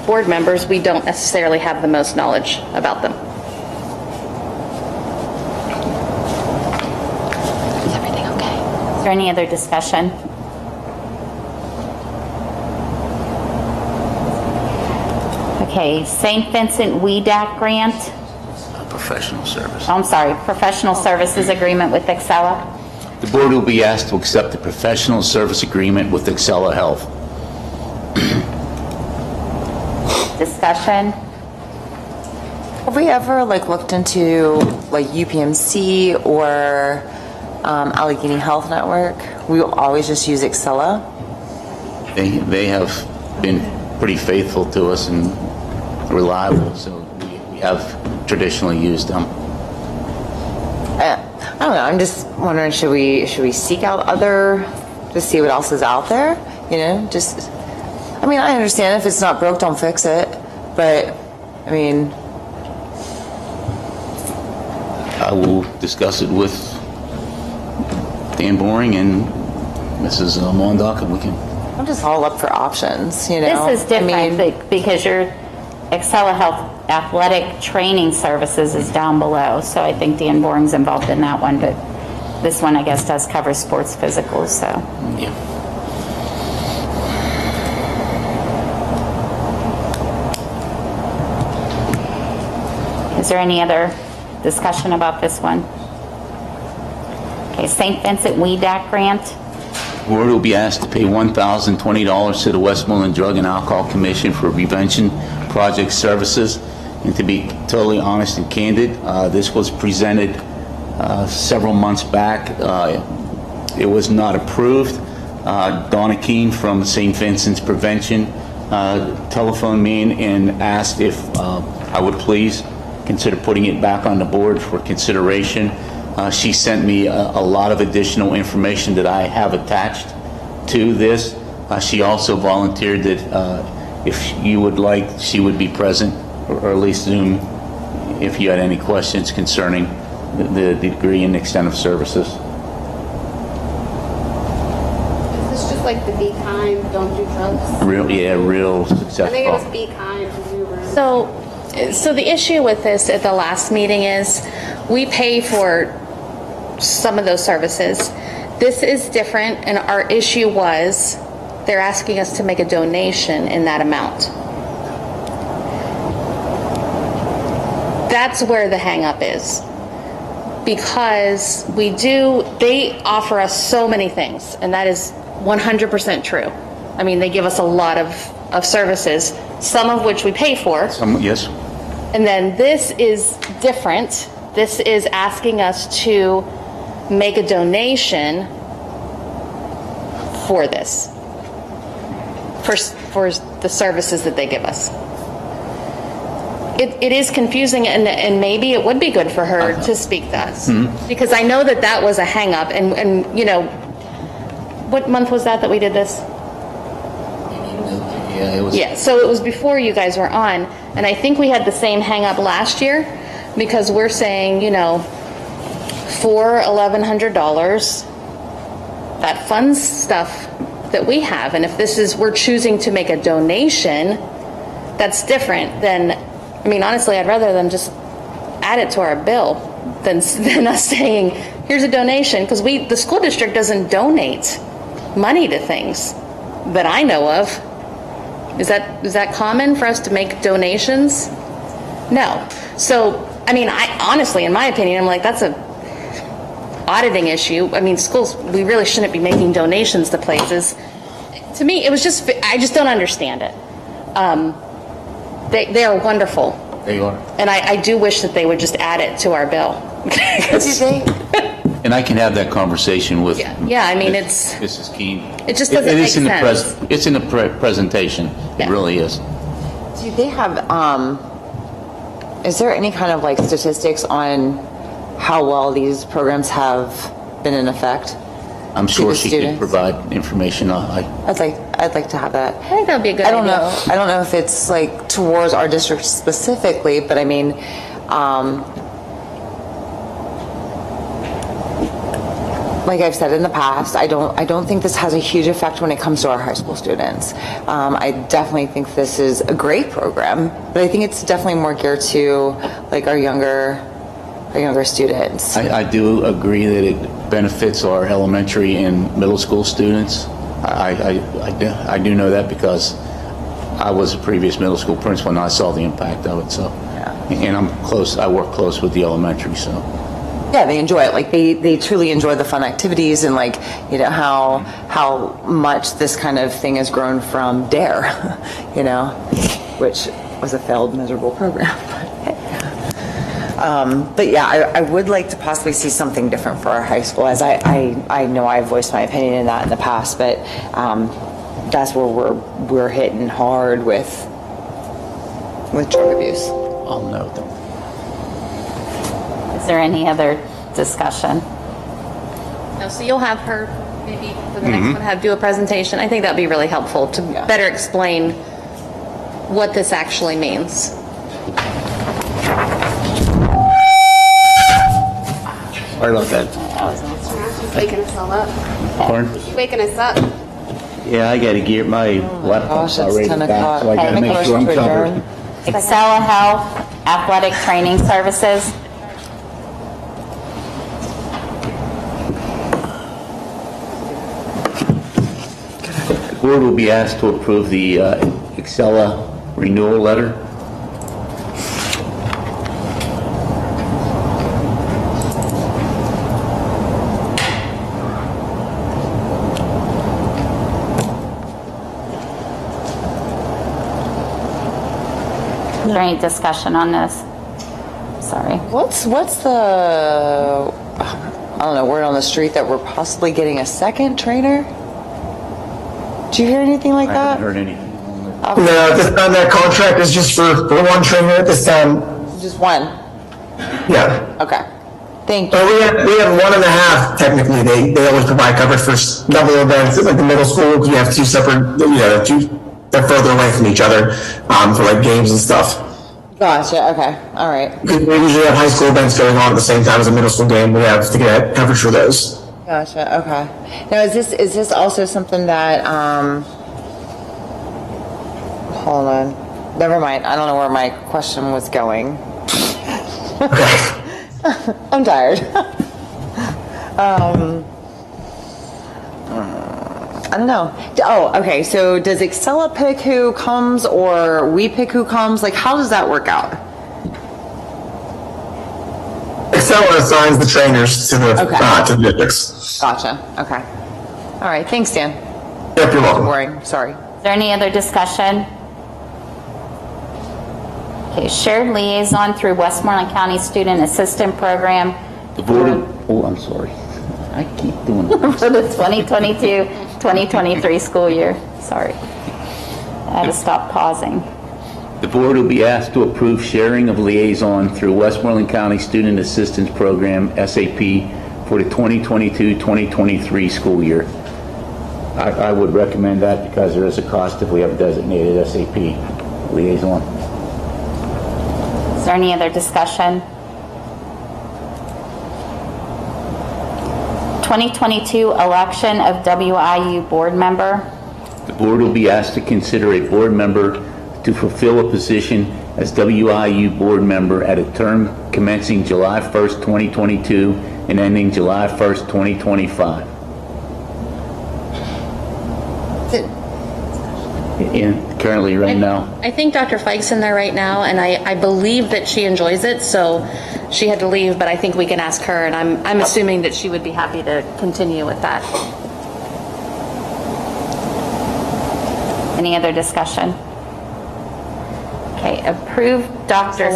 board members, we don't necessarily have the most knowledge about them. Is everything okay? Is there any other discussion? Okay, St. Vincent WEDAC grant. Professional service. Oh, I'm sorry, professional services agreement with Excella. The board will be asked to accept the professional service agreement with Excella Health. Discussion. Have we ever looked into UPMC or Allegheny Health Network? We always just use Excella. They have been pretty faithful to us and reliable, so we have traditionally used them. I don't know. I'm just wondering, should we seek out other, to see what else is out there? I understand if it's not broke, don't fix it. But I will discuss it with Dan Boring and Mrs. Mondock, and we can. I'm just all up for options. This is different because your Excella Health athletic training services is down below, so I think Dan Boring's involved in that one, but this one I guess does cover sports physicals, so. Yeah. Is there any other discussion about this one? Okay, St. Vincent WEDAC grant. The board will be asked to pay $1,020 to the Westmoreland Drug and Alcohol Commission for prevention project services. And to be totally honest and candid, this was presented several months back. It was not approved. Donna Keene from St. Vincent's Prevention telephoned me and asked if I would please consider putting it back on the board for consideration. She sent me a lot of additional information that I have attached to this. She also volunteered that if you would like, she would be present, or at least Zoom, if you had any questions concerning the degree and extent of services. Is this just like the be kind, don't do drugs? Real successful. I think it was be kind. So the issue with this at the last meeting is we pay for some of those services. This is different, and our issue was they're asking us to make a donation in that amount. that's where the hang up is. Because they offer us so many things, and that is 100% true. I mean, they give us a lot of services, some of which we pay for. Yes. And then this is different. This is asking us to make a donation for this, for the services that they give us. It is confusing, and maybe it would be good for her to speak to us. Because I know that was a hang up, and you know, what month was that we did this? Yeah, it was. Yeah, so it was before you guys were on, and I think we had the same hang up last year, because we're saying, you know, for $1,100, that funds stuff that we have, and if we're choosing to make a donation, that's different than, I mean, honestly, I'd rather them just add it to our bill than us saying, here's a donation, because the school district doesn't donate money to things that I know of. Is that common for us to make donations? No. So, I mean, honestly, in my opinion, I'm like, that's a auditing issue. I mean, schools, we really shouldn't be making donations to places. To me, it was just, I just don't understand it. They are wonderful. They are. And I do wish that they would just add it to our bill. And I can have that conversation with. Yeah, I mean, Mrs. Keene. It just doesn't make sense. It's in the presentation. It really is. Do they have, is there any kind of like statistics on how well these programs have been in effect? I'm sure she can provide information. I'd like to have that. I think that would be a good idea. I don't know if it's like towards our district specifically, but I mean, like I've said in the past, I don't think this has a huge effect when it comes to our high school students. I definitely think this is a great program, but I think it's definitely more geared to like our younger students. I do agree that it benefits our elementary and middle school students. I do know that because I was a previous middle school principal and I saw the impact of it. So, and I work close with the elementary, so. Yeah, they enjoy it. Like they truly enjoy the fun activities, and like, you know, how much this kind of thing has grown from DARE, you know, which was a failed, miserable program. But yeah, I would like to possibly see something different for our high school, as I know I've voiced my opinion in that in the past, but that's where we're hitting hard with drug abuse. I'll note them. Is there any other discussion? No, so you'll have her maybe for the next one do a presentation. I think that'd be really helpful to better explain what this actually means. Sorry about that. She's waking us all up. Pardon? She's waking us up. Yeah, I got to gear my laptop's already back, so I got to make sure I'm covered. Excella Health Athletic Training Services. The board will be asked to approve the Excella renewal letter. Is there any discussion on this? Sorry. What's the, I don't know, word on the street that we're possibly getting a second trainer? Did you hear anything like I that? haven't heard anything. No, this time that contract is just for one trainer at this time. Just one? Yeah. Okay. Thank you. So we have 1.5 technically. They always provide coverage for double events. It's like the middle school, because we have two separate, they're further away from each other for like games and stuff. Gotcha. Okay. All right. We usually have high school events going on at the same time as a middle school game. We have to get coverage for those. Gotcha. Okay. Now, is this also something that hold on. Never mind. I don't know where my question was going. I'm tired. I don't know. Oh, okay. So does Excella pick who comes, or we pick who comes? Like, how does that work out? Stella assigns the trainers to the districts. Gotcha, okay. All right, thanks, Dan. Yep, you're welcome. Boring, sorry. Is there any other discussion? Okay, shared liaison through Westmoreland County Student Assistant Program. The board of, oh, I'm sorry. I keep doing it. For the 2022-2023 school year. Sorry. I had to stop pausing. The board will be asked to approve sharing of liaison through Westmoreland County Student Assistance Program, SAP, for the 2022-2023 school year. I would recommend that because there is a cost if we have a designated SAP liaison. Is there any other discussion? 2022 election of WIU board member. The board will be asked to consider a board member to fulfill a position as WIU board member at a term commencing July 1st, 2022 and ending July 1st, 2025. Currently right now. I think Dr. Fike's in there right now, and I believe that she enjoys it, so she had to leave, but I think we can ask her, and I'm assuming that she would be happy to continue with that. Any other discussion? Okay, approve Dr.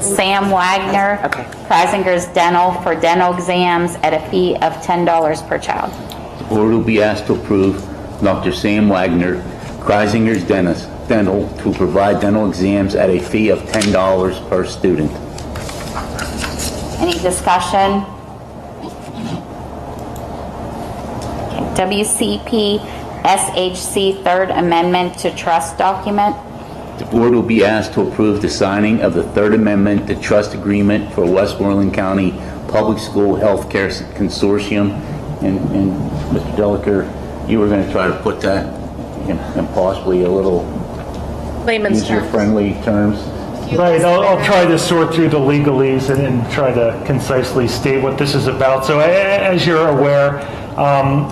Sam Wagner, Kreisinger's Dental for dental exams at a fee of $10 per child. The board will be asked to approve Dr. Sam Wagner, Kreisinger's Dental, to provide dental exams at a fee of $10 per student. Any discussion? Okay, WCP SHC Third Amendment to Trust document. The board will be asked to approve the signing of the Third Amendment to Trust Agreement for Westmoreland County Public School Healthcare Consortium. And Mr. Delacour, you were going to try to put that in possibly a little user-friendly terms. Right, I'll try to sort through the legalese and try to concisely state what this is about. So as you're aware,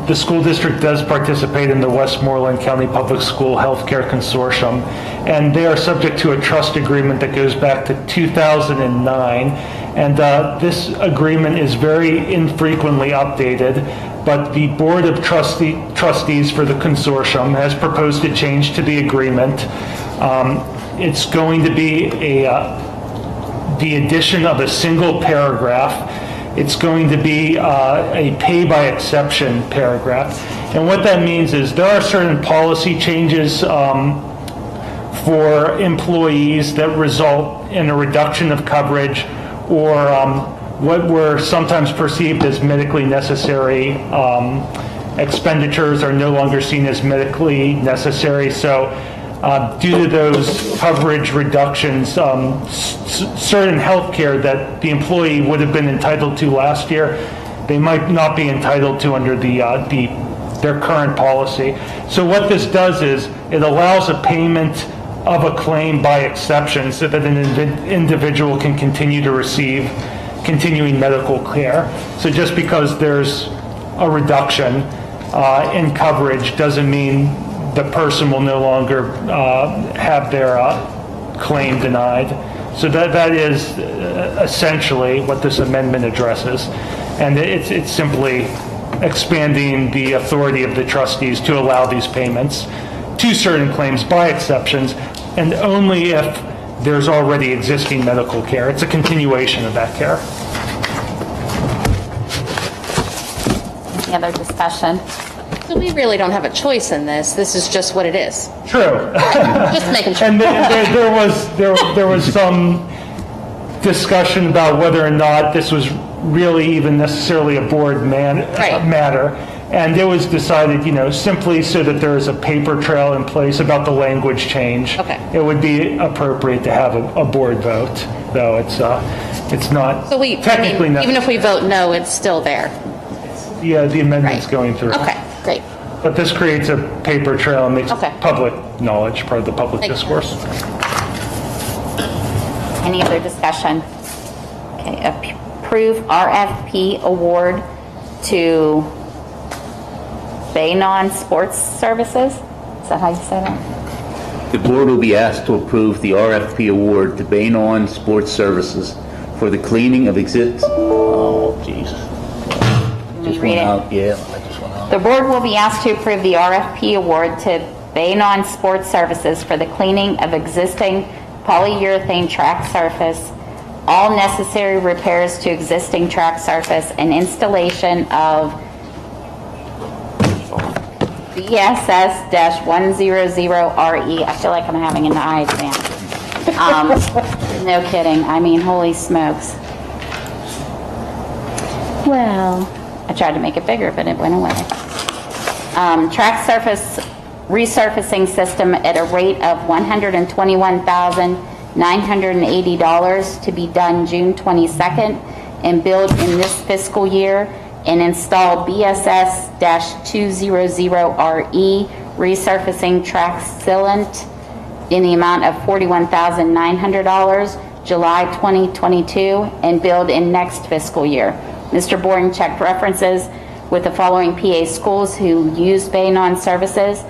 the school district does participate in the Westmoreland County Public School Healthcare Consortium, and they are subject to a trust agreement that goes back to 2009. And this agreement is very infrequently updated, but the Board of Trustees for the consortium has proposed a change to the agreement. It's going to be the addition of a single paragraph. It's going to be a pay by exception paragraph. And what that means is there are certain policy changes for employees that result in a reduction of coverage or what were sometimes perceived as medically necessary expenditures are no longer seen as medically necessary. So due to those coverage reductions, certain health care that the employee would have been entitled to last year, they might not be entitled to under their current policy. So what this does is it allows a payment of a claim by exception so that an individual can continue to receive continuing medical care. So just because there's a reduction in coverage doesn't mean the person will no longer have their claim denied. So that is essentially what this amendment addresses. And it's simply expanding the authority of the trustees to allow these payments to certain claims by exceptions, and only if there's already existing medical care. It's a continuation of that care. Any other discussion? So we really don't have a choice in this. This is just what it is. True. Just making sure. And there was some discussion about whether or not this was really even necessarily a board matter. And it was decided, simply so that there is a paper trail in place about the language change. Okay. It would be appropriate to have a board vote, though it's not So technically necessary. even if we vote no, it's still there. Yeah, the amendment's going through. Okay, great. But this creates a paper trail and makes public knowledge part of the public Thank you. discourse. Any other discussion? Okay, approve RFP award to Baynon Sports Services. Is that how you say that? The board will be asked to approve the RFP award to Bain Sports Services for the cleaning of oh, Jesus. Just went out, yeah, I just went out. The board will be asked to approve the RFP award to Bain Sports Services for the cleaning of existing polyurethane track surface, all necessary repairs to existing track surface, and installation of BSS-100RE. I feel like I'm having an eye exam. No kidding. I mean, holy smokes. Well, I tried to make it bigger, but it went away. Track surface resurfacing system at a rate of $121,980 to be done June 22nd and billed in this fiscal year, and install BSS-200RE resurfacing track sealant in the amount of $41,900 July 2022 and billed in next fiscal year. Mr. Borden checked references with the following PA schools who use Bain services: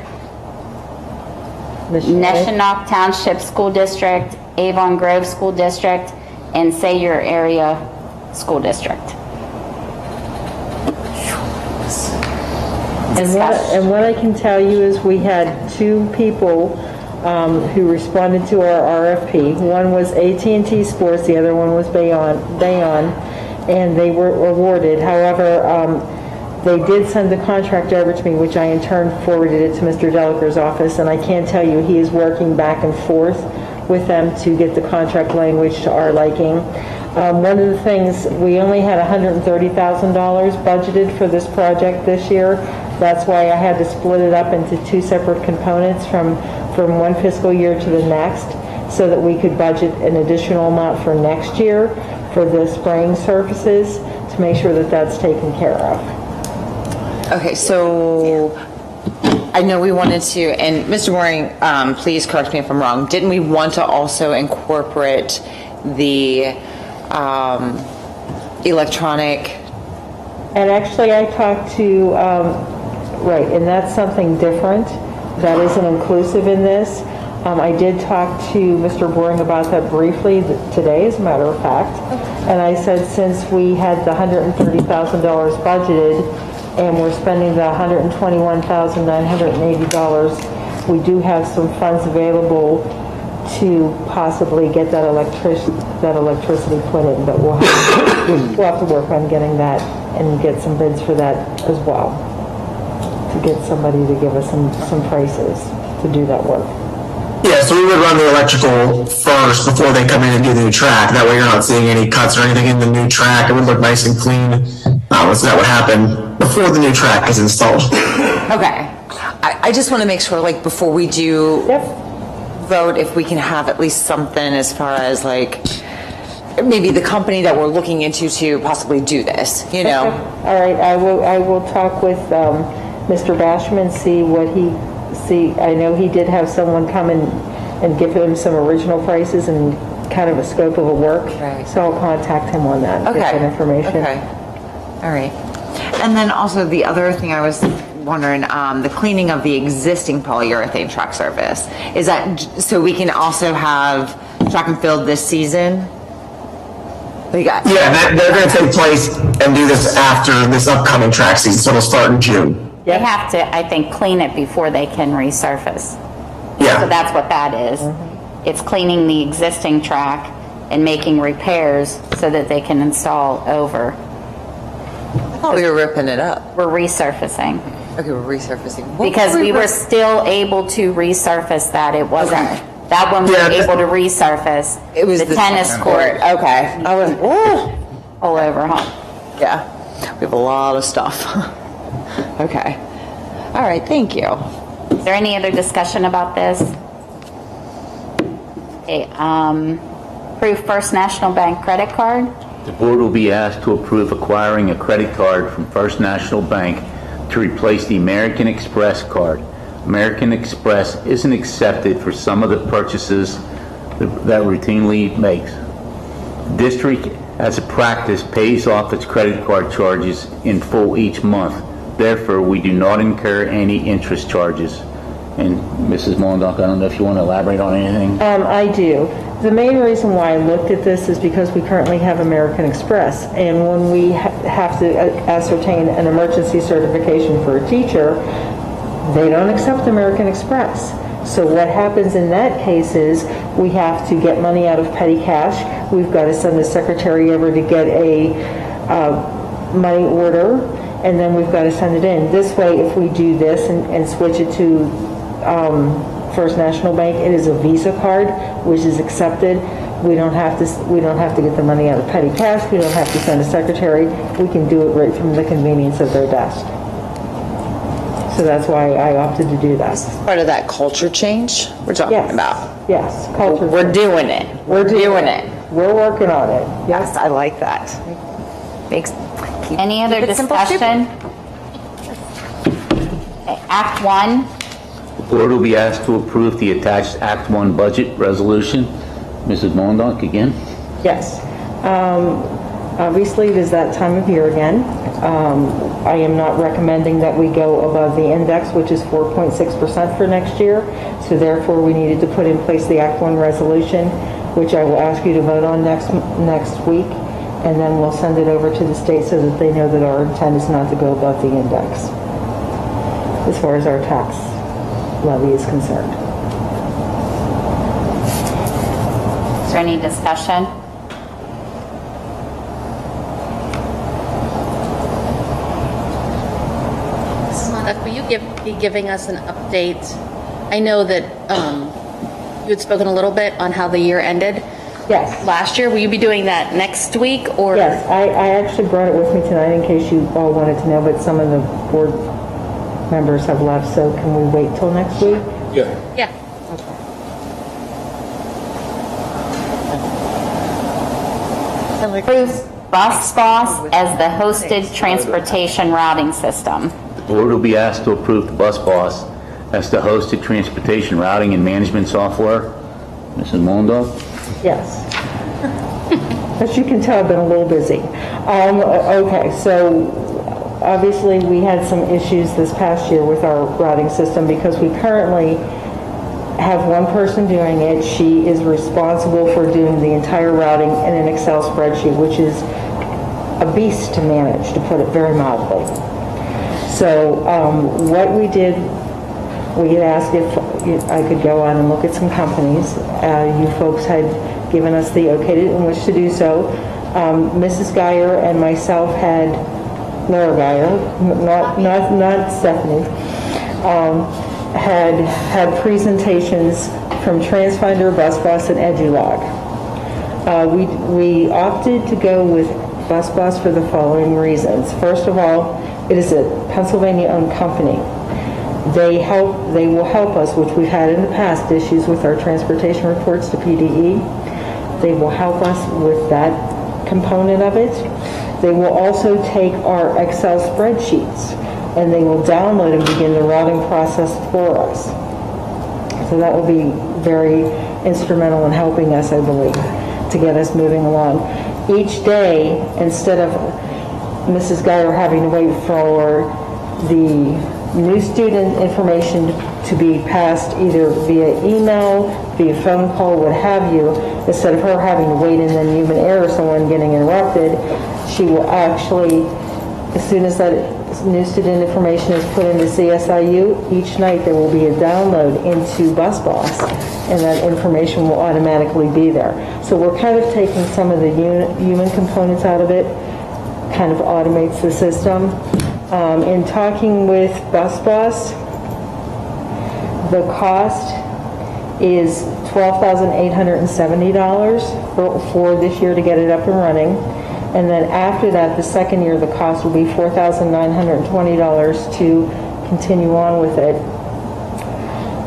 Neshonoc Township School District, Avon Grove School District, and Sayre Area School District. And what I can tell you is we had two people who responded to our RFP. One was AT&T Sports, the other one was Bayon, and they were awarded. However, they did send the contract over to me, which I in turn forwarded it to Mr. Delacour's office, and I can tell you he is working back and forth with them to get the contract language to our liking. One of the things, we only had $130,000 budgeted for this project this year. That's why I had to split it up into two separate components from one fiscal year to the next, so that we could budget an additional amount for next year for the spraying surfaces to make sure that that's taken care of. Okay, so I know we wanted to, and Mr. Mooring, please correct me if I'm wrong, didn't we want to also incorporate the electronic? And actually I talked to, right, and that's something different. That isn't inclusive in this. I did talk to Mr. Boring about that briefly today, as a matter of fact. And I said, since we had the $130,000 budgeted and we're spending the $121,980, we do have some funds available to possibly get that electricity put in, but we'll have to work on getting that and get some bids for that as well, to get somebody to give us some prices to do that work. Yeah, so we would run the electrical first before they come in and do the new track. That way you're not seeing any cuts or anything in the new track. It would look nice and clean. So that would happen before the new track is installed. Okay. I just want to make sure, like, before we do vote, if we can have at least something as far as, like, maybe the company that we're looking into to possibly do this, you know? Okay. All right, I will talk with Mr. Basham, see what I know he did have someone come and give him some original prices and kind of a scope of a work. Right. So I'll contact him on that, get that information. Okay. All right. And then also the other thing I was wondering, the cleaning of the existing polyurethane track surface. Is that so we can also have track and field this season? Yeah, they're going to take place and do this after this upcoming track season, so it'll start in June. They have to, I think, clean it before they can resurface. Yeah. So that's what that is. It's cleaning the existing track and making repairs so that they can install over. I thought we were ripping it up. We're resurfacing. Okay, we're resurfacing. Because we were still able to resurface that. It wasn't, that one we were able to resurface. It was the tennis court. Okay. I was, all over, huh? Yeah. We have a lot of stuff. Okay. All right, thank you. Is there any other discussion about this? Okay, approve First National Bank credit card. The board will be asked to approve acquiring a credit card from First National Bank to replace the American Express card. American Express isn't accepted for some of the purchases that routinely makes. District, as a practice, pays off its credit card charges in full each month. Therefore, we do not incur any interest charges. And Mrs. Mollendock, I don't know if you want to elaborate on anything? I do. The main reason why I looked at this is because we currently have American Express, and when we have to ascertain an emergency certification for a teacher, they don't accept American Express. So what happens in that case is we have to get money out of petty cash. We've got to send the secretary over to get a money order, and then we've got to send it in. This way, if we do this and switch it to First National Bank, it is a Visa card, which is accepted. We don't have to get the money out of petty cash. We don't have to send a secretary. We can do it right from the convenience of their desk. So that's why I opted to do that. Part of that culture change we're talking about. Yes, culture. We're doing it. We're doing it. We're working on it. Yes, I like that. Any other keep it simple, discussion? Okay, Act 1. The board will be asked to approve the attached Act 1 budget resolution. Mrs. Mollendock, again? Yes. Obviously, it is that time of year again. I am not recommending that we go above the index, which is 4.6% for next year. So therefore, we needed to put in place the Act 1 resolution, which I will ask you to vote on next week. And then we'll send it over to the state so that they know that our intent is not to go above the index as far as our tax levy is concerned. Is there any discussion? Mrs. Monduck, will you be giving us an update? I know that you had spoken a little bit on how the year ended. Yes. Last year. Will you be doing that next week? Or Yes, I actually brought it with me tonight in case you all wanted to know, but some of the board members have left, so can we wait till next week? Yeah. Yeah. Approves Bus Boss as the hosted transportation routing system. The board will be asked to approve the Bus Boss as the hosted transportation routing and management software. Mrs. Mollendock? Yes. As you can tell, I've been a little busy. Okay, so obviously we had some issues this past year with our routing system because we currently have one person doing it. She is responsible for doing the entire routing in an Excel spreadsheet, which is a beast to manage, to put it very mildly. So what we did, we had asked if I could go on and look at some companies. You folks had given us the okay in which to do so. Mrs. Geyer and myself had, Laura Geyer, not Stephanie, had presentations from TransFinder, BusBus, and EduLog. We opted to go with BusBus for the following reasons. First of all, it is a Pennsylvania-owned company. They will help us, which we've had in the past issues with our transportation reports to PDE. They will help us with that component of it. They will also take our Excel spreadsheets and they will download and begin the routing process for us. So that will be very instrumental in helping us, I believe, to get us moving along. Each day, instead of Mrs. Geyer having to wait for the new student information to be passed either via email, via phone call, what have you, instead of her having to wait and then human error, someone getting interrupted, she will actually, as soon as that new student information is put into CSIU, each night there will be a download into BusBoss, and that information will automatically be there. So we're kind of taking some of the human components out of it, kind of automates the system. In talking with BusBoss, the cost is $12,870 for this year to get it up and running. And then after that, the second year, the cost will be $4,920 to continue on with it.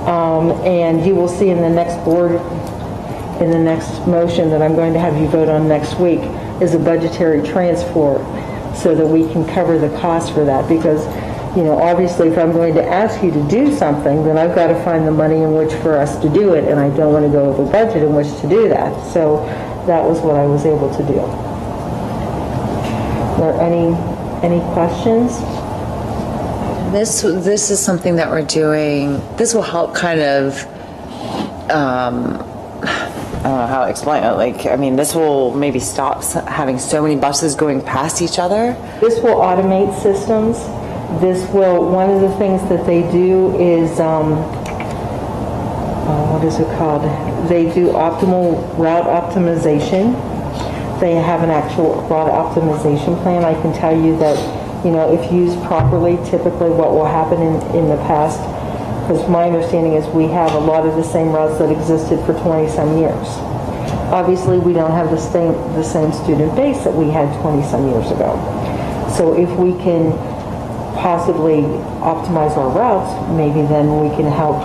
And you will see in the next board, in the next motion that I'm going to have you vote on next week, is a budgetary transfer so that we can cover the cost for that. Because, you know, obviously if I'm going to ask you to do something, then I've got to find the money in which for us to do it, and I don't want to go over budget in which to do that. So that was what I was able to do. Are there any questions? This is something that we're doing. This will help kind of. I don't know how to explain it. Like, I mean, this will maybe stop having so many buses going past each other. This will automate systems. One of the things that they do is, what is it called? They do optimal route optimization. They have an actual route optimization plan. I can tell you that, if used properly, typically what will happen in the past, because my understanding is we have a lot of the same routes that existed for 20-some years. Obviously, we don't have the same student base that we had 20-some years ago. So if we can possibly optimize our routes, maybe then we can help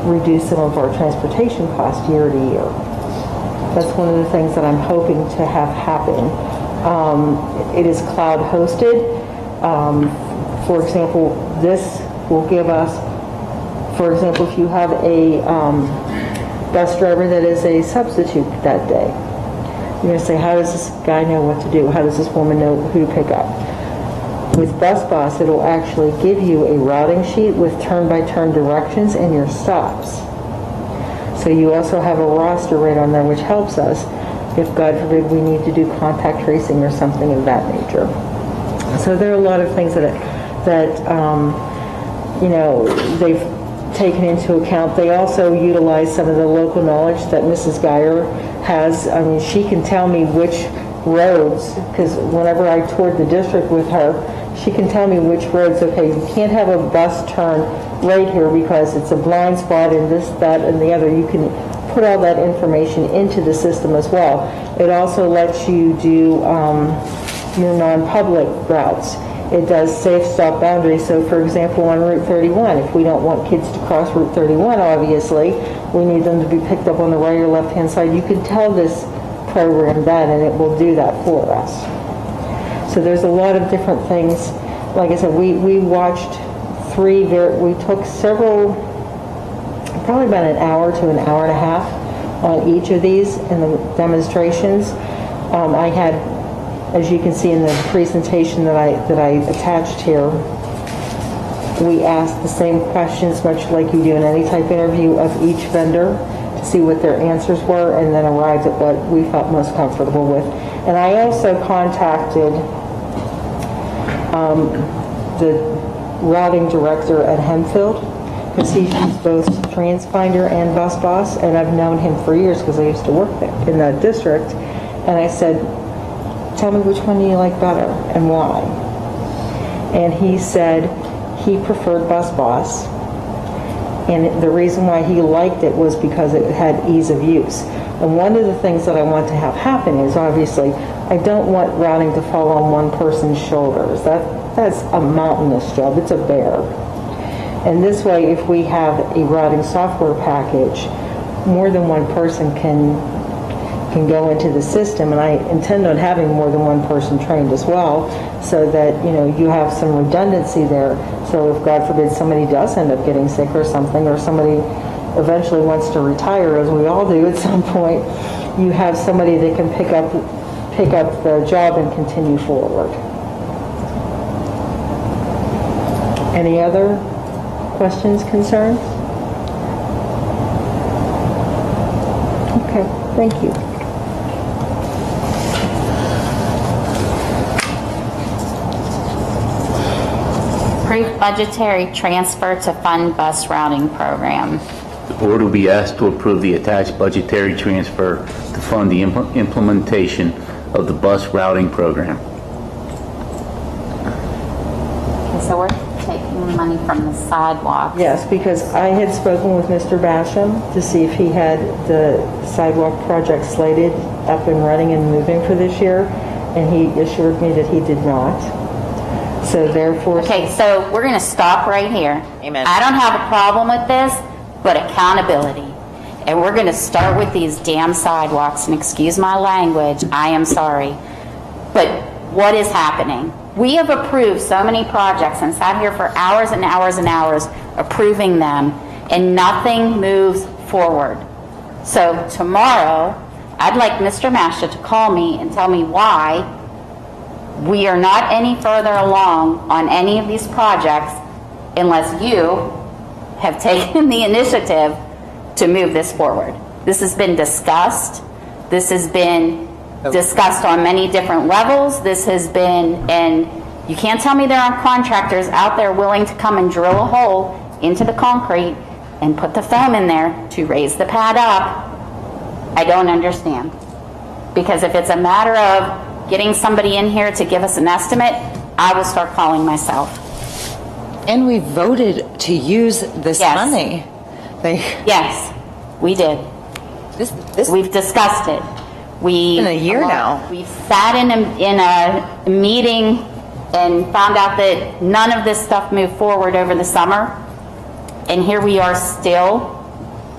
reduce some of our transportation costs year to year. That's one of the things that I'm hoping to have happen. It is cloud hosted. For example, this will give us, for example, if you have a bus driver that is a substitute that day, you're going to say, how does this guy know what to do? How does this woman know who to pick up? With BusBoss, it will actually give you a routing sheet with turn-by-turn directions and your stops. So you also have a roster right on there, which helps us if, God forbid, we need to do contact tracing or something of that nature. So there are a lot of things that they've taken into account. They also utilize some of the local knowledge that Mrs. Geyer has. I mean, she can tell me which roads, because whenever I toured the district with her, she can tell me which roads, okay, you can't have a bus turn right here because it's a blind spot and this, that, and the other. You can put all that information into the system as well. It also lets you do your non-public routes. It does safe stop boundaries. So for example, on Route 31, if we don't want kids to cross Route 31, obviously, we need them to be picked up on the right or left-hand side. You can tell this program that, and it will do that for us. So there's a lot of different things. Like I said, we watched we took several, probably about an hour to an hour and a half on each of these in the demonstrations. I had, as you can see in the presentation that I attached here, we asked the same questions, much like you do in any type interview, of each vendor to see what their answers were, and then arrived at what we felt most comfortable with. And I also contacted the routing director at Hempfield, because he's both TransFinder and BusBoss, and I've known him for years because I used to work there in that district. And I said, tell me which one do you like better and why? And he said he preferred BusBoss, and the reason why he liked it was because it had ease of use. And one of the things that I want to have happen is, obviously, I don't want routing to fall on one person's shoulders. That's a mountainous job. It's a bear. And this way, if we have a routing software package, more than one person can go into the system, and I intend on having more than one person trained as well, so that you have some redundancy there. So if, God forbid, somebody does end up getting sick or something, or somebody eventually wants to retire, as we all do at some point, you have somebody that can pick up the job and continue forward. Any other questions, concerns? Okay, thank you. Approve budgetary transfer to fund bus routing program. The board will be asked to approve the attached budgetary transfer to fund the implementation of the bus routing program. Okay, so we're taking money from the sidewalks. Yes, because I had spoken with Mr. Basham to see if he had the sidewalk project slated up and running and moving for this year, and he assured me that he did not. So therefore... Okay, so we're going to stop right here. Amen. I don't have a problem with this, but accountability. And we're going to start with these damn sidewalks, and excuse my language, I am sorry. But what is happening? We have approved so many projects and sat here for hours and hours and hours approving them, and nothing moves forward. So tomorrow, I'd like Mr. Masha to call me and tell me why We are not any further along on any of these projects unless you have taken the initiative to move this forward. This has been discussed. This has been discussed on many different levels. This has been, and you can't tell me there aren't contractors out there willing to come and drill a hole into the concrete and put the foam in there to raise the pad up. I don't understand. Because if it's a matter of getting somebody in here to give us an estimate, I will start calling myself. And we voted to use this money. Yes, we did. We've discussed it. It's been a year now. We've sat in a meeting and found out that none of this stuff moved forward over the summer. And here we are still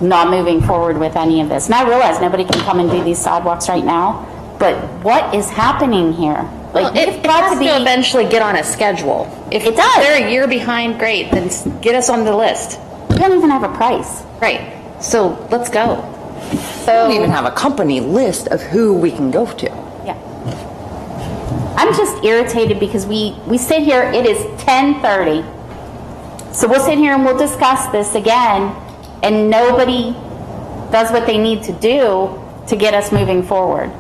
not moving forward with any of this. And I realize nobody can come and do these sidewalks right now, but what is happening here? Well, it has to eventually get on a schedule. If it does. They're a year behind, great, then get us on the list. We don't even have a price. Right. So let's go. We don't even have a company list of who we can go to. Yeah. I'm just irritated because we sit here, it is 10:30. So we'll sit here and we'll discuss this again, and nobody does what they need to do to get us moving forward.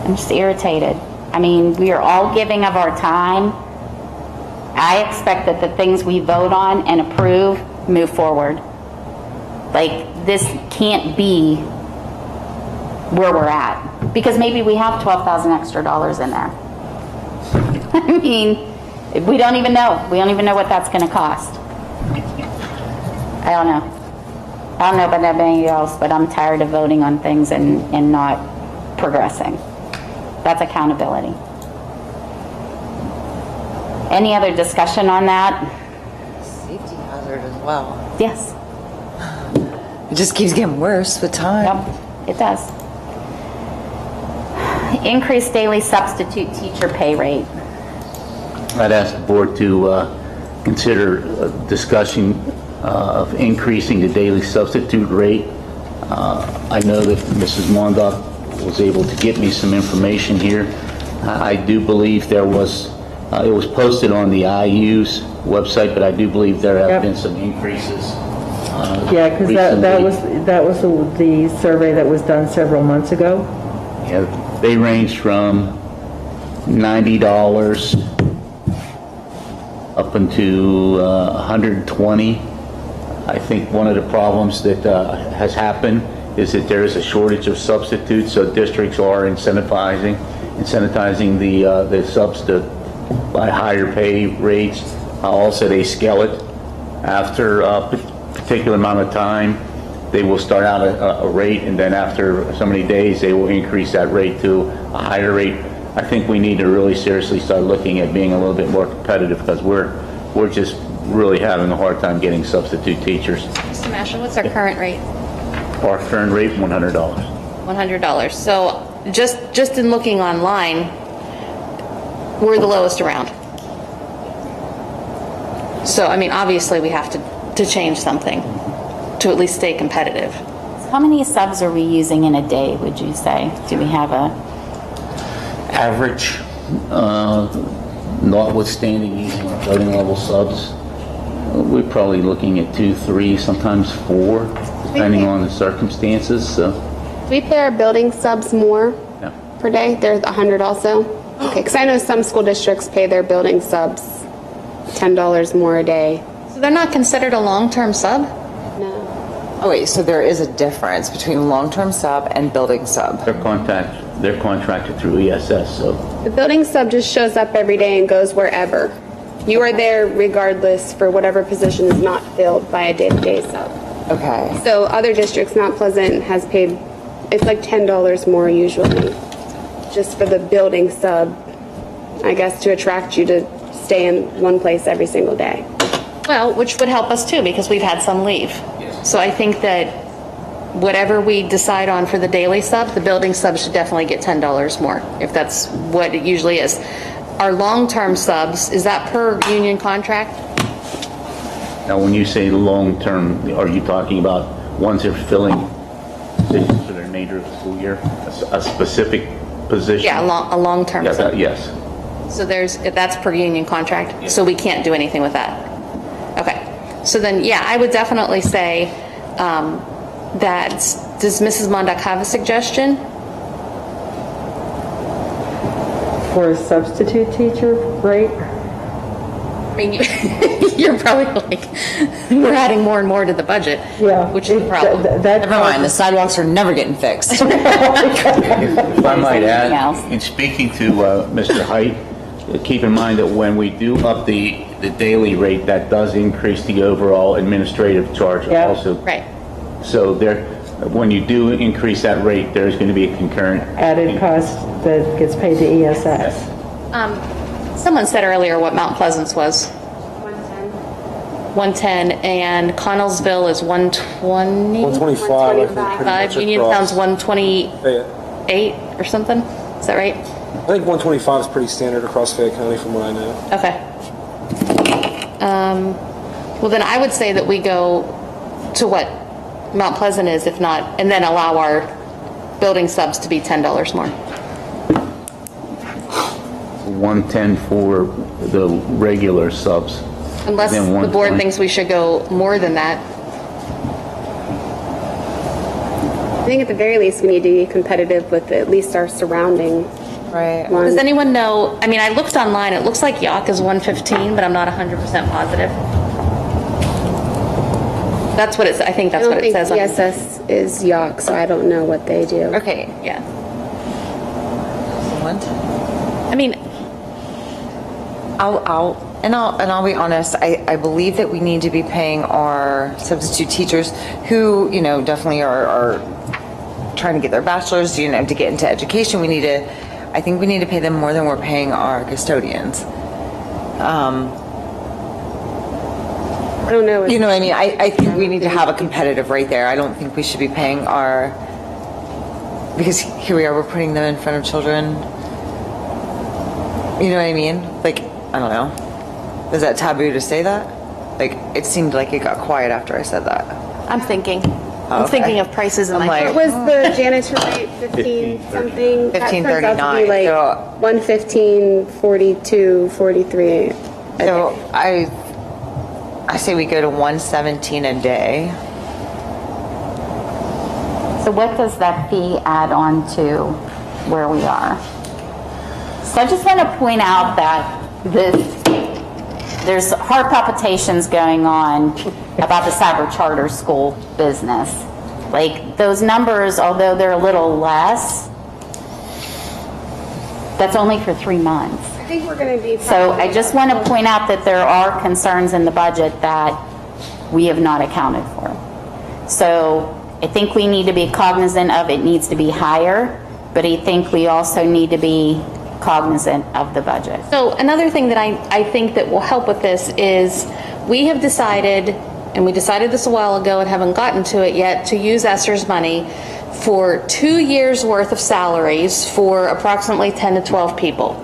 I'm just irritated. I mean, we are all giving of our time. I expect that the things we vote on and approve move forward. Like, this can't be where we're at. Because maybe we have $12,000 extra dollars in there. I mean, we don't even know. We don't even know what that's going to cost. I don't know. I don't know about anybody else, but I'm tired of voting on things and not progressing. That's accountability. Any other discussion on that? Safety hazard as well. Yes. It just keeps getting worse with time. Yep, it does. Increased daily substitute teacher pay rate. I'd ask the board to consider discussion of increasing the daily substitute rate. I know that Mrs. Mondock was able to get me some information here. I do believe there was, it was posted on the IU's website, but I do believe there have been some increases. Yeah, because that was the survey that was done several months ago. Yeah, they range from $90 up into $120. I think one of the problems that has happened is that there is a shortage of substitutes, so districts are incentivizing the subs to by higher pay rates. Also, they scale it after a particular amount of time. They will start out a rate, and then after so many days, they will increase that rate to a higher rate. I think we need to really seriously start looking at being a little bit more competitive, because we're just really having a hard time getting substitute teachers. Mr. Mashal, what's our current rate? Our current rate, $100. $100. So just in looking online, we're the lowest around. So, I mean, obviously we have to change something to at least stay competitive. How many subs are we using in a day, would you say? Do we have a... Average, notwithstanding using building level subs, we're probably looking at 2, 3, sometimes 4, depending on the circumstances. So. Do we pay our building subs more per day? They're $100 also? Okay, because I know some school districts pay their building subs $10 more a day. So they're not considered a long-term sub? No. Oh wait, so there is a difference between long-term sub and building sub. They're contracted through ESS, so. The building sub just shows up every day and goes wherever. You are there regardless for whatever position is not filled by a day-to-day sub. Okay. So other districts, not Pleasant, has paid, it's like $10 more usually, just for the building sub, I guess, to attract you to stay in one place every single day. Well, which would help us too, because we've had some leave. So I think that whatever we decide on for the daily sub, the building sub should definitely get $10 more, if that's what it usually is. Our long-term subs, is that per union contract? Now, when you say long-term, are you talking about ones that are filling positions for the remainder of the school year? A specific position. Yeah, a long-term Yeah, sub. yes. So that's per union contract, so we can't do anything with that. Okay, so then, yeah, I would definitely say that, does Mrs. Mondak have a suggestion? For a substitute teacher rate? I mean, you're probably like, we're adding more and more to the budget, which is the problem. Never mind, the sidewalks are never getting fixed. If I might add, in speaking to Mr. Height, keep in mind that when we do up the daily rate, that does increase the overall administrative charge also. Right. So when you do increase that rate, there's going to be a concurrent Added cost that gets paid to ESS. Someone said earlier what Mount Pleasant's was. 110, and Connellsville is 120? 125, I think, pretty much Uniontown's across. 128 or something? Is that right? I think 125 is pretty standard across Fayette County from what I know. Okay. Well, then I would say that we go to what Mount Pleasant is, if not, and then allow our building subs to be $10 more. 110 for the regular subs. Unless Then the board 120. thinks we should go more than that. I think at the very least, we need to be competitive with at least our surrounding. Right. Does anyone know, I mean, I looked online, it looks like York is 115, but I'm not 100% positive. That's what it's, I think that's what it says. I don't think ESS is York, so I don't know what they do. Okay. Yeah. I mean, I'll be honest, I believe that we need to be paying our substitute teachers who, definitely are trying to get their bachelor's, to get into education. I think we need to pay them more than we're paying our custodians. I don't know. You know what I mean? I think we need to have a competitive rate there. I don't think we should be paying because here we are, we're putting them in front of children. You know what I mean? Like, I don't know. Is that taboo to say that? Like, it seemed like it got quiet after I said that. I'm thinking. I'm Okay. thinking of prices in I'm my. like, What was the janitor rate? 15 something? That turns out to be 15.39, like so- 115, 42, 43. So I say we go to 117 a day. So what does that fee add on to where we are? So I just want to point out that there's heart palpitations going on about the cyber charter school business. Like, those numbers, although they're a little less, that's only for 3 months. I think we're going to be. So I just want to point out that there are concerns in the budget that we have not accounted for. So I think we need to be cognizant of it needs to be higher, but I think we also need to be cognizant of the budget. So another thing that I think that will help with this is we have decided, and we decided this a while ago and haven't gotten to it yet, to use ESSER's money for 2 years worth of salaries for approximately 10 to 12 people.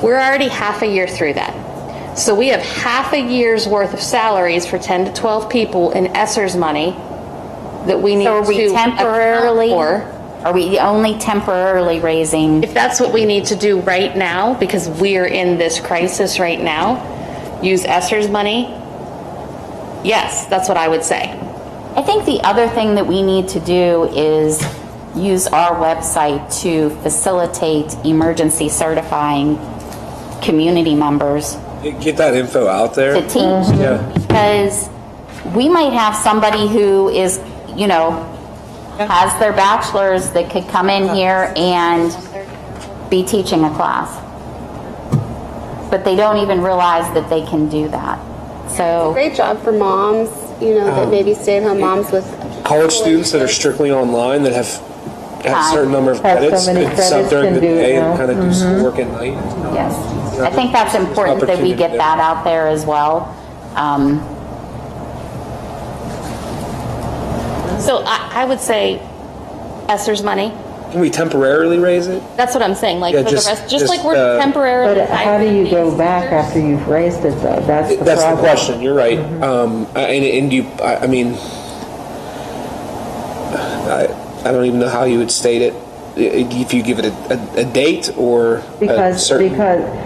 We're already half a year through that. So we have half a year's worth of salaries for 10 to 12 people in ESSER's money that we need So are we to temporarily, account for. are we only temporarily raising? If that's what we need to do right now, because we're in this crisis right now, use ESSER's money, yes, that's what I would say. I think the other thing that we need to do is use our website to facilitate emergency certifying community members Get that info out there. to teach. Yeah. Because we might have somebody who is, has their bachelor's that could come in here and be teaching a class. But they don't even realize that they can do that. So Great job for moms, that maybe stay-at-home moms with. College students that are strictly online that have a certain number of Have so credits many and sub credits during can the do it day and now. kind of do some work at night. yes, I think that's important that we get that out there as well. So I would say ESSER's money. Can we temporarily raise it? That's what I'm saying, like Yeah, for just- the rest, just, like we're temporarily. But how do you go back after you've raised it, though? That's the That's the problem. question. You're right. And you, I mean, I don't even know how you would state it. if you give it a date or a Because certain...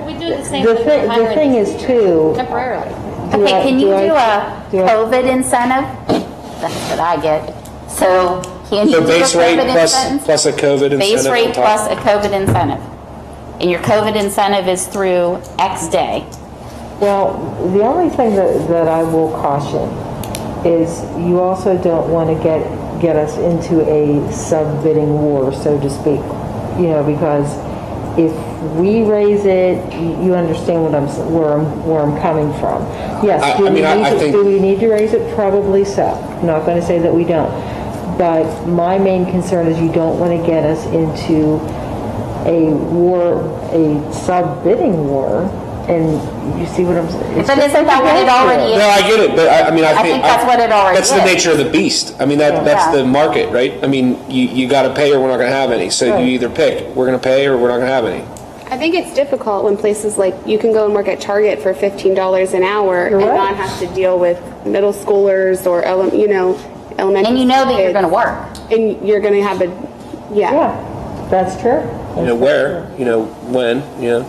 We do the same the thing. thing is too, Temporarily. Okay, can you do a do I- COVID incentive? That's what I get. So can you So do a base rate COVID incentive? plus a COVID incentive Base on rate top? plus a COVID incentive. And your COVID incentive is through X day. well, the only thing that I will caution is you also don't want to get us into a sub-bidding war, so to speak. Because if we raise it, you understand where I'm coming from. Yes, do we need to raise it? Probably so. I'm not going to say that we don't. But my main concern is you don't want to get us into a war, a sub-bidding war, and you see what I'm saying? But isn't that what it already is? No, I get it, but I think that's what it already that's is. the nature of the beast. I mean, that's the market, right? I mean, you got to pay or we're not going to have any. So you either pick, we're going to pay or we're not going to have any. I think it's difficult when places like you can go and work at Target for $15 an hour and not have to deal with middle schoolers or elementary. And you know that you're going to work. And you're going to have Yeah, that's true. Where, when, Yeah.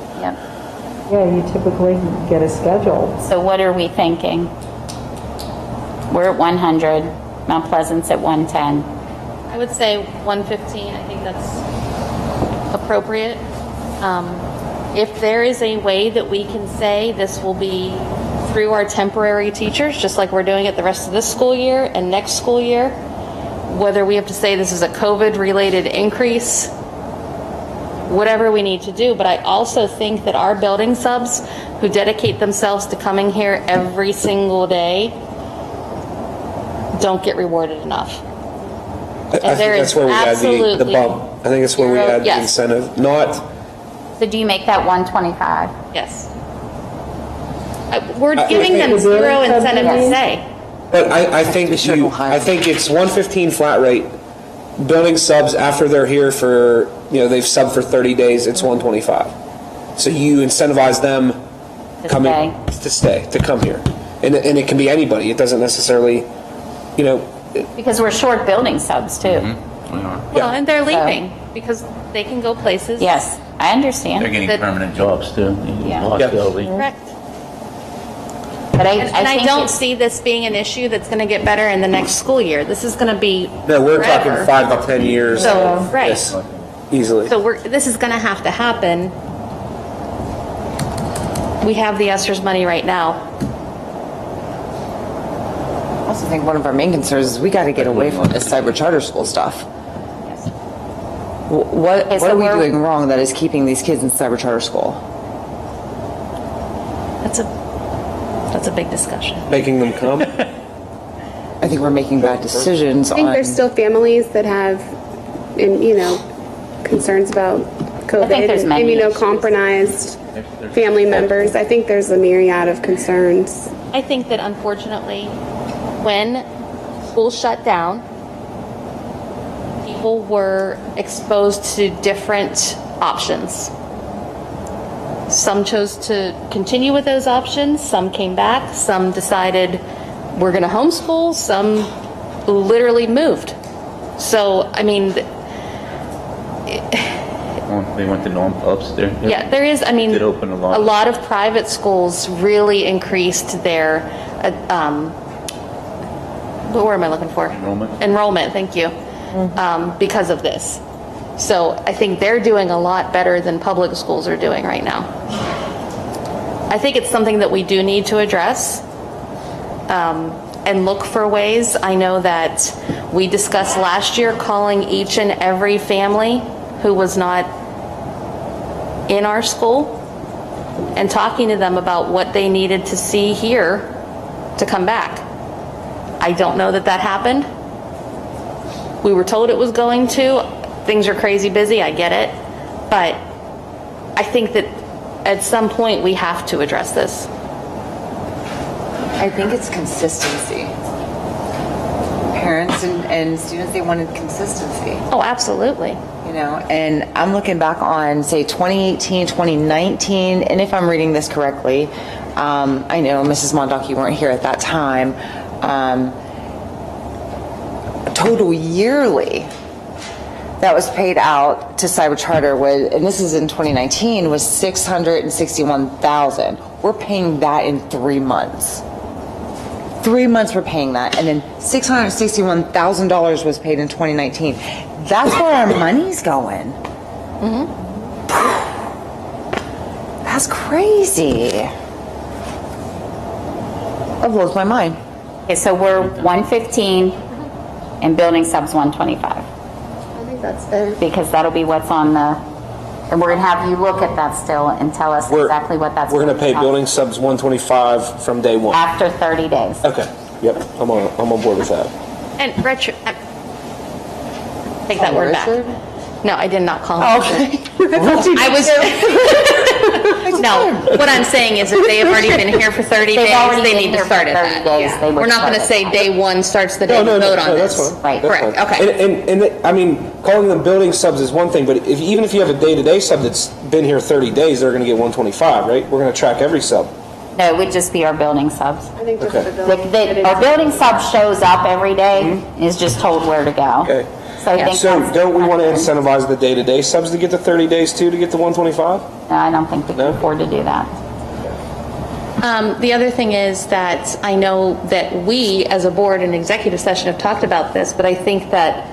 Yeah, you typically get a schedule. So what are we thinking? We're at 100, Mount Pleasant's at 110. I would say 115. I think that's appropriate. If there is a way that we can say this will be through our temporary teachers, just like we're doing it the rest of this school year and next school year, whether we have to say this is a COVID-related increase, whatever we need to do. But I also think that our building subs who dedicate themselves to coming here every single day don't get rewarded enough. I think that's where we add the bump. I think that's where we add the incentive, not... So do you make that 125? Yes. We're giving them zero incentive to say. But I think it's 115 flat rate. Building subs after they're here for, they've subbed for 30 days, it's 125. So you incentivize them to come here. And it can be anybody. It doesn't necessarily, Because we're short building subs too. Well, and they're leaving because they can go places. Yes, I understand. They're getting permanent jobs too. Correct. But I don't see this being an issue that's going to get better in the next school year. This is going to be No, we're forever. talking 5 to 10 years. So, right. Yes, easily. So this is going to have to happen. We have the ESSER's money right now. I also think one of our main concerns is we got to get away from this cyber charter school stuff. What are we doing wrong that is keeping these kids in cyber charter school? That's a big discussion. Making them come? I think we're making bad decisions. I think there's still families that have, concerns about COVID and immunocompromised family members. I think there's a myriad of concerns. I think that unfortunately, when schools shut down, people were exposed to different options. Some chose to continue with those options, some came back, some decided we're going to homeschool, some literally moved. So, I mean... They went to non-pubs there. Yeah, there is, Did open a lot. A lot of private schools really increased their, what word am I looking for? Enrollment, thank you, because of this. So I think they're doing a lot better than public schools are doing right now. I think it's something that we do need to address and look for ways. I know that we discussed last year calling each and every family who was not in our school and talking to them about what they needed to see here to come back. I don't know that happened. We were told it was going to. Things are crazy busy, I get it. But I think that at some point we have to address this. I think it's consistency. Parents and students, they wanted consistency. Oh, absolutely. And I'm looking back on, say, 2018, 2019, and if I'm reading this correctly, I know, Mrs. Mondock, you weren't here at that time, total yearly, that was paid out to Cyber Charter was, and this is in 2019, was $661,000. We're paying that in 3 months. 3 months we're paying that, and then $661,000 was paid in 2019. That's where our money's going. That's crazy. That blows my mind. Okay, so we're 115 and building subs 125. I think that's fair. Because that'll be what's on the, and we're gonna have you look at that still and tell us exactly what that's. We're going to pay cost building subs 125 from day one. after 30 days. Okay. Yep. I'm on board with that. And Richard, take that word back. No, I did not call him. Okay. I was. No, what I'm saying is if they have already been here for 30 They've days, already they been need to here for start at 30 that. days, they would We're not going to start say at day one starts the day we vote on that's this. fine. Right. That's Correct, fine. okay. And I mean, calling them building subs is one thing, but even if you have a day-to-day sub that's been here 30 days, they're going to get 125, right? We're going to track every sub. No, it would just be our building subs. I think just Okay. the building. Our building sub shows up every day and is just told where to go. Okay. So I think So that's don't we want to different. incentivize the day-to-day subs to get the 30 days too, to get the 125? No, I don't think we can afford to do that. The other thing is that I know that we, as a board in executive session, have talked about this, but I think that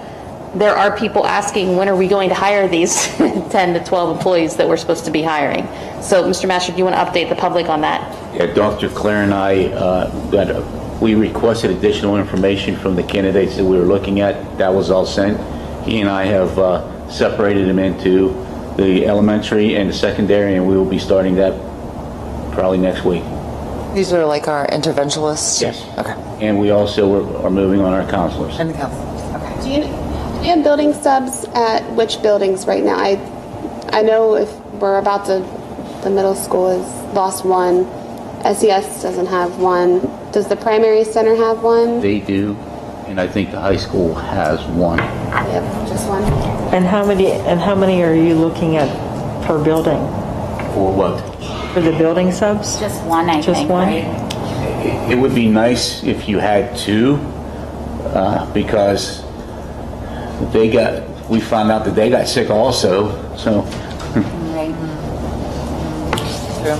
there are people asking, when are we going to hire these 10 to 12 employees that we're supposed to be hiring? So, Mr. Master, do you want to update the public on that? Yeah, Dr. Claire and I, we requested additional information from the candidates that we were looking at. That was all sent. He and I have separated them into the elementary and the secondary, and we will be starting that probably next week. These are like our interventionists? Yes. Okay. And we also are moving on our counselors. And the counselors, okay. Do you have building subs at which buildings right now? I know if we're about to, the middle school has lost one. SES doesn't have one. Does the primary center have one? They do, and I think the high school has one. Yep, just one. And how many are you looking at per building? For what? For the building subs? Just one, I Just think, one? right? It would be nice if you had two, because we found out that they got sick also, so. Right.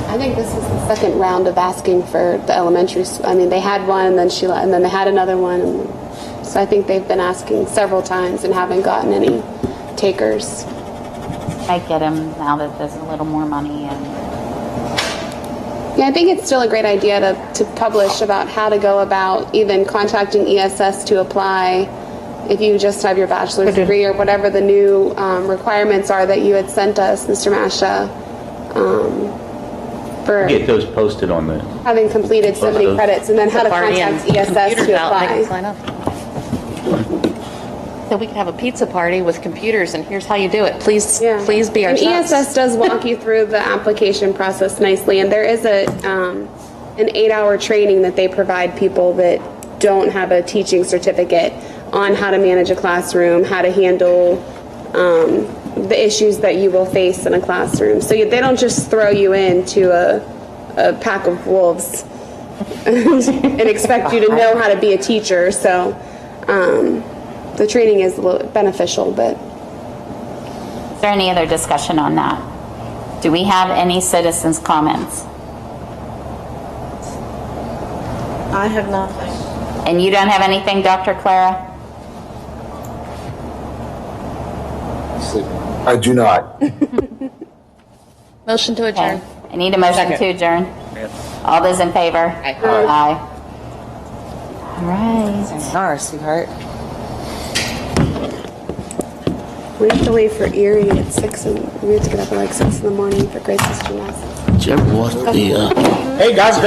I think this is the second round of asking for the elementary. I mean, they had one, and then and then they had another one. And so I think they've been asking several times and haven't gotten any takers. I get them now that there's a little more money and. Yeah, I think it's still a great idea to publish about how to go about even contacting ESS to apply if you just have your bachelor's degree or whatever the new requirements are that you had sent us, Mr. Masha, for Get those posted on the. having completed so many credits, and then how to contact ESS to apply. Sign up. So we can have a pizza party with computers, and here's how you do it. Please be our And subs. ESS does walk you through the application process nicely, and there is an 8-hour training that they provide people that don't have a teaching certificate on how to manage a classroom, how to handle the issues that you will face in a classroom. So they don't just throw you into a pack of wolves and expect you to know how to be a teacher. So the training is a little beneficial, but. Is there any other discussion on that? Do we have any citizens' comments? I have nothing. And you don't have anything, Dr. Clara? I do not. Motion to adjourn. I need a motion Second. to adjourn. All those in favor? Aye. Aye. All right. Sayonara, sweetheart. We have to leave for Erie at 6, and we have to get up at like 6 in the morning for Grace's gymnastics. Did you ever watch the, Hey, guys,